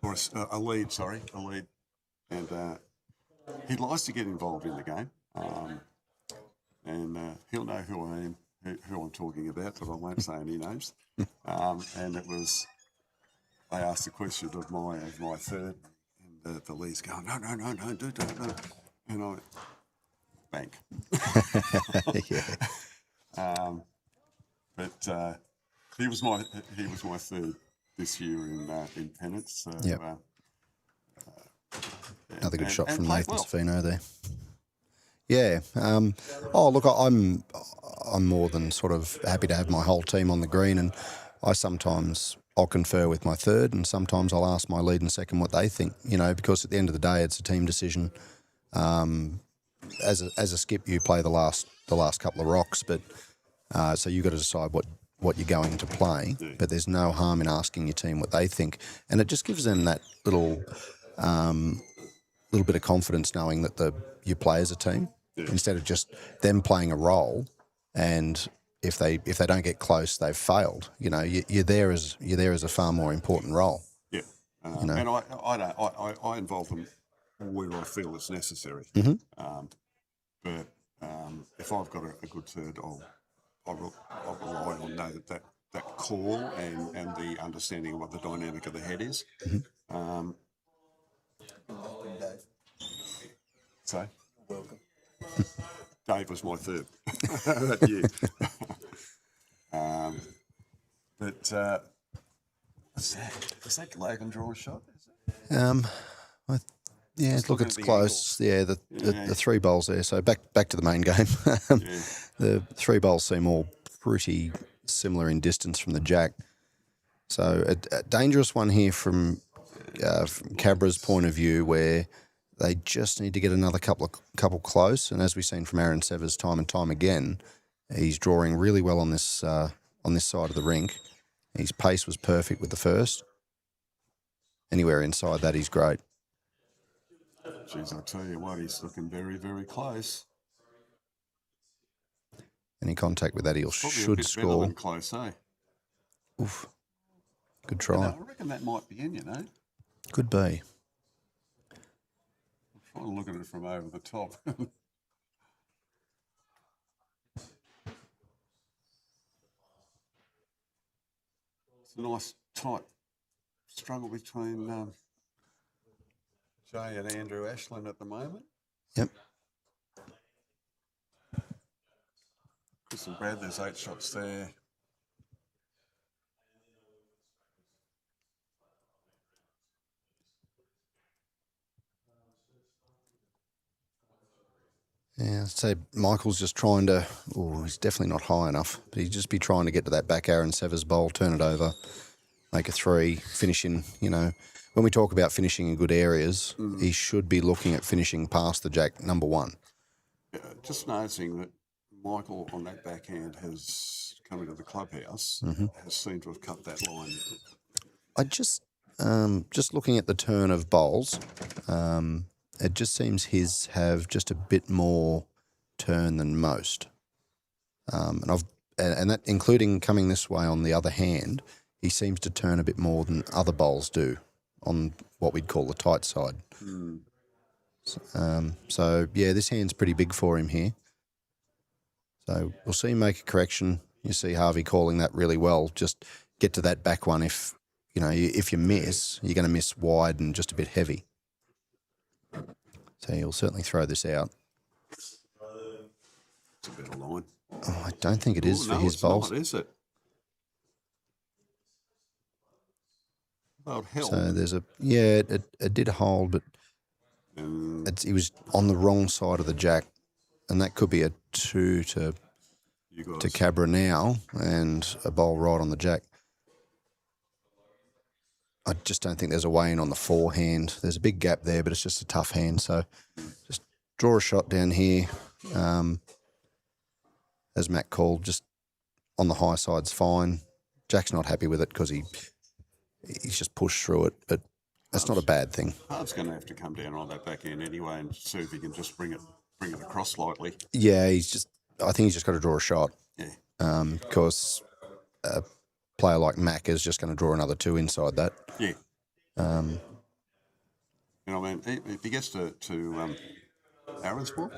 or a lead, and he likes to get involved in the game, and he'll know who I am, who I'm talking about, but I won't say any names. And it was, I asked the question of my third, and the lead's going, no, don't. And I went, bank. yeah. But he was my third this year in pennants. So, Yep. Another good shot from played Nathan well. Sfino there. Yeah. Look, I'm more than sort of happy to have my whole team on the green, and I'll confer with my third, and sometimes I'll ask my lead and second what they think. Because at the end of the day, it's a team decision. As a skip, you play the last couple of rocks, but so you've got to decide what you're going to play. Yeah. But there's no harm in asking your team what they think, and it just gives them that little bit of confidence knowing that you play as a team instead of just them playing a role. And if they don't get close, they've failed. You're there as a far more important role. Yeah, and I involve them where I feel it's necessary. Mm-hmm. But if I've got a good third, I'll rely on that call and the understanding of what the dynamic of the head is. Mm-hmm. So, Welcome. Dave was my third. That year. But what's that? Is that Logan draw a shot? Is it? Yeah, look, looking it's at the close. Yeah, the three bowls there. So back to the main game. Yeah. The three bowls seem all pretty similar in distance from the jack. So a dangerous one here from Cabra's point of view, where they just need to get another couple close. And as we've seen from Aaron Severs time and time again, he's drawing really well on this side of the rink. His pace was perfect with the first. Anywhere inside that, he's great. Geez, I'll tell you what, he's looking very, very close. Any contact with that, he Probably a should bit better score. than close, eh? Oof. Good try. I reckon that might be in, Could be. I'm trying to look at it from over the top. It's a nice, tight struggle between Jay and Andrew Ashland at the moment. Yep. Chris and Brad, there's 8 shots there. Yeah, I'd say Michael's just trying to. Oh, he's definitely not high enough. But he'd just be trying to get to that back Aaron Severs bowl, turn it over, make a 3, finish in. When we talk about finishing in good areas, he should be looking at finishing past the jack number 1. Just noticing that Michael on that backhand has come into the clubhouse, has seemed to have cut that line. I just looking at the turn of bowls, it just seems his have just a bit more turn than most. And that including coming this way on the other hand, he seems to turn a bit more than other bowls do on what we'd call the tight side. So, yeah, this hand's pretty big for him here. So we'll see him make a correction. You see Harvey calling that really well. Just get to that back one. If you miss, you're going to miss wide and just a bit heavy. So he'll certainly throw this out. It's a bit of line. Oh, I don't think it is for No, his it's bowls. not, is it? Well, it held. So there's it did hold, but he was on the wrong side of the jack, and that could be a 2 to Cabra now, and a bowl right on the jack. I just don't think there's a way in on the forehand. There's a big gap there, but it's just a tough hand. So just draw a shot down here. As Matt called, just on the high side's fine. Jack's not happy with it because he's just pushed through it, but that's not a bad thing. Harv's going to have to come down on that back end anyway and see if he can just bring it across slightly. Yeah, I think he's just got to draw a shot. Yeah. Because a player like Mac is just going to draw another 2 inside that. Yeah. I mean, if he gets to Aaron's ball,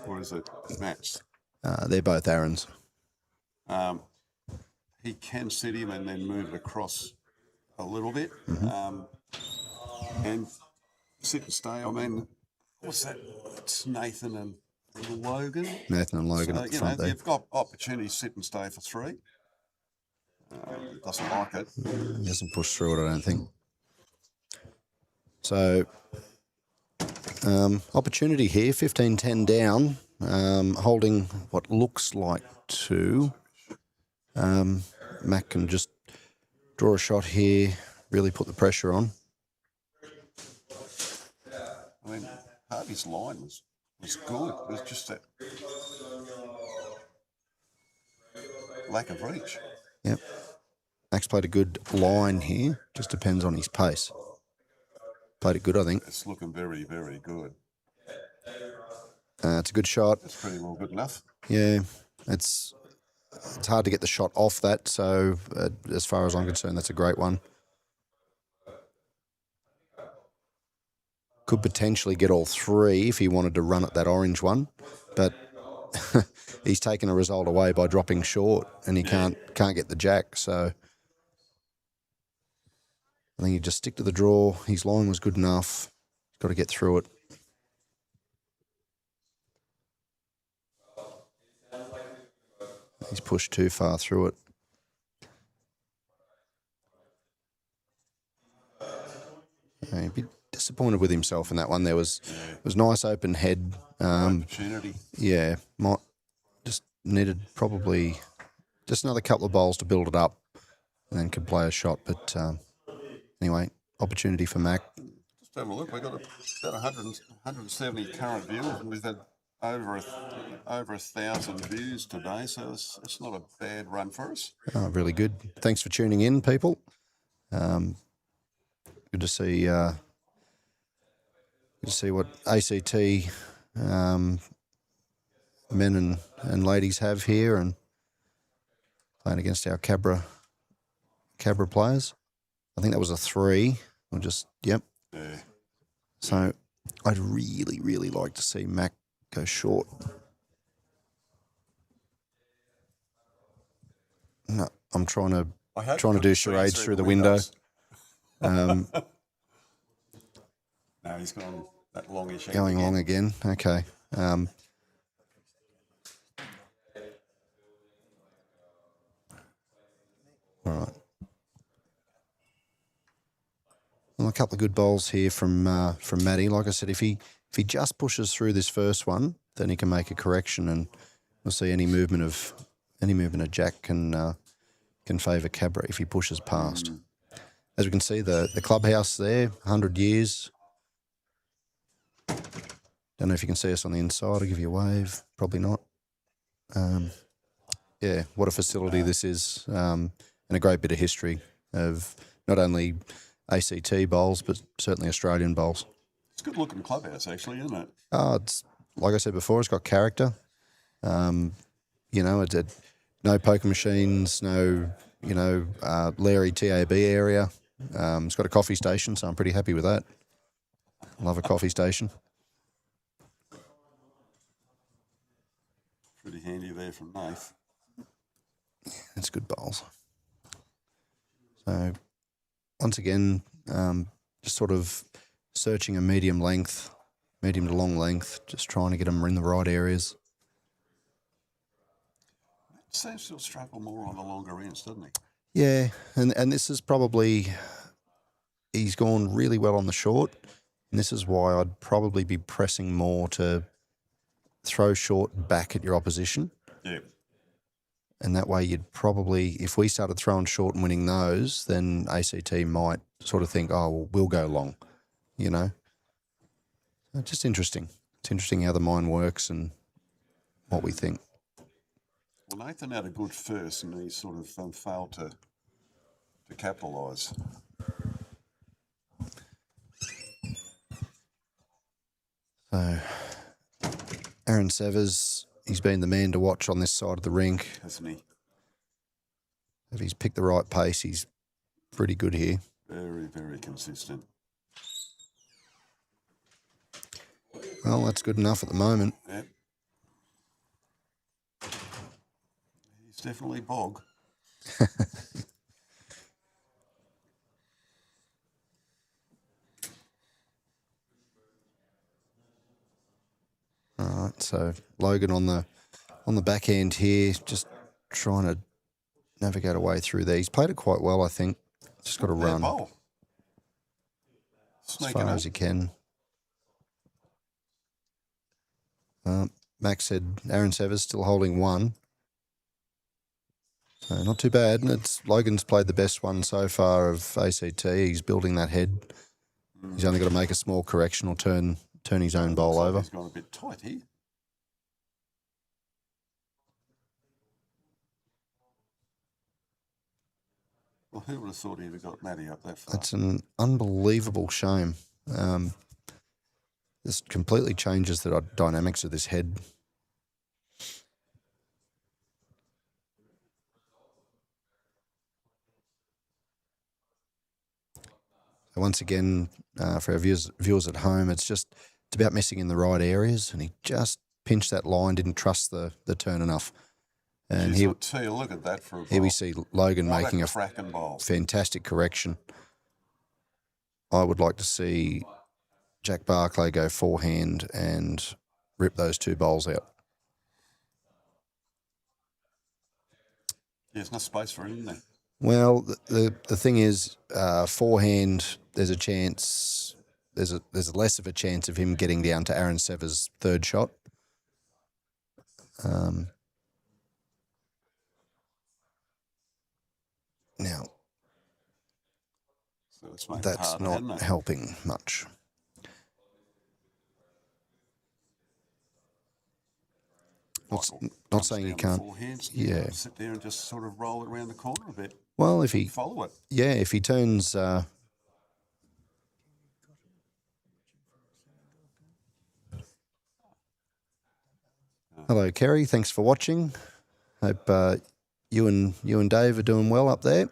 or is it Matt's? They're both Aaron's. He can sit him and then move it across a little bit, and sit and stay. I mean, what's that? It's Nathan and Logan. Nathan and Logan So, at the front there. You've got opportunity to sit and stay for 3. Doesn't like it. He hasn't pushed through it, I don't think. So, opportunity here, 15-10 down, holding what looks like 2. Mac can just draw a shot here, really put the pressure on. I mean, Harvey's line was good. It was just that lack of reach. Yep. Max played a good line here. Just depends on his pace. Played it good, I think. It's looking very, very good. It's a good shot. It's pretty well good enough. Yeah, it's hard to get the shot off that. So as far as I'm concerned, that's a great one. Could potentially get all 3 if he wanted to run at that orange one, but he's taken a result away by dropping short, and he can't get the jack. So I think you just stick to the draw. His line was good enough. He's got to get through it. He's pushed too far through it. A bit disappointed with himself in that one. It was nice open head. Opportunity. Yeah, might just needed probably just another couple of bowls to build it up, and then could play a shot. But anyway, opportunity for Mac. Just have a look. We've got about 170 current viewers, and we've had over 1,000 views today, so it's not a bad run for us. Oh, really good. Thanks for tuning in, people. Good to see. Good to see what ACT men and ladies have here, and playing against our Cabra players. I think that was a 3. Or just yep. Yeah. So I'd really, really like to see Mac go short. No, I'm trying to do charades through the window. No, he's gone that longish. Going long again. Okay. All right. Well, a couple of good bowls here from Matty. Like I said, if he just pushes through this first one, then he can make a correction, and we'll see any movement of Jack can favour Cabra if he pushes past. As we can see, the clubhouse there, 100 years. Don't know if you can see us on the inside. I'll give you a wave. Probably not. Yeah, what a facility this is, and a great bit of history of not only ACT bowls, but certainly Australian bowls. It's a good looking clubhouse, actually, isn't it? It's like I said before, it's got character. No poker machines, no Larry TAB area. It's got a coffee station, so I'm pretty happy with that. Love a coffee station. there from Nath. That's good bowls. So once again, just sort of searching a medium to long length, just trying to get them in the right areas. Seems to struggle more on the longer ends, doesn't he? Yeah, and this is probably, he's gone really well on the short, and this is why I'd probably be pressing more to throw short back at your opposition. Yeah. And that way you'd probably, if we started throwing short and winning those, then ACT might sort of think, oh, well, we'll go long, you know. So just interesting. It's interesting how the mind works and what we think. Well, Nathan had a good first, and he sort of failed to capitalise. So Aaron Severs, he's been the man to watch on this side of the rink. Hasn't he? If he's picked the right pace, he's pretty good here. Very, very consistent. Well, that's good enough at the moment. Yep. He's definitely bog. All right, so Logan on the backhand here, just trying to navigate away through there. He's played it quite well, I think. Just got to run Bowl. as far as he can. Max said Aaron Severs still holding one. So not too bad. Logan's played the best one so far of ACT. He's building that head. He's only got to make a small correction or turn his own bowl over. He's gone a bit tight here. Well, who would have thought he'd have got Matty up that far? That's an unbelievable shame. This completely changes the dynamics of this head. So once again, for our viewers at home, it's about missing in the right areas, and he just pinched that line, didn't trust the turn enough. And Jeez, I'll tell you, look at that for a here we bowl. see Logan What making a cracking bowl. fantastic correction. I would like to see Jack Barclay go forehand and rip those two bowls out. There's no space for him there. Well, the thing is, forehand, there's a chance, there's less of a chance of him getting down to Aaron Severs' third shot. Now, So it's made it that's harder, not hasn't it? helping much. Michael Not comes saying you down the can't. forehands, Yeah. Sit there and just sort of roll it around the corner a bit. Well, if he Follow it. if he turns. Hello, Kerry. Thanks for watching. Hope you and Dave are doing well up there.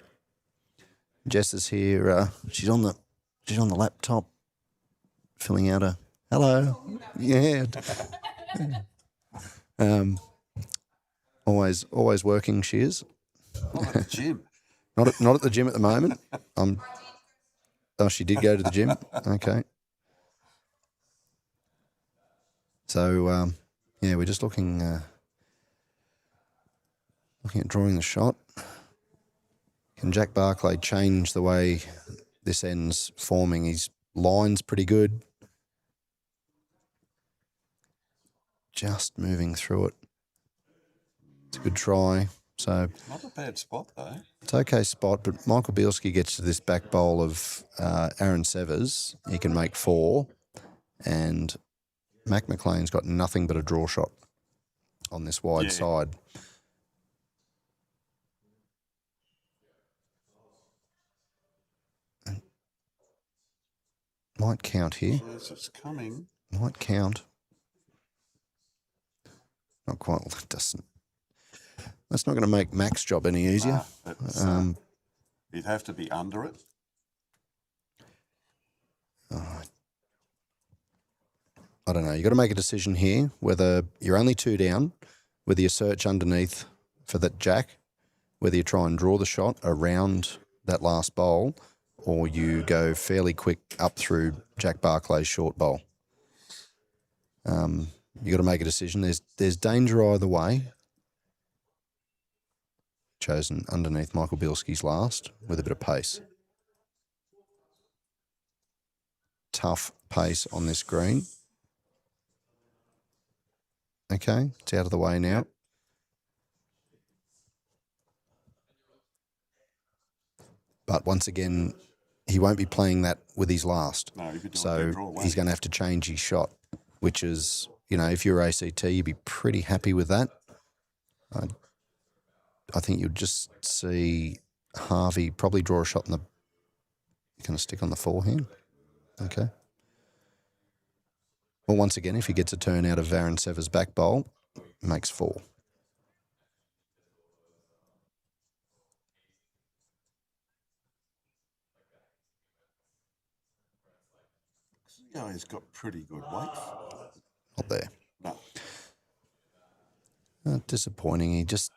Jess is here. She's on the laptop, filling out a hello. Yeah. Always working. She is. Oh, at the gym. Not at the gym at the moment. Oh, she did go to the gym. Okay. So we're just looking at drawing the shot. Can Jack Barclay change the way this end's forming? His line's pretty good. Just moving through it. It's a good try. So Not a bad spot, though. it's okay spot, but Michael Bielski gets to this back bowl of Aaron Severs. He can make 4, and Mac McLean's got nothing but a draw shot on this wide side. Might count here. Yes, it's coming. Might count. Not quite. Well, it doesn't. That's not going to make Mac's job any easier. Nah, you'd have to be under it. I don't know. You've got to make a decision here whether you're only 2 down, whether you search underneath for that jack, whether you try and draw the shot around that last bowl, or you go fairly quick up through Jack Barclay's short bowl. You got to make a decision. There's danger either way. Chosen underneath Michael Bielski's last with a bit of pace. Tough pace on this green. Okay, it's out of the way now. But once again, he won't be playing that with his last. No, he'd be doing So dead draw, won't he's he? going to have to change his shot, which is, you know, if you're ACT, you'd be pretty happy with that. I think you'd just see Harvey probably draw a shot in the... You're going to stick on the forehand? Okay. Well, once again, if he gets a turn out of Aaron Sever's back bowl, makes 4. Yeah, he's got pretty good weight. Not there. No. Disappointing. He just...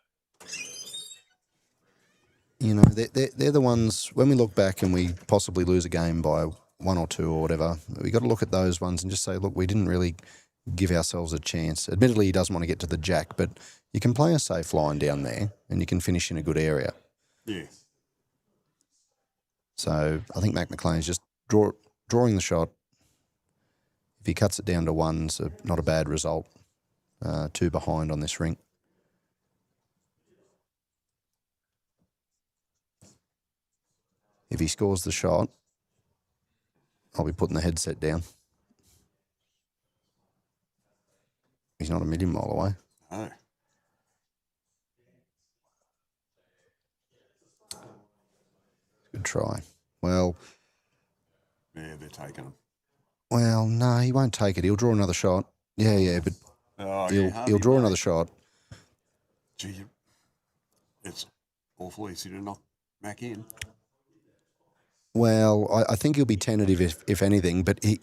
You know, they're the ones, when we look back and we possibly lose a game by 1 or 2 or whatever, we got to look at those ones and just say, look, we didn't really give ourselves a chance. Admittedly, he doesn't want to get to the jack, but you can play a safe line down there and you can finish in a good area. Yeah. So I think Mac McLean's just drawing the shot. If he cuts it down to 1, so not a bad result. 2 behind on this ring. If he scores the shot, I'll be putting the headset down. He's not a million mile away. No. Good try. Well, Yeah, they're taking him. well, no, he won't take it. He'll draw another shot. Yeah, but Oh, he'll draw another shot. Gee, it's awful easy to knock Mac in. Well, I think he'll be tentative if anything, but he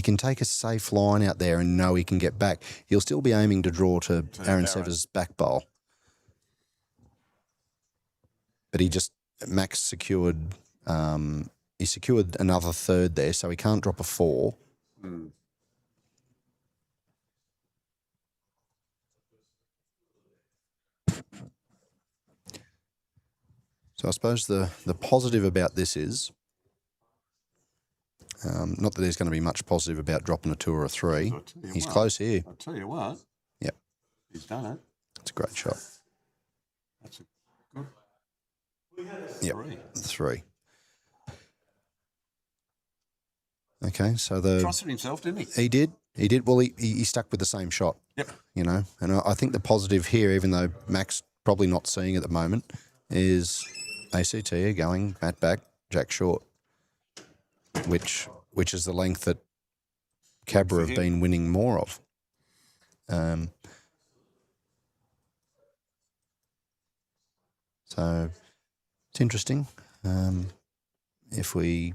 can take a safe line out there and know he can get back. He'll still be aiming to draw to Aaron Sever's back bowl. But Max secured, he secured another third there, so he can't drop a 4. Mm. So I suppose the positive about this is, not that there's going to be much positive about dropping a 2 or a 3. He's close here. I'll tell you what. Yep. He's done it. It's a great shot. That's a good Yep. 3. 3. Okay, so the... Trusted himself, didn't he? He did. He did. Well, he stuck with the same shot. Yep. You know, and I think the positive here, even though Mac's probably not seeing it at the moment, is ACT are going Matt back, Jack short, which is the length that Cabra have been winning more of. So it's interesting. If we...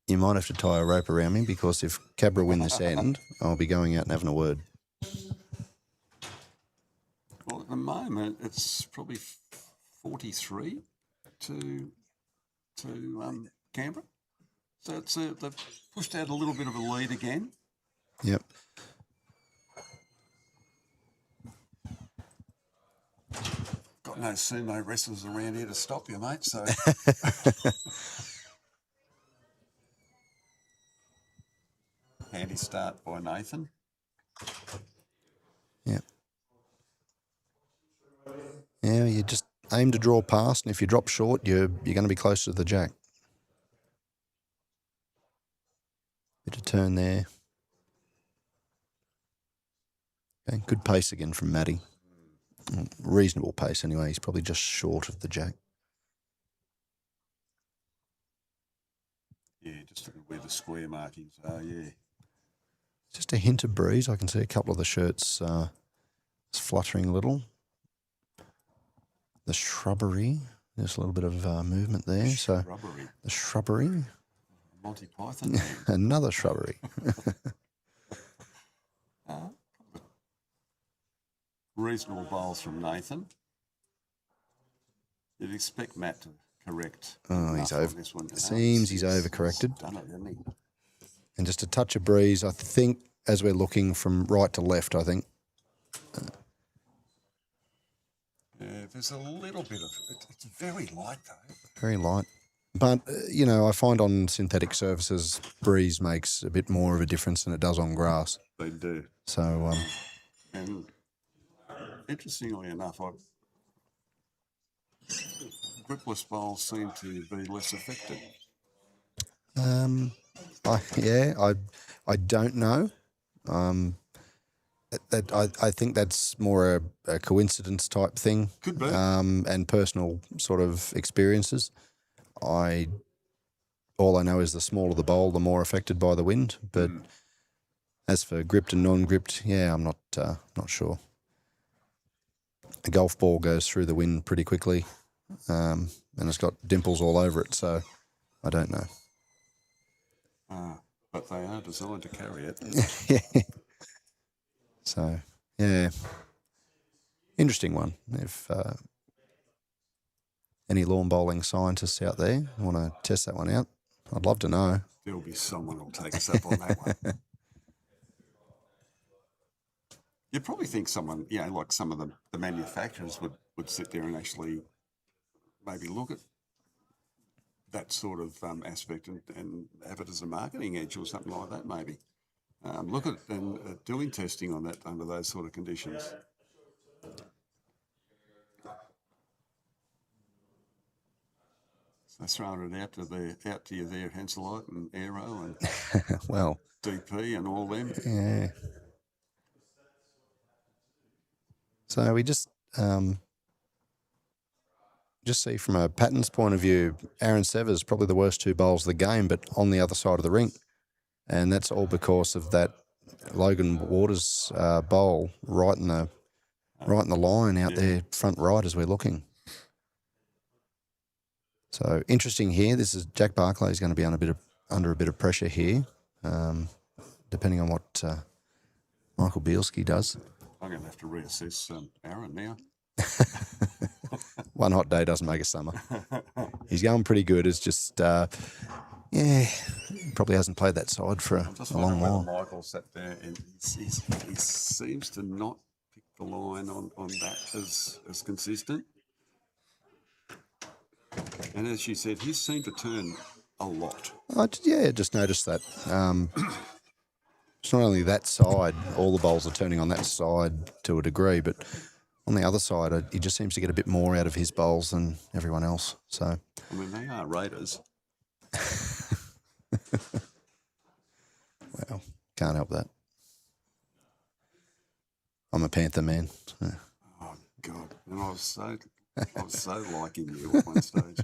You might have to tie a rope around me because if Cabra win this end, I'll be going out and having a word. Well, at the moment, it's probably 43 to Canberra. So it's they've pushed out a little bit of a lead again. Yep. Got no sumo wrestlers around here to stop you, mate. So handy start by Nathan. Yep. Yeah, you just aim to draw past, and if you drop short, you're going to be close to the jack. Bit of turn there. Okay, good pace again from Matty. Reasonable pace anyway. He's probably just short of the jack. Yeah, just look at where the square markings are, yeah. Just a hint of breeze. I can see a couple of the shirts fluttering a little. The shrubbery, there's a little bit of movement there. So the shrubbery. Monty Python. Another shrubbery. reasonable bowls from Nathan. You'd expect Matt to correct. Oh, he's enough over. on this one. Seems he's overcorrected. Done it, hasn't he? And just a touch of breeze, I think, as we're looking from right to left, I think. Yeah, there's a little bit of it's very light though. Very light. But, you know, I find on synthetic surfaces, breeze makes a bit more of a difference than it does on grass. They do. So, And interestingly enough, gripless bowls seem to be less affected. I don't know. I think that's more a coincidence type thing. Could be. And personal sort of experiences. All I know is the smaller the bowl, the more affected by the wind. But as for gripped and non-gripped, yeah, I'm not sure. A golf ball goes through the wind pretty quickly, and it's got dimples all over it, so I don't know. But they are designed to carry it. Yeah. So, yeah, interesting one. If any lawn bowling scientists out there want to test that one out, I'd love to know. There'll be someone who'll take us up on that one. You'd probably think someone, you know, like some of the manufacturers would sit there and actually maybe look at that sort of aspect and have it as a marketing edge or something like that maybe. Look at and doing testing on that under those sort of conditions. So throwing it out to you there, Henselite and Aero and Well, DP and all them. yeah. So we just see from a patterns point of view, Aaron Severs probably the worst two bowls of the game, but on the other side of the rink. And that's all because of that Logan Waters bowl right in the line out there front right as we're looking. So interesting here. This is Jack Barclay is going to be under a bit of pressure here, depending on what Michael Bielski does. I'm going to have to reassess Aaron now. One hot day doesn't make a summer. He's going pretty good. It's just, he probably hasn't played that side for a long while. Michael sat there and he seems to not pick the line on that as consistent. And as you said, he seemed to turn a lot. Just noticed that. It's not only that side, all the bowls are turning on that side to a degree, but on the other side, he just seems to get a bit more out of his bowls than everyone else. So, I mean, they are Raiders. Well, can't help that. I'm a Panther man. Yeah. Oh God! And I was so liking you at one stage.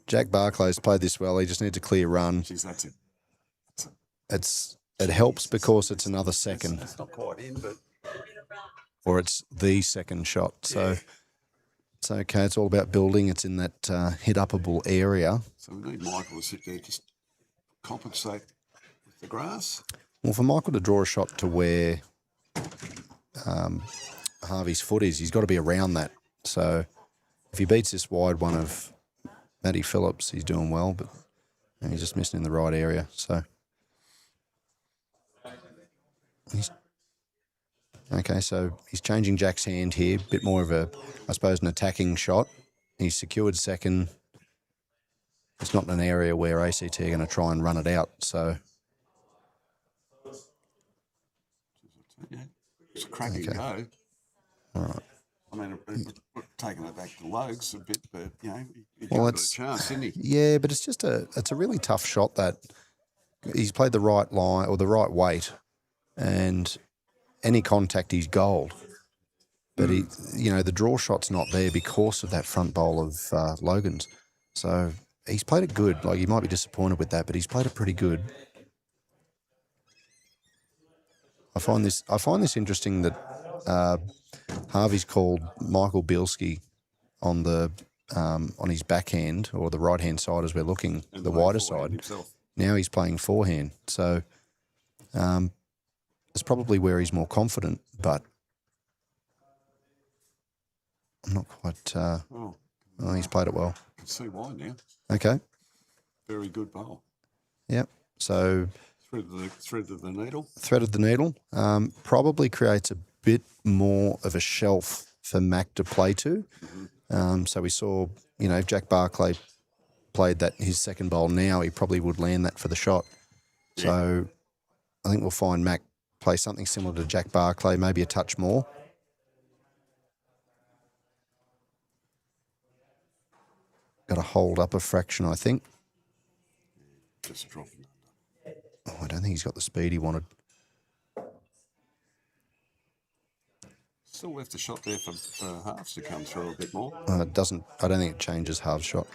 Jack Barclay's played this well. He just needs a clear run. Jeez, that's it. It helps because it's another second. It's not quite in, but or it's the second shot. So it's okay. It's all about building. It's in that hit-upable area. So we need Michael to sit there, just compensate with the grass. Well, for Michael to draw a shot to where Harvey's foot is, he's got to be around that. So if he beats this wide one of Matty Phillips, he's doing well, but he's just missing in the right area. So he's changing Jack's hand here, a bit more of an attacking shot. He's secured second. It's not an area where ACT are going to try and run it out. So it's a cracking go. All right. I mean, taking it back to Logs a bit, but he Well, got a chance, didn't he? Yeah, but it's a really tough shot that he's played the right line or the right weight, and any contact he's gold. But the draw shot's not there because of that front bowl of Logan's. So he's played it good. Like, he might be disappointed with that, but he's played it pretty good. I find this interesting that Harvey's called Michael Bielski on his backhand or the right hand side as we're looking, And the playing wider forehand side. himself. Now he's playing forehand, so it's probably where he's more confident. But I'm not quite. Oh, He's played it well. I can see why now. Okay. Very good bowl. Yep. So Threaded the needle. threaded the needle. Probably creates a bit more of a shelf for Mac to play to. So we saw, if Jack Barclay played that his second bowl now, he probably would land that for the shot. Yeah. So I think we'll find Mac play something similar to Jack Barclay, maybe a touch more. Got to hold up a fraction, I think. Just dropping. Oh, I don't think he's got the speed he wanted. Still left a shot there for halves to come through a bit more. It doesn't. I don't think it changes half shot.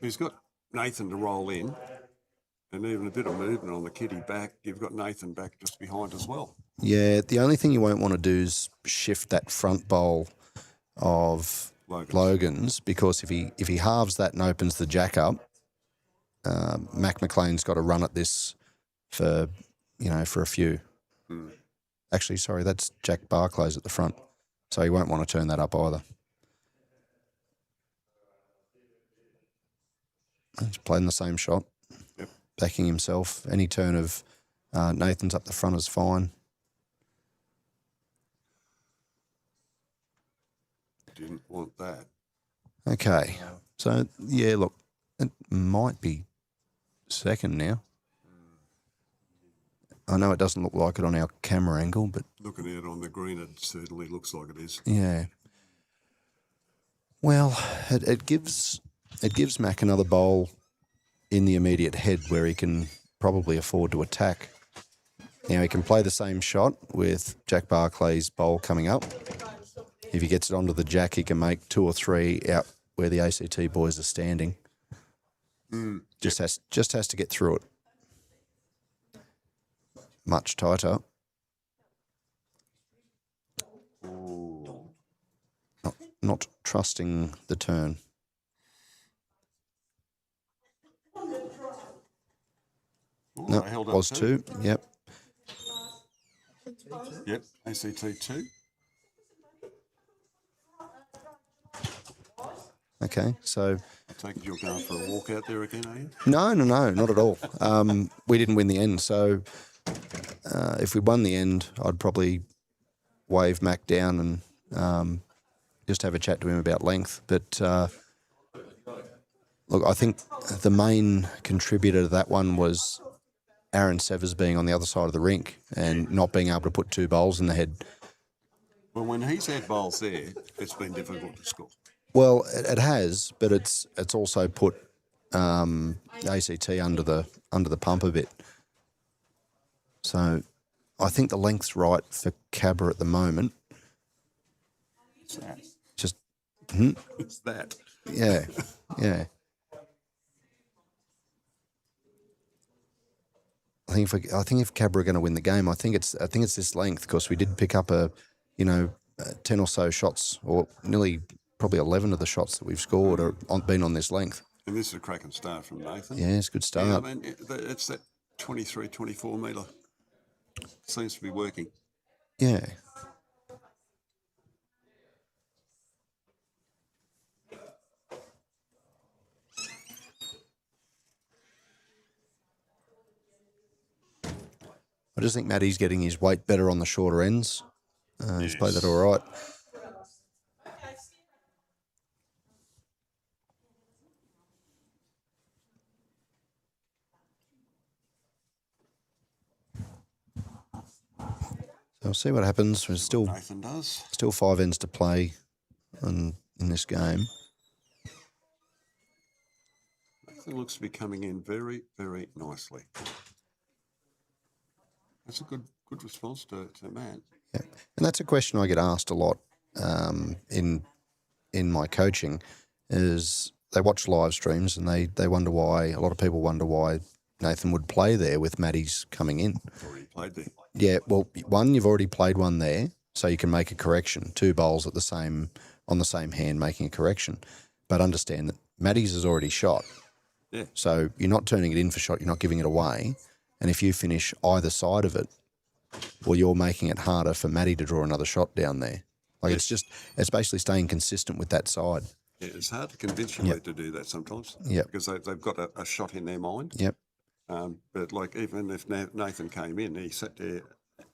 He's got Nathan to roll in, and even a bit of movement on the kitty back. You've got Nathan back just behind as well. Yeah, the only thing you won't want to do is shift that front bowl of Logan's, because if he halves that and opens the jack up, Mac McLean's got to run at this for a few. Actually, sorry, that's Jack Barclay's at the front, so he won't want to turn that up either. He's playing the same shot, backing himself. Any turn of Nathan's up the front is fine. Didn't want that. Okay, so yeah, look, it might be second now. I know it doesn't look like it on our camera angle, but Looking at it on the green, it certainly looks like it is. yeah. Well, it gives Mac another bowl in the immediate head where he can probably afford to attack. Now he can play the same shot with Jack Barclay's bowl coming up. If he gets it onto the jack, he can make 2 or 3 out where the ACT boys are standing. Just has to get through it. Much tighter. Ooh. Not trusting the turn. Ooh, No, they held up was 2. Yep. Yep, ACT 2. Okay, so I take it you're going for a walk out there again, are you? no, not at all. We didn't win the end, so if we won the end, I'd probably wave Mac down and just have a chat to him about length. But look, I think the main contributor to that one was Aaron Severs being on the other side of the rink and not being able to put 2 bowls in the head. Well, when he's had bowls there, it's been difficult to score. Well, it has, but it's also put ACT under the pump a bit. So I think the length's right for Cabra at the moment. It's that. Just It's that. yeah. I think if Cabra are going to win the game, I think it's this length, because we did pick up 10 or so shots, or nearly probably 11 of the shots that we've scored are been on this length. And this is a cracking start from Nathan. Yeah, it's a good start. Yeah, I mean, it's that 23, 24 metre. Seems to be working. Yeah. I just think Matty's getting his weight better on the shorter ends. He's played that all right. So we'll see what happens. There's Nathan does. still 5 ends to play in this game. Nathan looks to be coming in very, very nicely. That's a good response to Matt. Yeah, and that's a question I get asked a lot in my coaching. Is they watch live streams and they wonder why. A lot of people wonder why Nathan would play there with Matty's coming in. Already played there. Yeah, well, one, you've already played one there, so you can make a correction. 2 bowls on the same hand, making a correction. But understand that Matty's has already shot. Yeah. So you're not turning it in for shot, you're not giving it away. And if you finish either side of it, well, you're making it harder for Matty to draw another shot down there. Like it's basically staying consistent with that side. Yeah, it's hard to convince your mate to do that sometimes. Yep. Because they've got a shot in their mind. Yep. But like even if Nathan came in, he sat there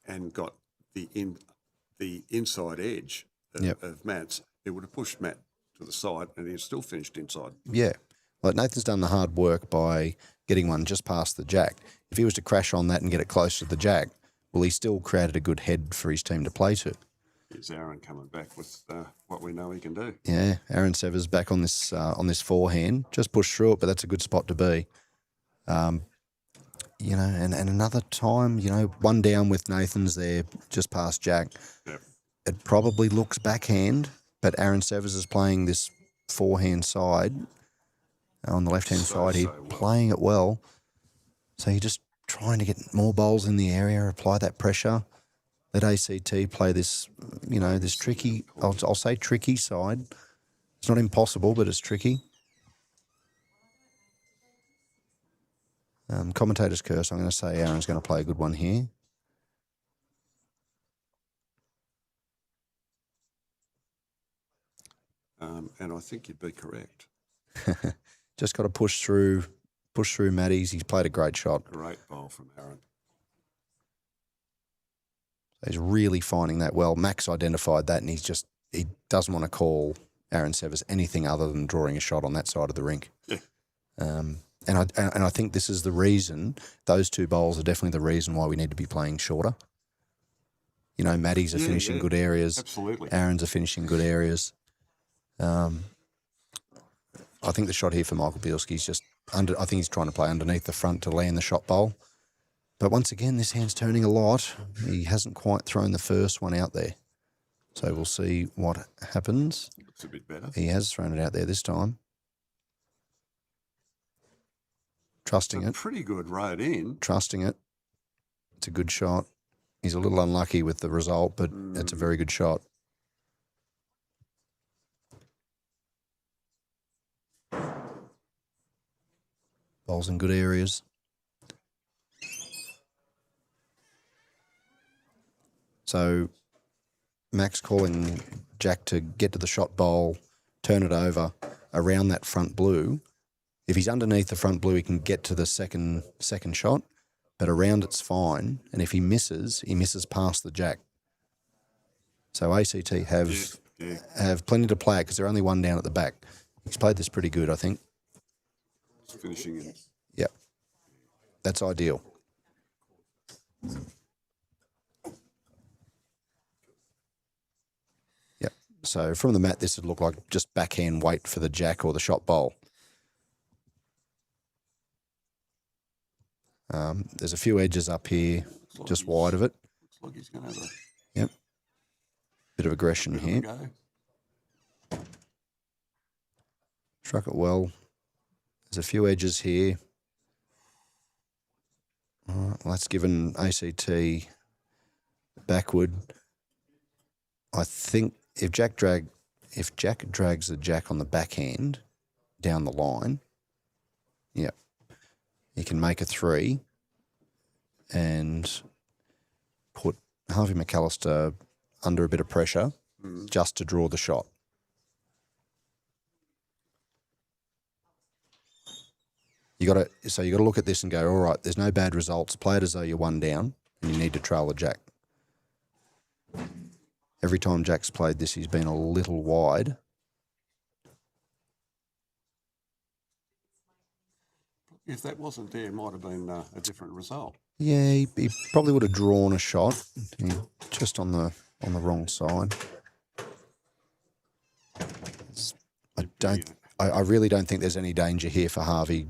and got the inside edge of Matt's, it would have pushed Matt to the side and he'd still finished inside. Yeah. Like Nathan's done the hard work by getting one just past the jack. If he was to crash on that and get it close to the jack, well, he still created a good head for his team to play to. Here's Aaron coming back with what we know he can do. Yeah, Aaron Severs back on this forehand. Just pushed through it, but that's a good spot to be. You know, and another time, you know, one down with Nathan's there just past jack. Yep. It probably looks backhand, but Aaron Severs is playing this forehand side on the left-hand side. He's playing it well. So you're just trying to get more bowls in the area, apply that pressure. Let ACT play this, you know, this tricky, I'll say tricky side. It's not impossible, but it's tricky. Commentator's curse, I'm going to say Aaron's going to play a good one here. And I think you'd be correct. Just got to push through Matty's. He's played a great shot. Great bowl from Aaron. He's really finding that well. Max identified that, and he doesn't want to call Aaron Severs anything other than drawing a shot on that side of the rink. Yeah. And I think this is the reason, those two bowls are definitely the reason why we need to be playing shorter. You know, Matty's are finishing good areas. Absolutely. Aaron's are finishing good areas. I think the shot here for Michael Bielski's just I think he's trying to play underneath the front to land the shot bowl. But once again, this hand's turning a lot. He hasn't quite thrown the first one out there. So we'll see what happens. Looks a bit better. He has thrown it out there this time. Trusting it. Pretty good right in. Trusting it. It's a good shot. He's a little unlucky with the result, but it's a very good shot. Bowls in good areas. So Max calling Jack to get to the shot bowl, turn it over around that front blue. If he's underneath the front blue, he can get to the second shot, but around it's fine. And if he misses past the jack. So ACT have plenty to play because they're only one down at the back. He's played this pretty good, I think. Finishing it. Yep. That's ideal. Yep. So from the mat, this would look like just backhand weight for the jack or the shot bowl. There's a few edges up here, just wide of it. Looks like he's going to have a Yep. Bit of aggression here. go. Struck it well. There's a few edges here. All right, well, that's given ACT backward. I think if Jack drags the jack on the backhand down the line, yeah, he can make a three and put Harvey McAllister under a bit of pressure just to draw the shot. You got to look at this and go, all right, there's no bad results. Play it as though you're one down and you need to trail the jack. Every time Jack's played this, he's been a little wide. If that wasn't there, it might have been a different result. Yeah, he probably would have drawn a shot, just on the wrong side. I really don't think there's any danger here for Harvey.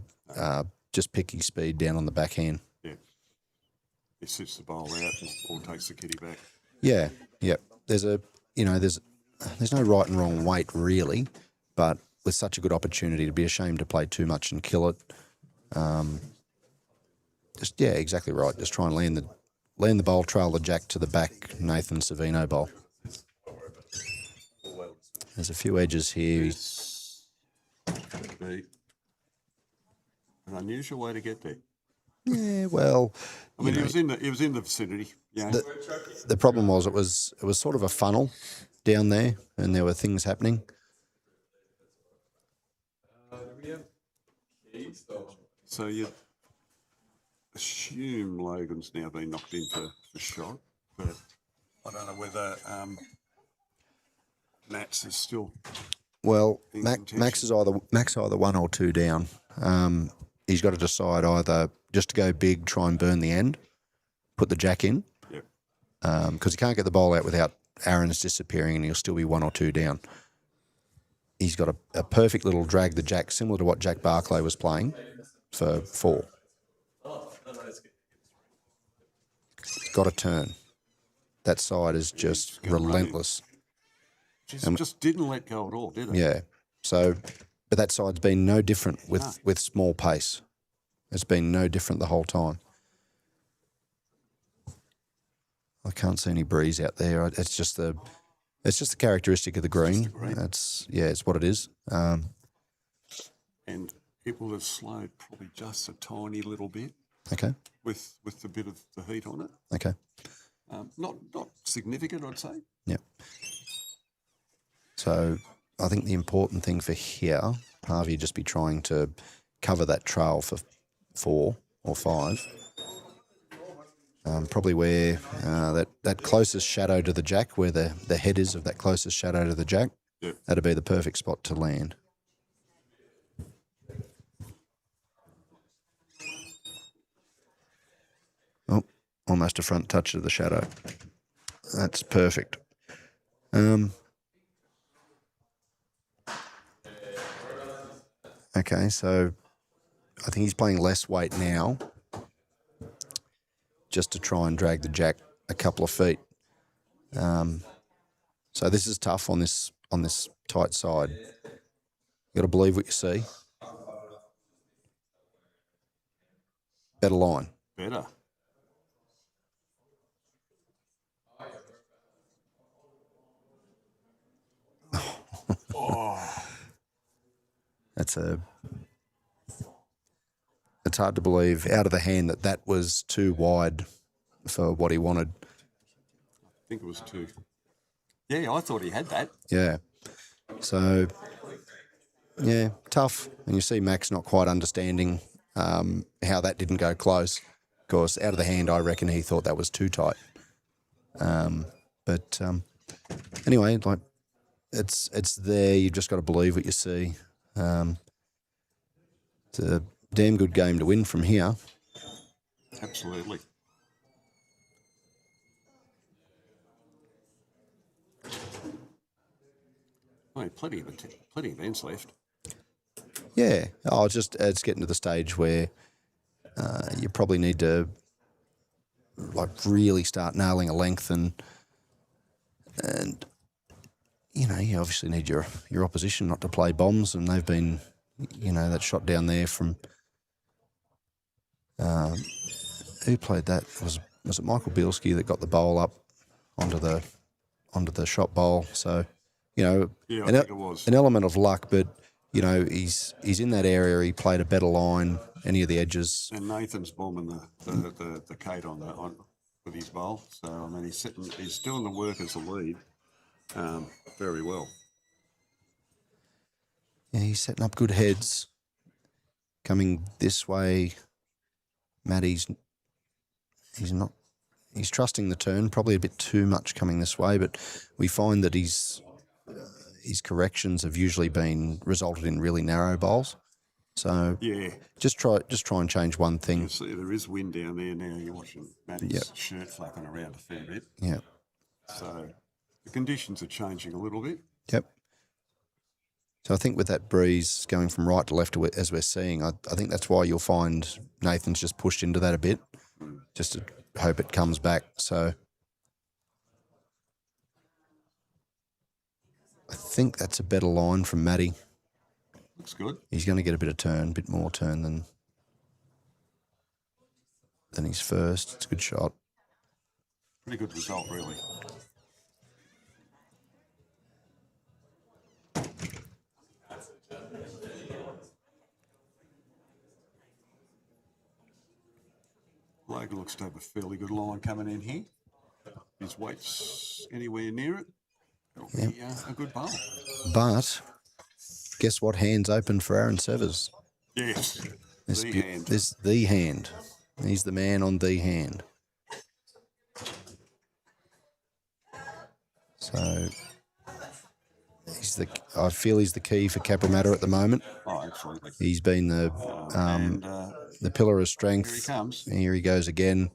Just picking speed down on the backhand. Yeah. He sits the bowl out or takes the kitty back. Yeah, yeah. There's no right and wrong weight really, but with such a good opportunity, to be ashamed to play too much and kill it. Exactly right. Just try and land the bowl, trail the jack to the back, Nathan Savino bowl. There's a few edges here. Could be an unusual way to get there. Yeah, well, I mean, he was in the vicinity. Yeah. The problem was it was sort of a funnel down there and there were things happening. So you assume Logan's now been knocked in for shot, but I don't know whether Matt's is still. Well, in Max contention. is either 1 or 2 down. He's got to decide either just to go big, try and burn the end, put the jack in, Yep. because he can't get the bowl out without Aaron's disappearing, and he'll still be 1 or 2 down. He's got a perfect little drag the jack, similar to what Jack Barclay was playing for 4. Got to turn. That side is just relentless. Just didn't let go at all, did it? Yeah. So, but that side's been no different with small pace. It's been no different the whole time. I can't see any breeze out there. It's just the characteristic of the green. It's what it is. And it will have slowed probably just a tiny little bit. Okay. With a bit of the heat on it. Okay. Not significant, I'd say. Yeah. So I think the important thing for here, Harvey, would just be trying to cover that trail for 4 or 5. Probably where that closest shadow to the jack, where the head is of that closest shadow to the jack, that'd be the perfect spot to land. Oh, almost a front touch of the shadow. That's perfect. Okay, so I think he's playing less weight now, just to try and drag the jack a couple of feet. So this is tough on this tight side. You got to believe what you see. Better line. Better. It's hard to believe out of the hand that was too wide for what he wanted. I think it was 2. Yeah, I thought he had that. Yeah. So, yeah, tough. And you see Max not quite understanding how that didn't go close. Of course, out of the hand, I reckon he thought that was too tight. But anyway, like it's there. You've just got to believe what you see. It's a damn good game to win from here. Absolutely. Oh, plenty of ends left. Yeah, it's getting to the stage where you probably need to like really start nailing a length, and you obviously need your opposition not to play bombs, and they've been, that shot down there from who played that? Was it Michael Bielski that got the bowl up onto the shot bowl? So, I think it was an element of luck, but he's in that area. He played a better line, any of the edges. And Nathan's bombing the Kate on with his bowl. So I mean, he's doing the work as a lead very well. Yeah, he's setting up good heads. Coming this way, Matty's trusting the turn, probably a bit too much coming this way, but we find that his corrections have usually been resulted in really narrow bowls. So yeah, just try and change one thing. You see, there is wind down there now. You're watching Matty's shirt flapping around a fair bit. Yeah. So the conditions are changing a little bit. Yep. So I think with that breeze going from right to left as we're seeing, I think that's why you'll find Nathan's just pushed into that a bit, just to hope it comes back. So I think that's a better line from Matty. Looks good. He's going to get a bit more turn than his first. It's a good shot. Pretty good result, really. Logan looks to have a fairly good line coming in here. His weight's anywhere near it. It'll be a good bowl. But guess what hand's open for Aaron Severs? Yes, This the hand. This the hand. He's the man on the hand. So I feel he's the key for Cabramatta at the moment. Oh, absolutely. He's been the pillar of strength. Here he comes. Here he goes again.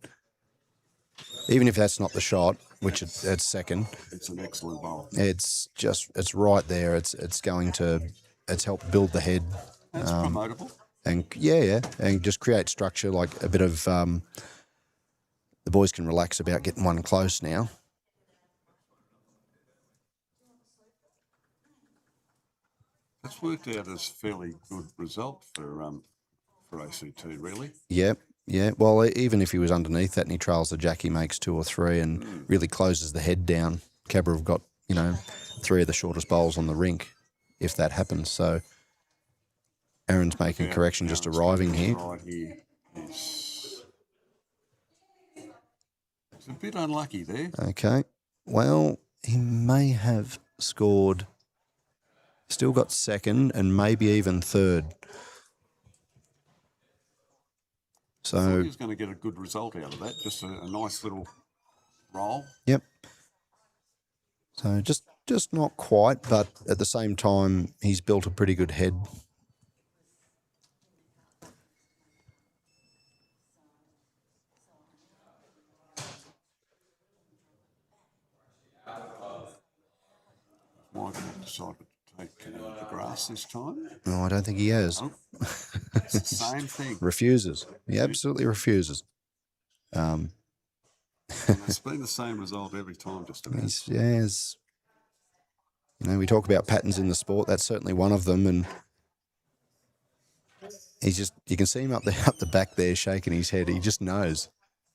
Even if that's not the shot, which it's second, It's an excellent bowl. it's right there. It's helped build the head. That's promotable. And and just create structure, like a bit of the boys can relax about getting one close now. That's worked out as a fairly good result for ACT, really. Yeah. Well, even if he was underneath that and he trails the jack, he makes 2 or 3 and really closes the head down. Cabra have got 3 of the shortest bowls on the rink, if that happens. So Aaron's making a correction, just arriving here. Right here. It's a bit unlucky there. Okay. Well, he may have scored. Still got second and maybe even third. I thought So he was going to get a good result out of that. Just a nice little roll. yep. So just not quite, but at the same time, he's built a pretty good head. Michael decided to take the grass this time. No, I don't think he has. Nope. It's the same thing. Refuses. He absolutely refuses. And it's been the same result every time, just about. He's we talk about patterns in the sport. That's certainly one of them, and he's just, you can see him up the back there shaking his head. He just knows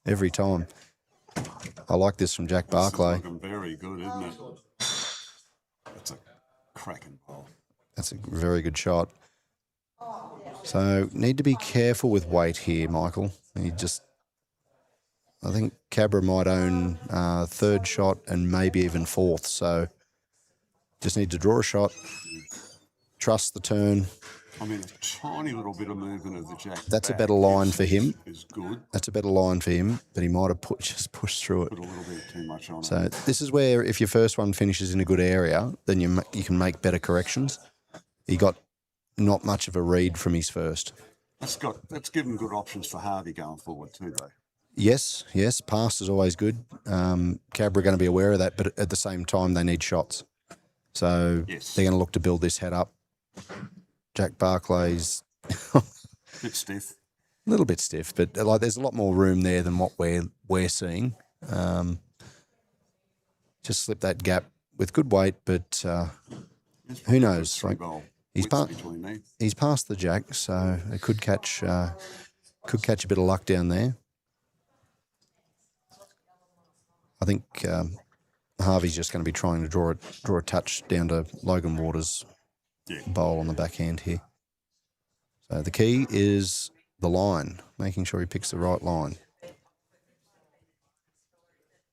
every time. I like this from Jack Barclay. It's looking very good, isn't it? That's a cracking bowl. That's a very good shot. So need to be careful with weight here, Michael. I think Cabra might own third shot and maybe even fourth. So just need to draw a shot, trust the turn. I mean, a tiny little bit of movement of the jack. That's a better line for him. Is good. That's a better line for him, but he might have just pushed through it. Put a little bit too much on it. So this is where, if your first one finishes in a good area, then you can make better corrections. He got not much of a read from his first. That's given good options for Harvey going forward too, though. Yes, past is always good. Cabra are going to be aware of that, but at the same time, they need shots. So they're going to look to build this head up. Jack Barclay's Bit stiff. a little bit stiff, but there's a lot more room there than what we're seeing. Just slip that gap with good weight, but who knows? He's past the jack, so it could catch a bit of luck down there. I think Harvey's just going to be trying to draw a touch down to Logan Waters' bowl on the backhand here. So the key is the line, making sure he picks the right line.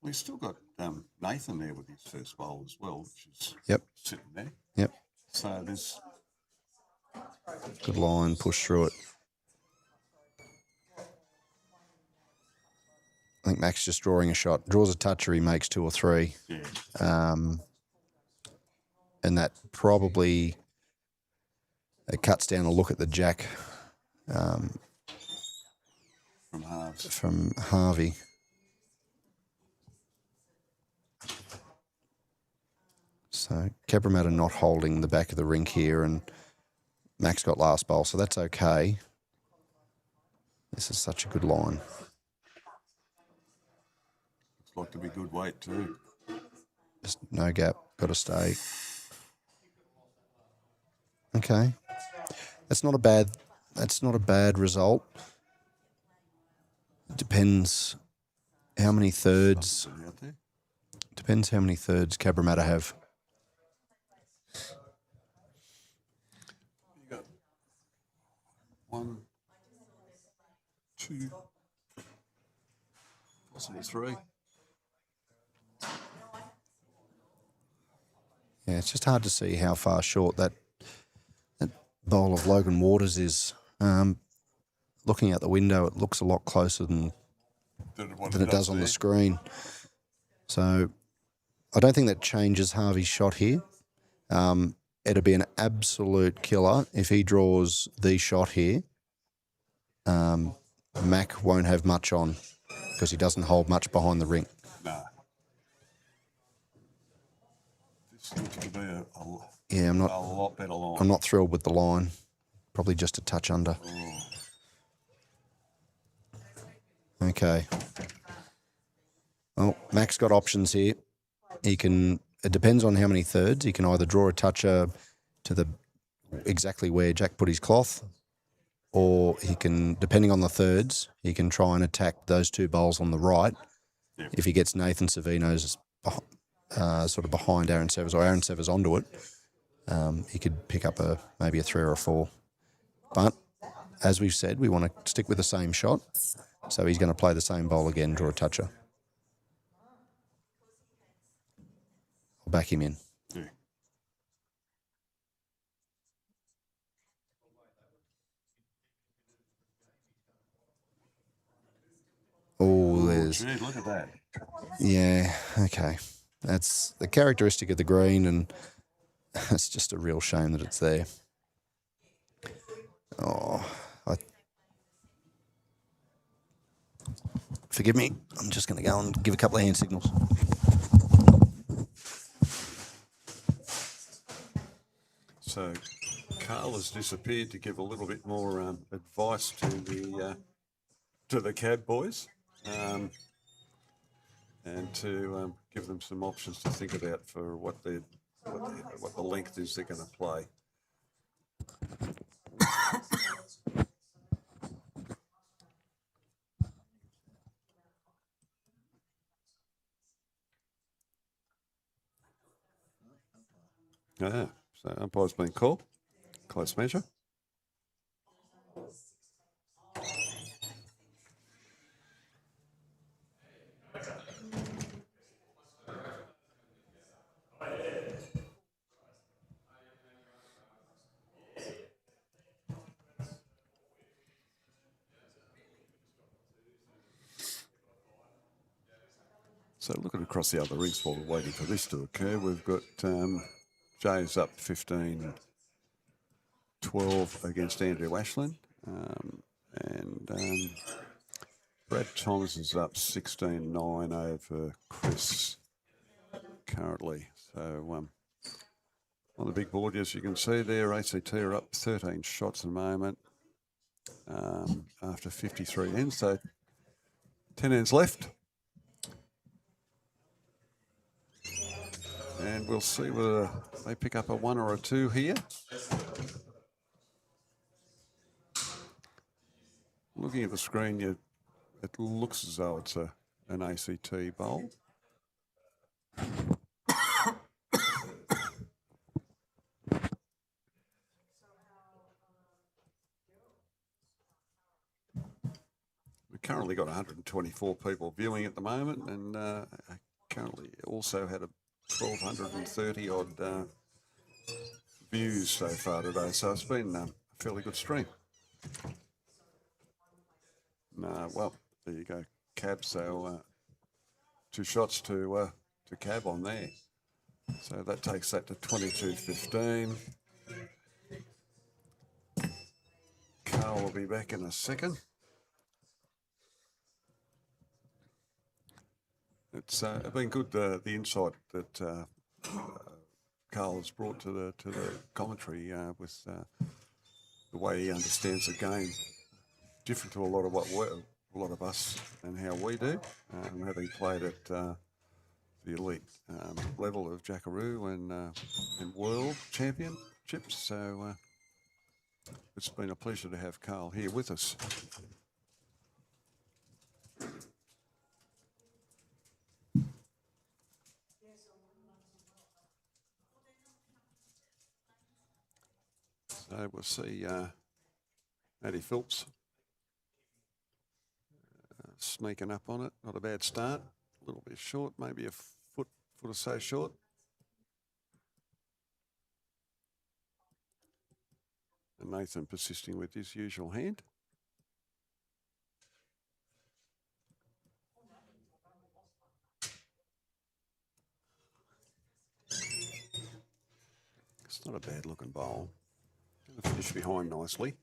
We've still got Nathan there with his first bowl as well, which is sitting there. Yep. So there's good line, push through it. I think Mac's just drawing a shot. Draws a toucher, he makes 2 or 3. Yeah. And that probably cuts down a look at the jack from Harvey. So Cabramatta not holding the back of the rink here, and Mac's got last bowl, so that's okay. This is such a good line. Looks like to be good weight too. Just no gap, got to stay. Okay, that's not a bad result. It depends how many thirds. Depends how many thirds Cabramatta have. You got 1, 2, possibly 3. it's just hard to see how far short that bowl of Logan Waters is. Looking out the window, it looks a lot closer than it does on the screen. So I don't think that changes Harvey's shot here. It'd be an absolute killer if he draws the shot here. Mac won't have much on because he doesn't hold much behind the ring. No. This looks to be a lot better line. I'm not thrilled with the line. Probably just a touch under. Oh. Okay. Well, Mac's got options here. He can. It depends on how many thirds. He can either draw a toucher to the exactly where Jack put his cloth, or he can, depending on the thirds, he can try and attack those two bowls on the right. Yep. If he gets Nathan Savino's sort of behind Aaron Severs, or Aaron Severs onto it, he could pick up maybe a 3 or a 4. But as we've said, we want to stick with the same shot. So he's going to play the same bowl again, draw a toucher. I'll back him in. Yeah. Oh, there's... Gee, look at that. Yeah, okay. That's the characteristic of the green, and it's just a real shame that it's there. Oh, forgive me. I'm just going to go and give a couple of hand signals. So Carl has disappeared to give a little bit more advice to the cab boys, and to give them some options to think about for what the length is they're going to play. So umpire's been called. Close measure. So looking across the other rings while we're waiting for this to occur, we've got Jay's up 15-12 against Andrew Ashland, and Brad Thomas is up 16-9 over Chris currently. So on the big board, as you can see there, ACT are up 13 shots at the moment after 53 ends, so 10 ends left. And we'll see whether they pick up a 1 or a 2 here. Looking at the screen, it looks as though it's an ACT bowl. We've currently got 124 people viewing at the moment, and currently also had a 1,230 odd views so far today, so it's been a fairly good stream. Well, there you go, Cab. So 2 shots to Cab on there. So that takes that to 22-15. Carl will be back in a second. It's been good, the insight that Carl has brought to the commentary with the way he understands the game, different to a lot of us and how we do, having played at the elite level of Jackaroo and world championships. So it's been a pleasure to have Carl here with us. So we'll see Matty Phillips sneaking up on it. Not a bad start. A little bit short, maybe a foot or so short. And Nathan persisting with his usual hand. It's not a bad looking bowl. Gonna finish behind nicely.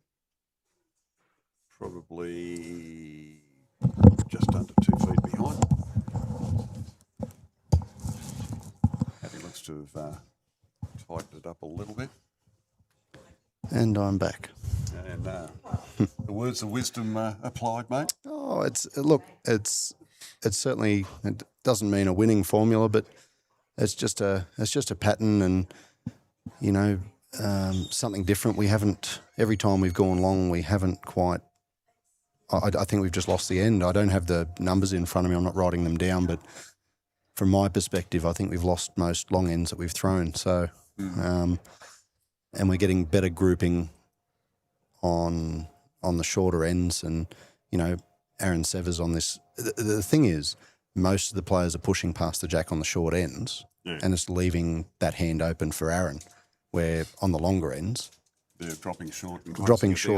Probably just under 2 feet behind. And he looks to have tightened it up a little bit. And I'm back. And the words of wisdom applied, mate. Oh, it's certainly, it doesn't mean a winning formula, but it's just a pattern, and you know, something different. We haven't, every time we've gone long, we haven't quite. I think we've just lost the end. I don't have the numbers in front of me. I'm not writing them down, but from my perspective, I think we've lost most long ends that we've thrown. So, and we're getting better grouping on the shorter ends, and you know, Aaron Severs on this. The thing is, most of the players are pushing past the jack on the short ends, and it's leaving that hand open for Aaron. Where on the longer ends, they're dropping short. And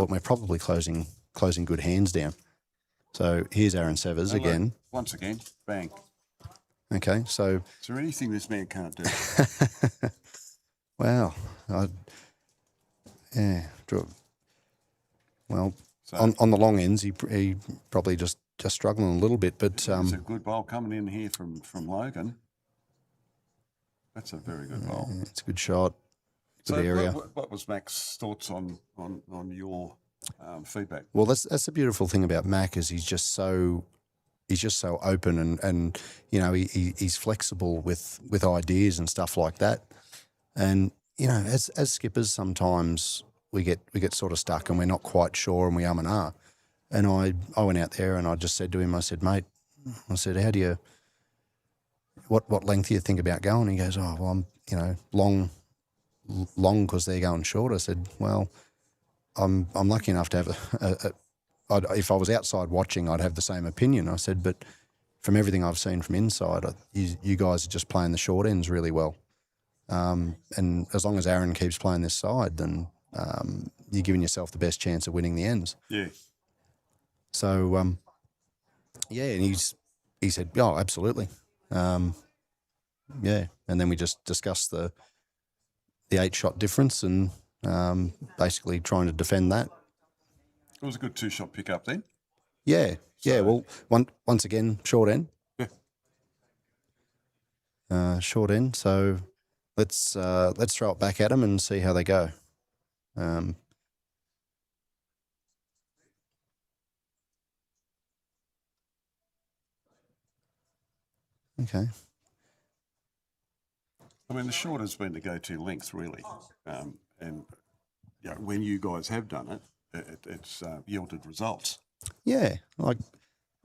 we're probably closing good hands down. So here's Aaron Severs again. Once again, bang. Okay, so is there anything this man can't do? Well, well, so, on the long ends, he probably just struggling a little bit. But it's a good bowl coming in here from Logan. That's a very good bowl. It's a good shot. Good area. What was Mac's thoughts on your feedback? Well, that's the beautiful thing about Mac, is he's just so open, and you know, he's flexible with ideas and stuff like that. And you know, as skippers, sometimes we get sort of stuck and we're not quite sure, and we and ah. And I went out there and I just said to him, I said, mate, I said, how do you, what length do you think about going? He goes, oh, well, I'm, you know, long because they're going short. I said, well, I'm lucky enough to have if I was outside watching, I'd have the same opinion. I said, but from everything I've seen from inside, you guys are just playing the short ends really well. And as long as Aaron keeps playing this side, then you're giving yourself the best chance of winning the ends. Yeah. So, and he said, oh, absolutely. And then we just discussed the 8-shot difference, and basically trying to defend that. It was a good 2-shot pickup then. Yeah, well, once again, short end. Yeah. Short end. So let's throw it back at them and see how they go. Okay. I mean, the short has been the go-to length, really, and you know, when you guys have done it's yielded results. Yeah, like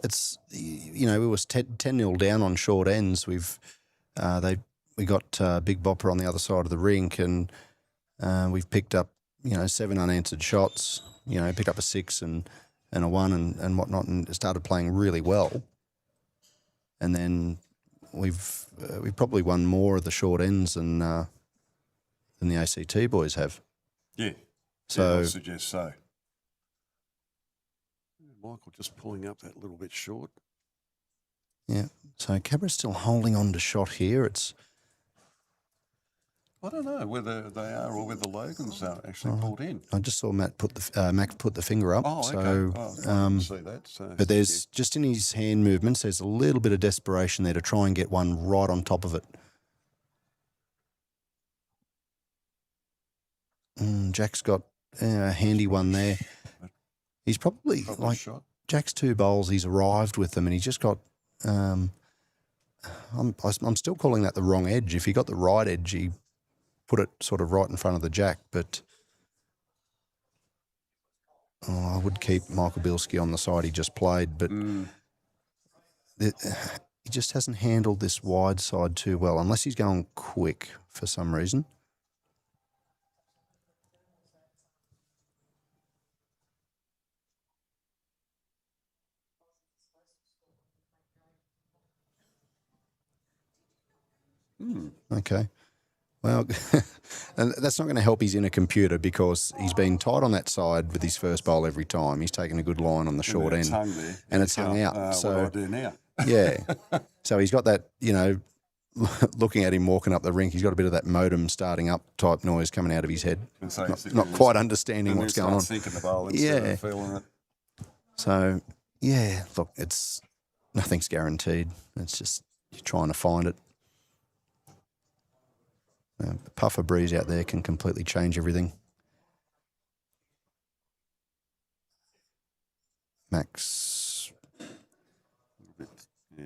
it's, you know, we was 10-0 down on short ends. We got Big Bopper on the other side of the rink, and we've picked up, you know, 7 unanswered shots. You know, picked up a 6 and a 1 and whatnot, and started playing really well. And then we've probably won more of the short ends than the ACT boys have. Yeah. So yeah, I suggest so. Michael just pulling up that little bit short. Yeah. So Cabra's still holding on to shot here. I don't know whether they are or whether Logan's actually pulled in. I just saw Mac put the finger up. Oh, so, okay. I didn't see that. So, but there's just in his hand movements, there's a little bit of desperation there to try and get one right on top of it. Jack's got a handy one there. He's probably like shot. Jack's 2 bowls. He's arrived with them, and he's just got. I'm still calling that the wrong edge. If he got the right edge, he put it sort of right in front of the jack. But I would keep Michael Bilski on the side he just played. But he just hasn't handled this wide side too well, unless he's going quick for some reason. Okay. Well, and that's not going to help his inner computer because he's been tight on that side with his first bowl every time. He's taken a good line on the short end. Hung there. And it's hung out. What So, do I do now? yeah. So he's got that, you know, looking at him walking up the rink, he's got a bit of that modem starting up type noise coming out of his head. And so Not quite understanding what's going on. Thinking the bowl instead of feeling it. So, yeah, look, nothing's guaranteed. It's just you're trying to find it. A puff of breeze out there can completely change everything. Max. Yeah.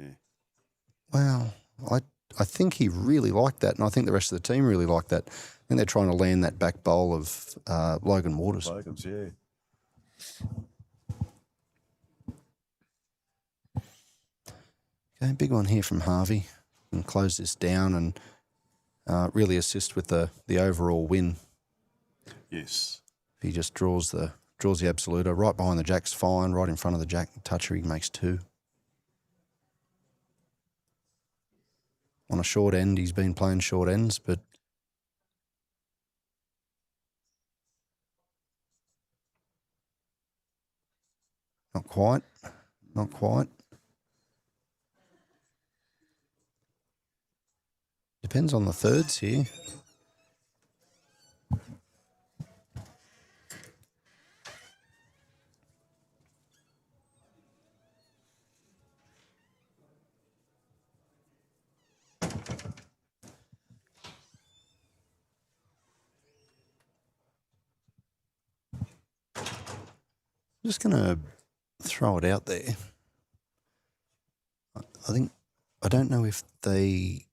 Well, I think he really liked that, and I think the rest of the team really liked that. I think they're trying to land that back bowl of Logan Waters. Logan's, yeah. Okay, big one here from Harvey. And close this down and really assist with the overall win. Yes. If he just draws the absoluter right behind the jack's fine, right in front of the jack toucher, he makes 2. On a short end, he's been playing short ends, but not quite. Not quite. Depends on the thirds here. I'm just going to throw it out there. I don't know if they...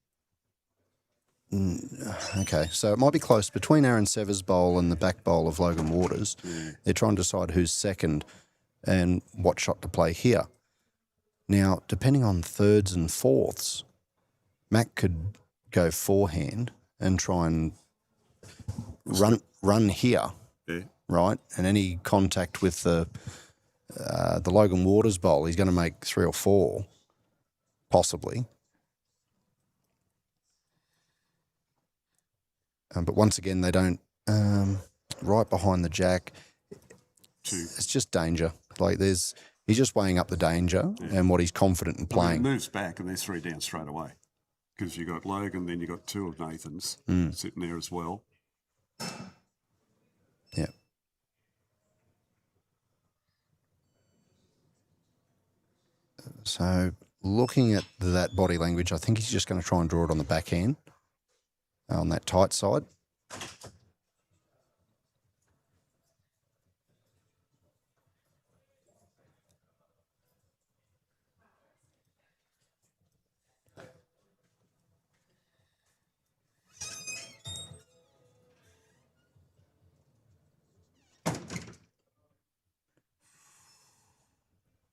Okay, so it might be close between Aaron Severs' bowl and the back bowl of Logan Waters. Yeah. They're trying to decide who's second and what shot to play here. Now, depending on thirds and fourths, Mac could go forehand and try and run here, Yeah. right? And any contact with the Logan Waters bowl, he's going to make 3 or 4, possibly. But once again, they don't. Right behind the jack, it's just danger. Like he's just weighing up the danger and what he's confident in playing. It moves back and there's 3 down straight away because you got Logan, then you got 2 of Nathan's sitting there as well. Yeah. So looking at that body language, I think he's just going to try and draw it on the backhand. On that tight side.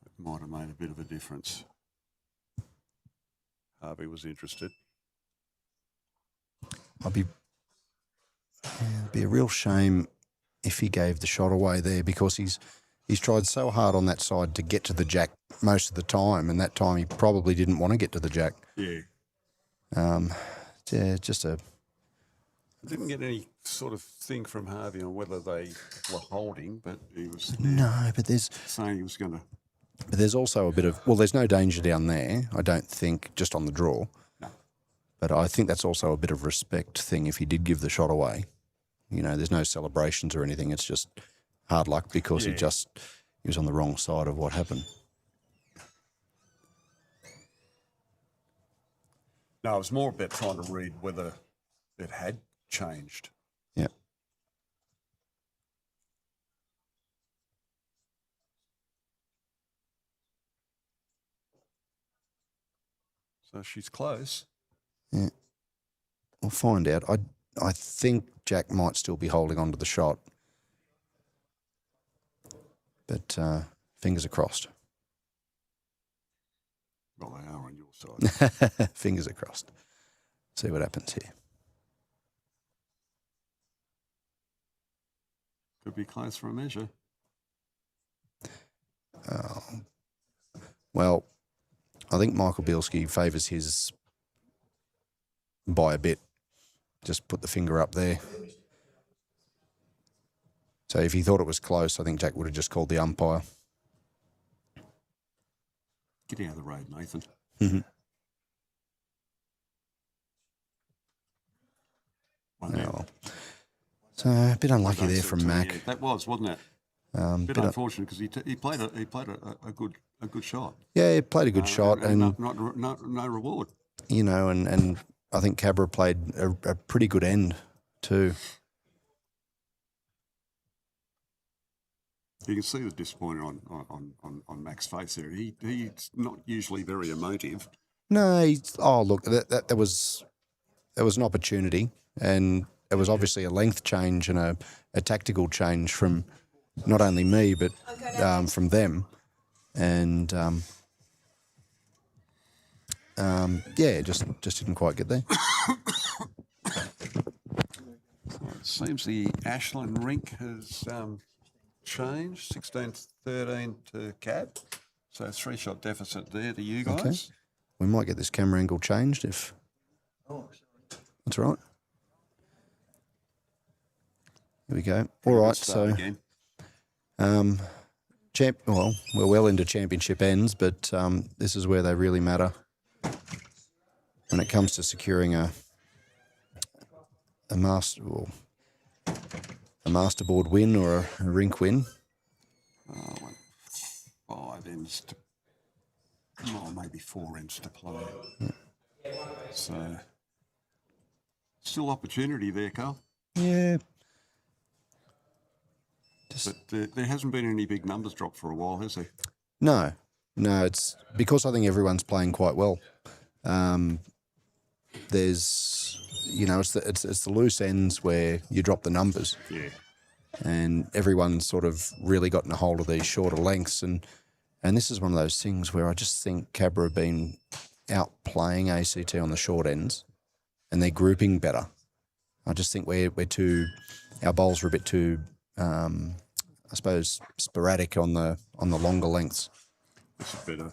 It might have made a bit of a difference. Harvey was interested. It'd be a real shame if he gave the shot away there because he's tried so hard on that side to get to the jack most of the time, and that time he probably didn't want to get to the jack. Yeah. Yeah, just a... I didn't get any sort of thing from Harvey on whether they were holding, but he was No, but saying he was going to... But there's also a bit of... Well, there's no danger down there, I don't think, just on the draw. No. But I think that's also a bit of respect thing if he did give the shot away. You know, there's no celebrations or anything. It's just hard luck because he was on the wrong side of what happened. No, it was more about trying to read whether it had changed. Yeah. So she's close. Yeah. We'll find out. I think Jack might still be holding on to the shot. But fingers are crossed. Well, they are on your side. Fingers are crossed. See what happens here. Could be close for a measure. Well, I think Michael Bielski favours his by a bit. just put the finger up there. So if he thought it was close, I think Jack would have just called the umpire. Get out of the road, Nathan. Well, so a bit unlucky there from Mac. Yeah, that was, wasn't it? A bit unfortunate because he played a good shot. Yeah, he played a good shot, and no reward. You know, and I think Cabra played a pretty good end too. You can see the disappointment on Mac's face there. He's not usually very emotive. No, look, that was an opportunity, and it was obviously a length change and a tactical change from not only me but from them, and yeah, just didn't quite get there. It seems the Ashland rink has changed 16-13 to Cab, so 3-shot deficit there to you guys. Okay. We might get this camera angle changed if that's right. Here we go. All right, so we're well into championship ends, but this is where they really matter when it comes to securing a masterboard win or a rink win. 5 ends to, maybe 4 ends to play. So still opportunity there, Carl. Yeah. But there hasn't been any big numbers dropped for a while, has there? No, it's because I think everyone's playing quite well. There's, it's the loose ends where you drop the numbers. Yeah. And everyone's sort of really gotten a hold of these shorter lengths, and this is one of those things where I just think Cabra have been outplaying ACT on the short ends, and they're grouping better. I just think our bowls are a bit too, I suppose, sporadic on the longer lengths. It's better.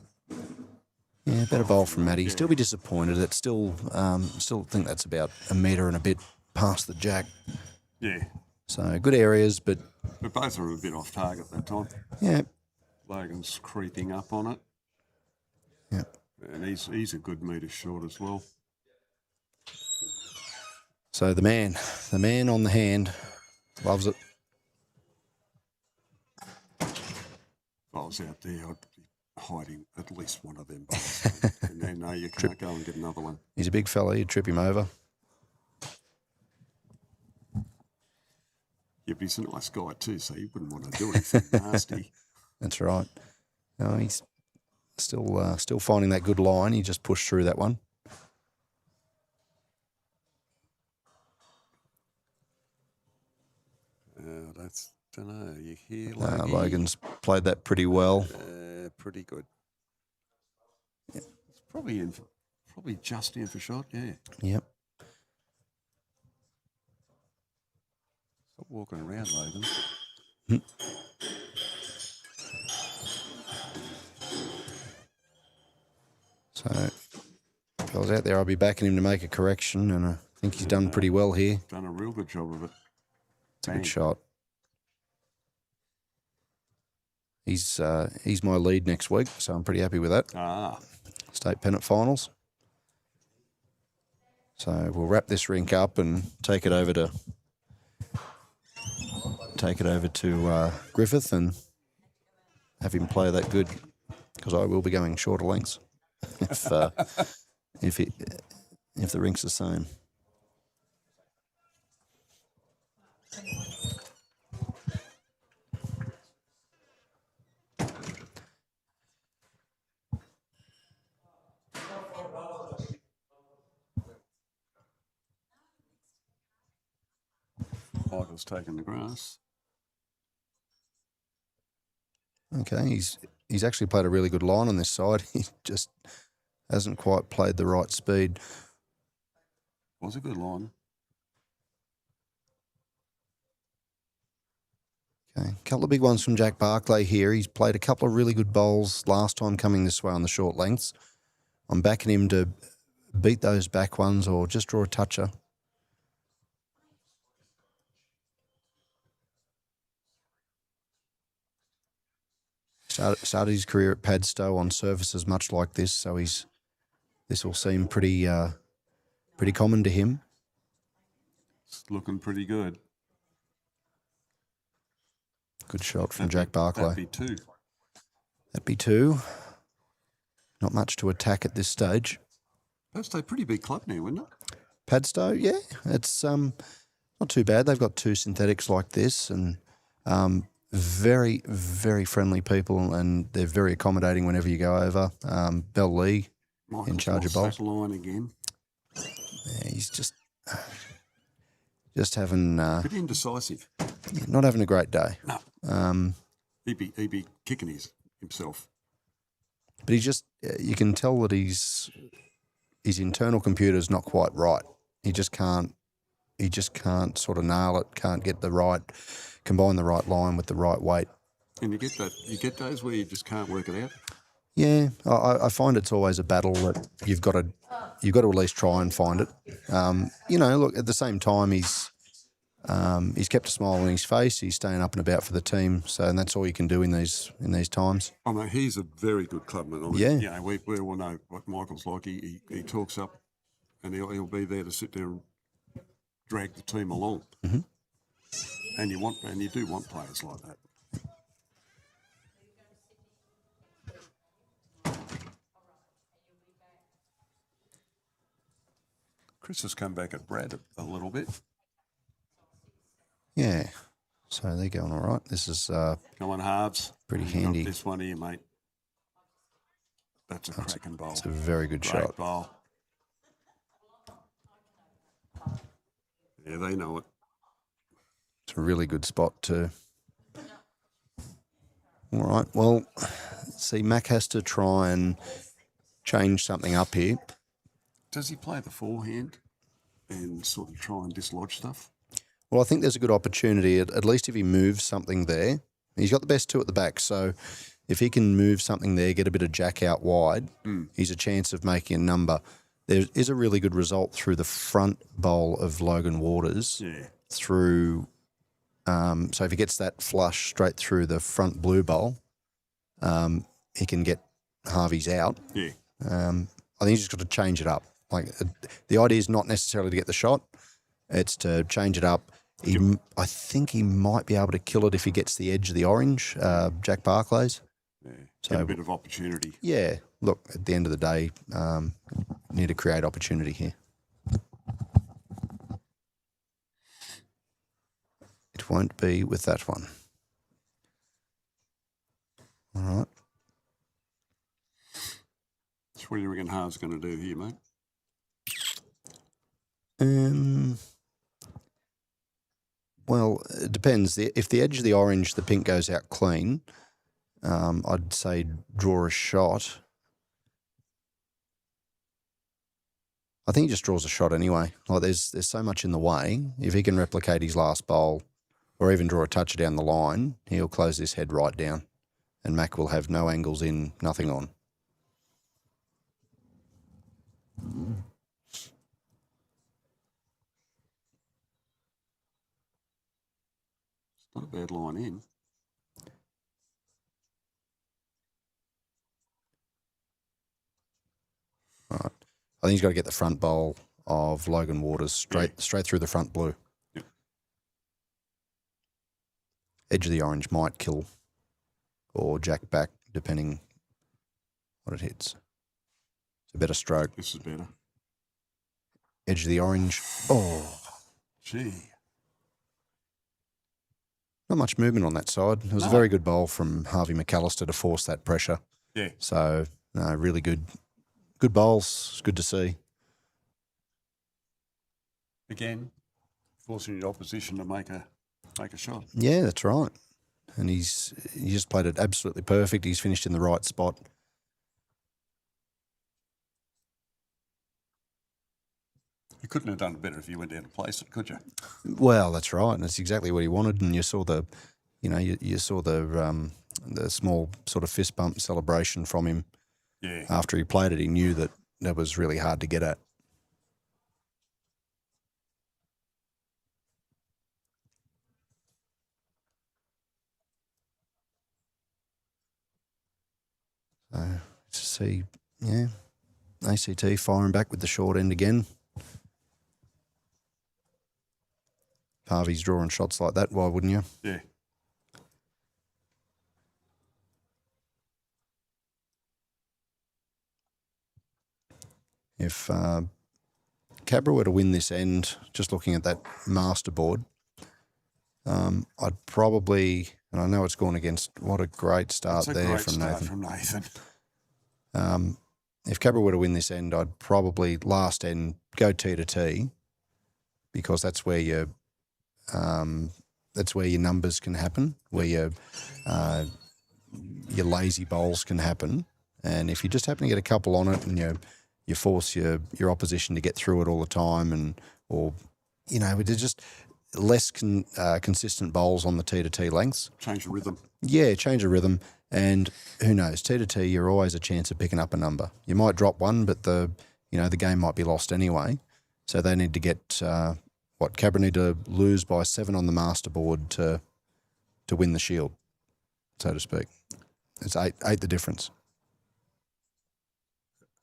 Yeah, better bowl from Matty. Still be disappointed. It's still think that's about a metre and a bit past the jack. Yeah. So good areas, but both are a bit off target that time. Yeah. Logan's creeping up on it. Yeah. And he's a good metre short as well. So the man on the hand loves it. If I was out there, I'd be hiding at least one of them balls. And then, no, you can't go and get another one. He's a big fella. You'd trip him over. Yeah, but he's a nice guy too, so you wouldn't want to do anything nasty. That's right. No, he's still finding that good line. He just pushed through that one. Don't know. You hear Logan's played that pretty well. Pretty good. Yeah. It's probably just in for shot. Yeah. Yep. Stop walking around, Logan. So if I was out there, I'd be backing him to make a correction, and I think he's done pretty well here. Done a real good job of it. It's a good shot. He's my lead next week, so I'm pretty happy with that. State pennant finals. So we'll wrap this rink up and take it over to Griffith and have him play that good, because I will be going shorter lengths if the rink's the same. Michael's taking the grass. Okay, he's actually played a really good line on this side. He just hasn't quite played the right speed. Was a good line. Okay, a couple of big ones from Jack Barclay here. He's played a couple of really good bowls last time coming this way on the short lengths. I'm backing him to beat those back ones or just draw a toucher. Started his career at Padstow on surfaces much like this, so this will seem pretty common to him. It's looking pretty good. Good shot from Jack Barclay. That'd be two. That'd be two. Not much to attack at this stage. That's a pretty big club now, isn't it? Padstow, yeah, it's not too bad. They've got two synthetics like this, and very, very friendly people, and they're very accommodating whenever you go over. Bell Lee in charge of bowls. Line again. Yeah, he's just having Bit indecisive. not having a great day. No. He'd be kicking himself. But he's just you can tell that his internal computer's not quite right. He just can't sort of nail it. Can't get combine the right line with the right weight. And you get those where you just can't work it out. Yeah, I find it's always a battle that you've got to at least try and find it. Look, at the same time, he's kept a smile on his face. He's staying up and about for the team, and that's all you can do in these times. I mean, he's a very good clubman. I mean, yeah, we all know what Michael's like. He talks up, and he'll be there to sit there and drag the team along. Mm-hmm. And you do want players like that. Chris has come back at Brad a little bit. Yeah, so they're going all right. This is Come on, halves. Pretty handy. This one here, mate. That's a cracking bowl. It's a very good Great shot. Bowl. Yeah, they know it. It's a really good spot too. All right, well, see, Mac has to try and change something up here. Does he play the forehand and sort of try and dislodge stuff? Well, I think there's a good opportunity, at least if he moves something there. He's got the best two at the back, so if he can move something there, get a bit of jack out wide, he's a chance of making a number. There is a really good result through the front bowl of Logan Waters. Yeah. Through, so if he gets that flush straight through the front blue bowl, he can get Harvey's out. Yeah. I think he's just got to change it up. Like the idea is not necessarily to get the shot; it's to change it up. I think he might be able to kill it if he gets the edge of the orange, Jack Barclay's. Yeah. So Get a bit of opportunity. Yeah. Look, at the end of the day, need to create opportunity here. It won't be with that one. All right. So what do you reckon Har's going to do here, mate? Well, it depends. If the edge of the orange, the pink goes out clean, I'd say draw a shot. I think he just draws a shot anyway. Like there's so much in the way. If he can replicate his last bowl or even draw a toucher down the line, he'll close this head right down and Mac will have no angles in, nothing on. It's not a bad line in. All right. I think he's got to get the front bowl of Logan Waters straight through the front blue. Yep. Edge of the orange might kill or jack back, depending what it hits. It's a better stroke. This is better. Edge of the orange. Oh. Gee. Not much movement on that side. It was a very good bowl from Harvey McAllister to force that pressure. Yeah. So, no, really good. Good bowls. It's good to see. Again, forcing the opposition to make a shot. Yeah, that's right. And he just played it absolutely perfect. He's finished in the right spot. You couldn't have done it better if you went down and placed it, could you? Well, that's right. And that's exactly what he wanted. And you saw the, you saw the small sort of fist bump celebration from him. Yeah. After he played it, he knew that was really hard to get at. see, yeah, ACT firing back with the short end again. Harvey's drawing shots like that, why wouldn't you? Yeah. If Cabra were to win this end, just looking at that master board, I'd probably, and I know it's gone against, what a great start That's a there great from start Nathan. from Nathan. If Cabra were to win this end, I'd probably last end go tee to tee, because that's where your numbers can happen, where your lazy bowls can happen, and if you just happen to get a couple on it and you force your opposition to get through it all the time, or there's just less consistent bowls on the tee to tee lengths. Change the rhythm. Yeah, change the rhythm. And who knows, tee to tee, you're always a chance of picking up a number. You might drop one, but the game might be lost anyway. So they need to get Cabra need to lose by 7 on the master board to win the Shield, so to speak. It's eight the difference.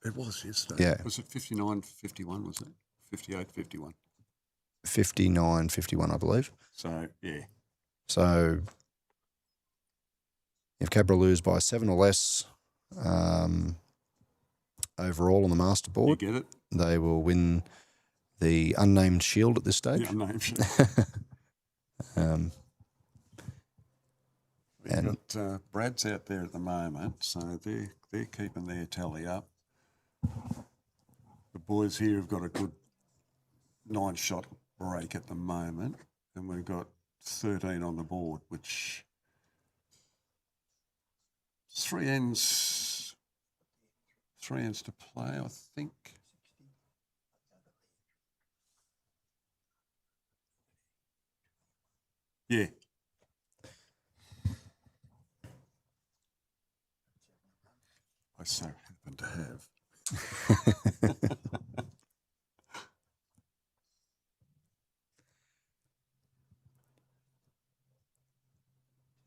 It was yesterday. Yeah. Was it 59-51, was it? 58-51. 59-51, I believe. So, yeah. So if Cabra lose by 7 or less overall on the master board, You get it? they will win the unnamed Shield at this stage. Yeah, names. We've got Brad's out there at the moment, so they're keeping their tally up. The boys here have got a good 9-shot break at the moment, and we've got 13 on the board, which 3 ends to play, I think. Yeah. I so happen to have.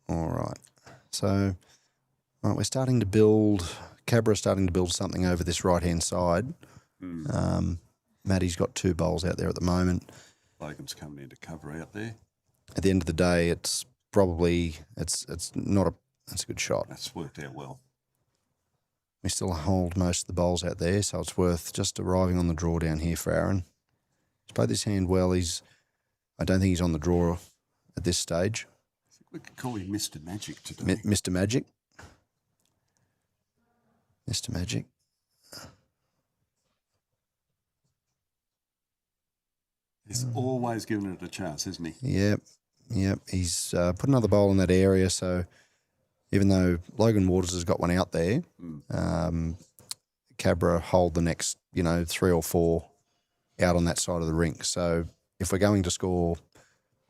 All right. So we're starting to build, Cabra's starting to build something over this right-hand side. Maddie's got 2 bowls out there at the moment. Logan's coming in to cover out there. At the end of the day, it's probably, it's a good shot. That's worked out well. We still hold most of the bowls out there, so it's worth just arriving on the draw down here for Aaron. He's played this hand well. I don't think he's on the draw at this stage. I think we could call him Mr. Magic today. Mr. Magic. Mr. Magic. He's always given it a chance, isn't he? Yep. He's put another bowl in that area, so even though Logan Waters has got one out there, Cabra hold the next, 3 or 4 out on that side of the rink. So if we're going to score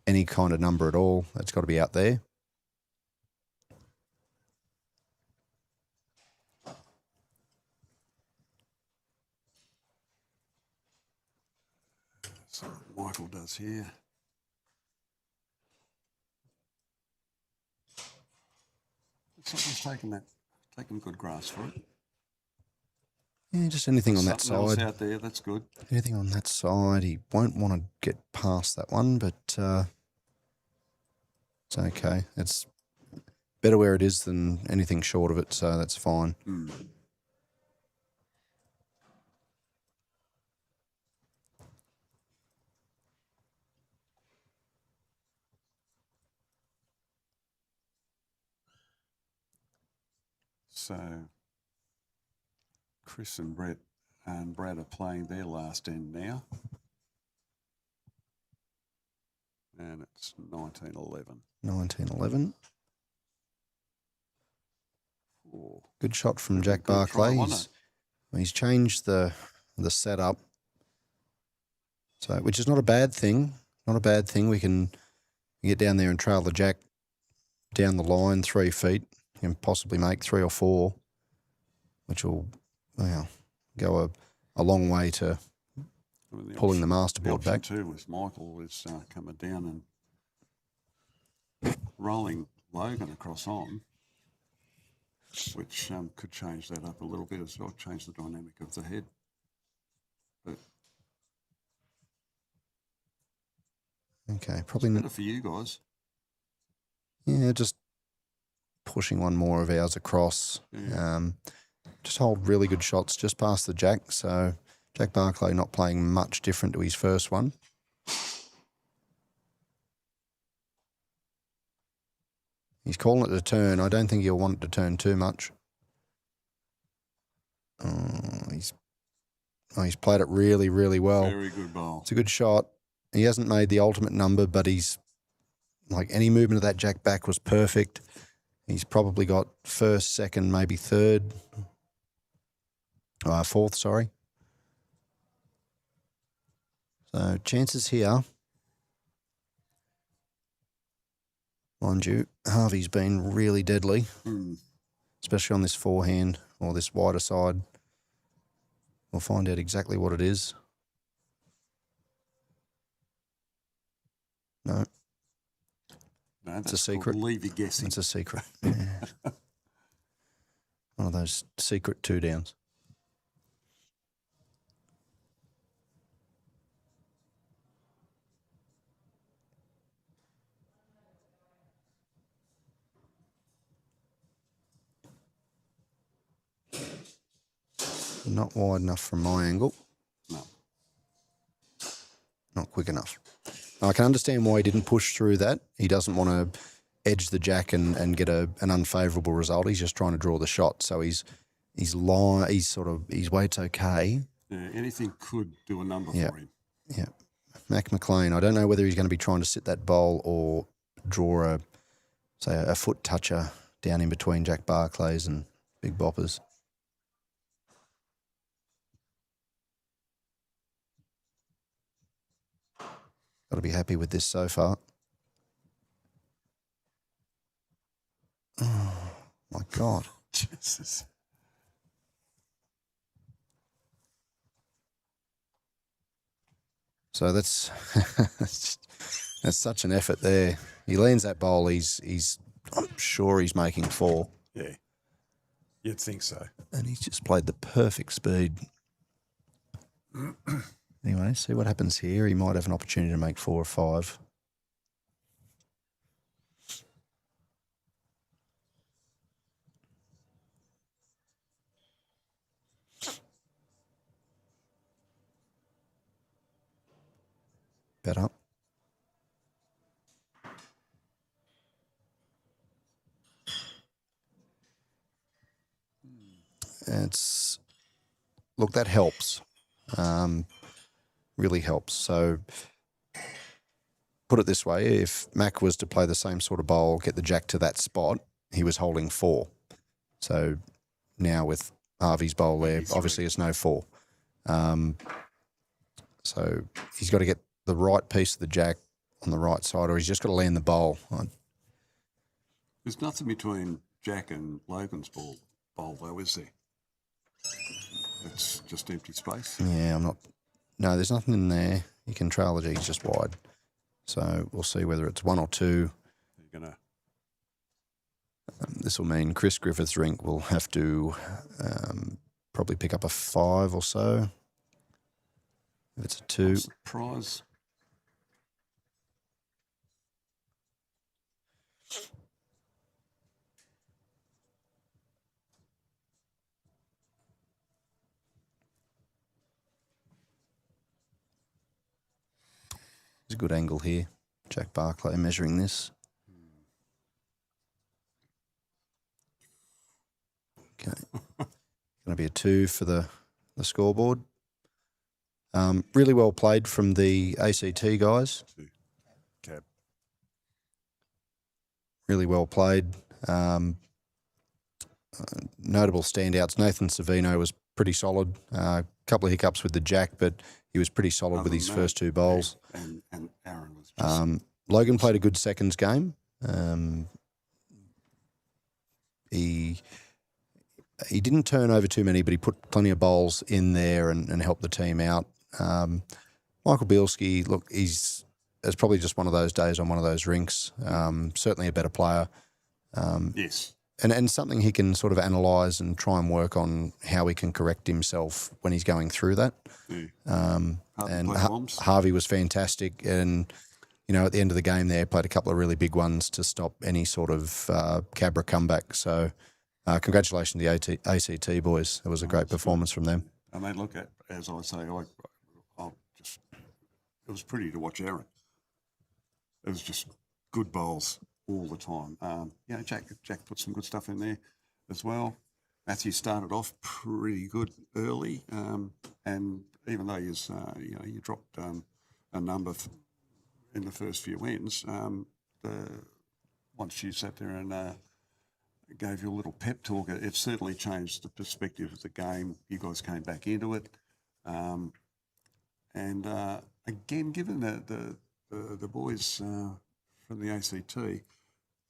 any kind of number at all, it's got to be out there. So Michael does here. Something's taking good grass for it. Yeah, just anything on that Something else side. out there, that's good. Anything on that side. He won't want to get past that one, but it's okay. It's better where it is than anything short of it, so that's fine. So Chris and Brad are playing their last end now. And it's 19-11. 19-11. Oh, Good shot from Jack good try, Barclay. wasn't He's changed the setup, so which is not a bad thing. Not a bad thing. We can get down there and trail the jack down the line 3 feet and possibly make 3 or 4, which will go a long way to pulling the masterboard back. Too with Michael is coming down and rolling Logan across on. which could change that up a little bit as well, change the dynamic of the head. But Okay, probably better for you guys. Yeah, just pushing one more of ours across. Yeah. Just hold really good shots just past the jack. So Jack Barclay not playing much different to his first one. He's calling it a turn. I don't think he'll want it to turn too much. He's played it really, really well. Very good bowl. It's a good shot. He hasn't made the ultimate number, but he's like any movement of that jack back was perfect. He's probably got first, second, maybe third, fourth, sorry. So chances here, mind you, Harvey's been really deadly, especially on this forehand or this wider side. We'll find out exactly what it is. No. No, It's a secret. Leave you guessing. It's a secret. Yeah. One of those secret two downs. Not wide enough from my angle. No. Not quick enough. I can understand why he didn't push through that. He doesn't want to edge the jack and get an unfavourable result. He's just trying to draw the shot. So his weight's okay. Yeah, anything could do a number for him. Yeah. Mac McLean, I don't know whether he's going to be trying to sit that bowl or draw a foot toucher down in between Jack Barclays and Big Boppers. Got to be happy with this so far. Oh, my God. Jesus. So that's that's such an effort there. He lands that bowl. I'm sure he's making four. Yeah, you'd think so. And he's just played the perfect speed. Anyway, see what happens here. He might have an opportunity to make 4 or 5. Better. Look, that helps. Really helps. So put it this way, if Mac was to play the same sort of bowl, get the jack to that spot, he was holding 4. So now with Harvey's bowl there, obviously it's no 4. So he's got to get the right piece of the jack on the right side, or he's just got to land the bowl. There's nothing between Jack and Logan's bowl though, is there? It's just empty space. Yeah, no, there's nothing in there. You can trail the G's just wide. So we'll see whether it's 1 or 2. You're going to... This will mean Chris Griffith's rink will have to probably pick up a 5 or so. If it's a 2. Surprise. There's a good angle here. Jack Barclay measuring this. Okay. Going to be a 2 for the scoreboard. Really well played from the ACT guys. Cab. Really well played. Notable standouts. Nathan Savino was pretty solid. A couple of hiccups with the jack, but he was pretty solid with his first 2 bowls. And Aaron was just... Logan played a good seconds game. He didn't turn over too many, but he put plenty of bowls in there and helped the team out. Michael Bielski, look, it's probably just one of those days on one of those rinks. Certainly a better player. Yes. and something he can sort of analyse and try and work on how he can correct himself when he's going through that. Yeah. And Harvey was fantastic, and at the end of the game there, played a couple of really big ones to stop any sort of Cabra comeback. So congratulations to the ACT boys. It was a great performance from them. I mean, look, as I say, it was pretty to watch Aaron. It was just good bowls all the time. Jack put some good stuff in there as well. Matthew started off pretty good early, and even though you dropped a number in the first few wins, once you sat there and gave you a little pep talk, it certainly changed the perspective of the game. You guys came back into it, and again, given the boys from the ACT,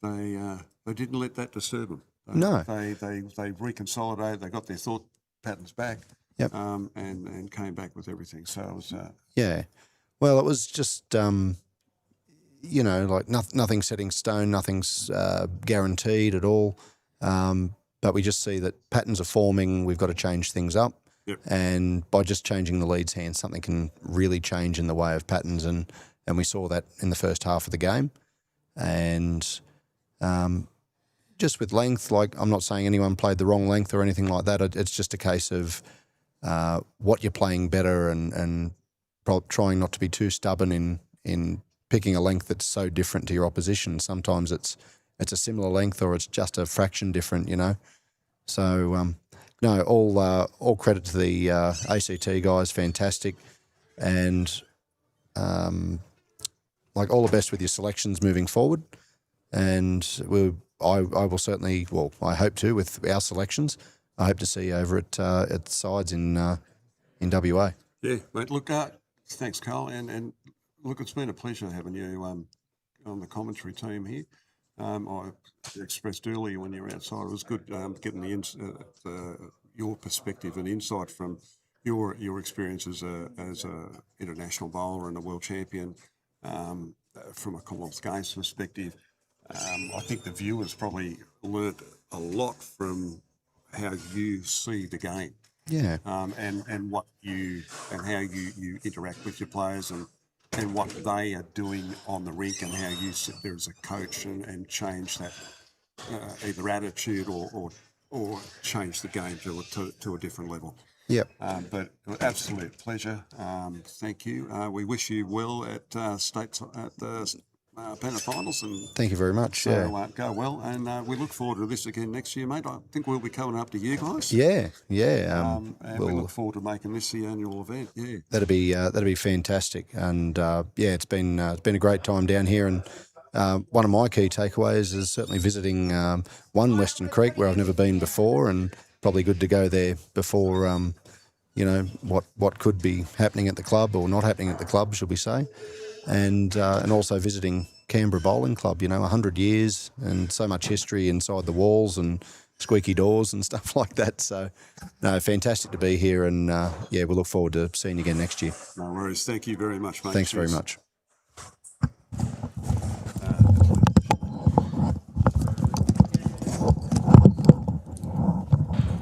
they didn't let that disturb them. No, they reconsolidated. They got their thought patterns back. Yep. And came back with everything. So it was. Yeah, well, it was just like nothing set in stone, nothing's guaranteed at all. But we just see that patterns are forming. We've got to change things up. Yep. And by just changing the lead's hand, something can really change in the way of patterns. And we saw that in the first half of the game. And just with length, like I'm not saying anyone played the wrong length or anything like that. It's just a case of what you're playing better and trying not to be too stubborn in picking a length that's so different to your opposition. Sometimes it's a similar length or it's just a fraction different, So, no, all credit to the ACT guys, fantastic. And, all the best with your selections moving forward. And I will certainly, I hope to, with our selections, I hope to see you over at sides in WA. Yeah, mate, look, thanks, Carl. And look, it's been a pleasure having you on the commentary team here. I expressed earlier when you were outside, it was good getting your perspective and insight from your experience as a international bowler and a world champion from a Commonwealth Games perspective. I think the viewers probably learnt a lot from how you see the game. Yeah. And what how you interact with your players and what they are doing on the rink and how you sit there as a coach and change that either attitude or change the game to a different level. Yep. But absolute pleasure. Thank you. We wish you well at the Penna Finals, and thank you very much. So go well, and we look forward to this again next year, mate. I think we'll be coming up to you guys. Yeah. And we look forward to making this the annual event. Yeah, that'd be fantastic. And it's been a great time down here. And one of my key takeaways is certainly visiting one Western Creek where I've never been before, and probably good to go there before what could be happening at the club or not happening at the club, should we say. And also visiting Canberra Bowling Club, 100 years and so much history inside the walls and squeaky doors and stuff like that. So, no, fantastic to be here, and we look forward to seeing you again next year. No worries. Thank you very much, mate. Thanks very much.